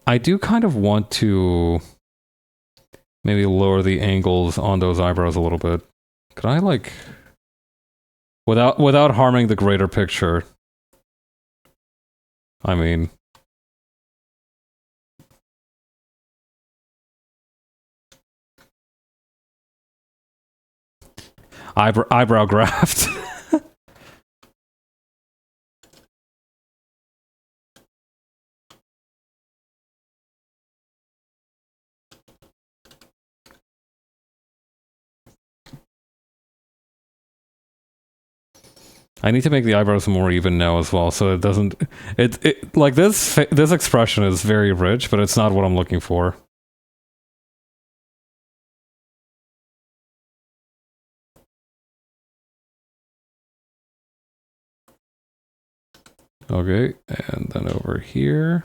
Speaker 1: I do kind of want to maybe lower the angles on those eyebrows a little bit. Could I, like... without harming the greater picture? I mean... eyebrow graft. I need to make the eyebrows more even now as well, so it doesn't... It like, this expression is very rich, but it's not what I'm looking for. Okay, and then over here...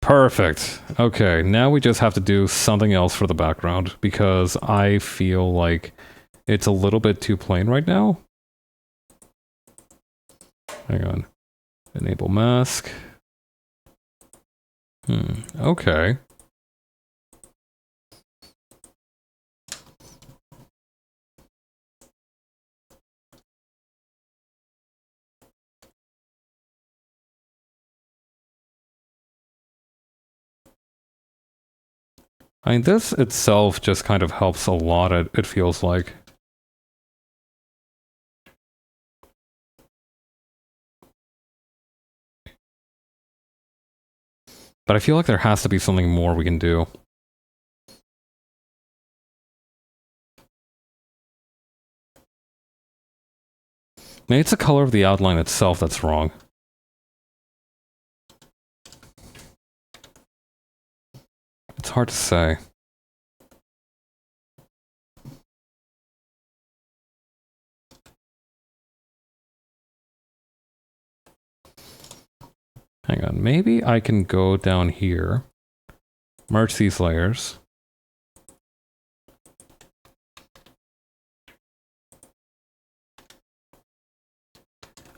Speaker 1: perfect. Okay, now we just have to do something else for the background, because I feel like it's a little bit too plain right now. Hang on. Enable mask. Okay. I mean, this itself just kind of helps a lot, it feels like. But I feel like there has to be something more we can do. Maybe it's the color of the outline itself that's wrong. It's hard to say. Hang on, maybe I can go down here, merge these layers.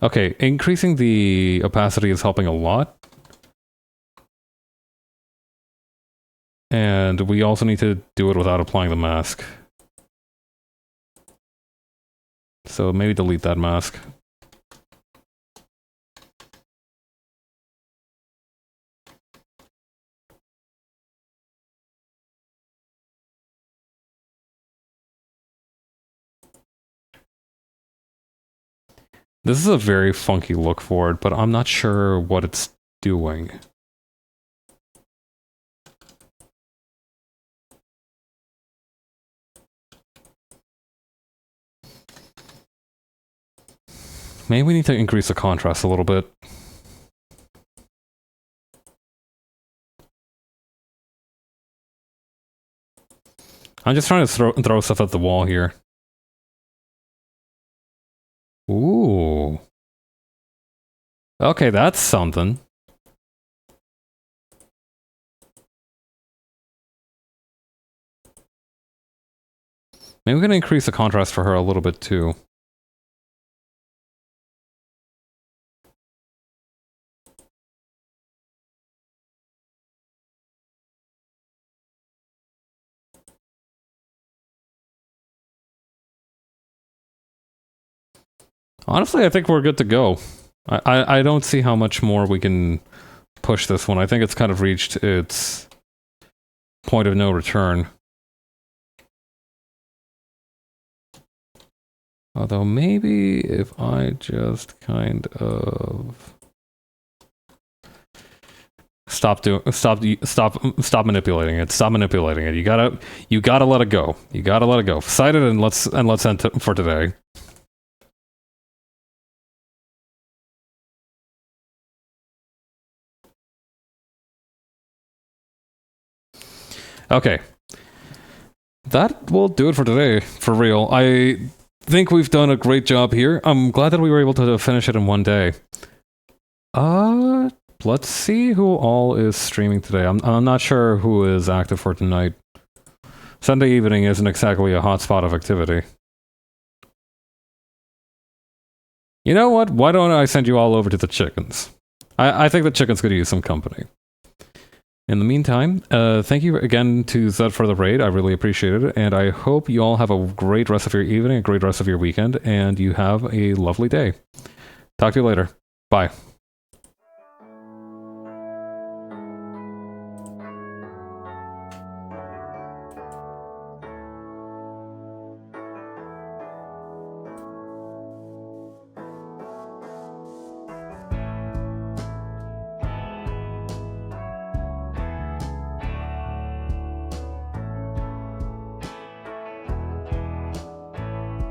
Speaker 1: Okay, increasing the opacity is helping a lot. And we also need to do it without applying the mask. So maybe delete that mask. This is a very funky look for it, but I'm not sure what it's doing. Maybe we need to increase the contrast a little bit. I'm just trying to throw stuff at the wall here. Okay, that's something. Maybe we can increase the contrast for her a little bit too. Honestly, I think we're good to go. I don't see how much more we can push this one. I think it's kind of reached its point of no return. Although maybe if I just kind of stop manipulating it. Stop manipulating it. You gotta let it go. You gotta let it go. Cite it and let's end for today. Okay. That will do it for today, for real. I think we've done a great job here. I'm glad that we were able to finish it in one day. Let's see who all is streaming today. I'm not sure who is active for tonight. Sunday evening isn't exactly a hotspot of activity. You know what? Why don't I send you all over to the chickens? I think the chickens could use some company. In the meantime, thank you again to Zed for the raid. I really appreciate it, and I hope you all have a great rest of your evening, a great rest of your weekend, and you have a lovely day. Talk to you later. Bye.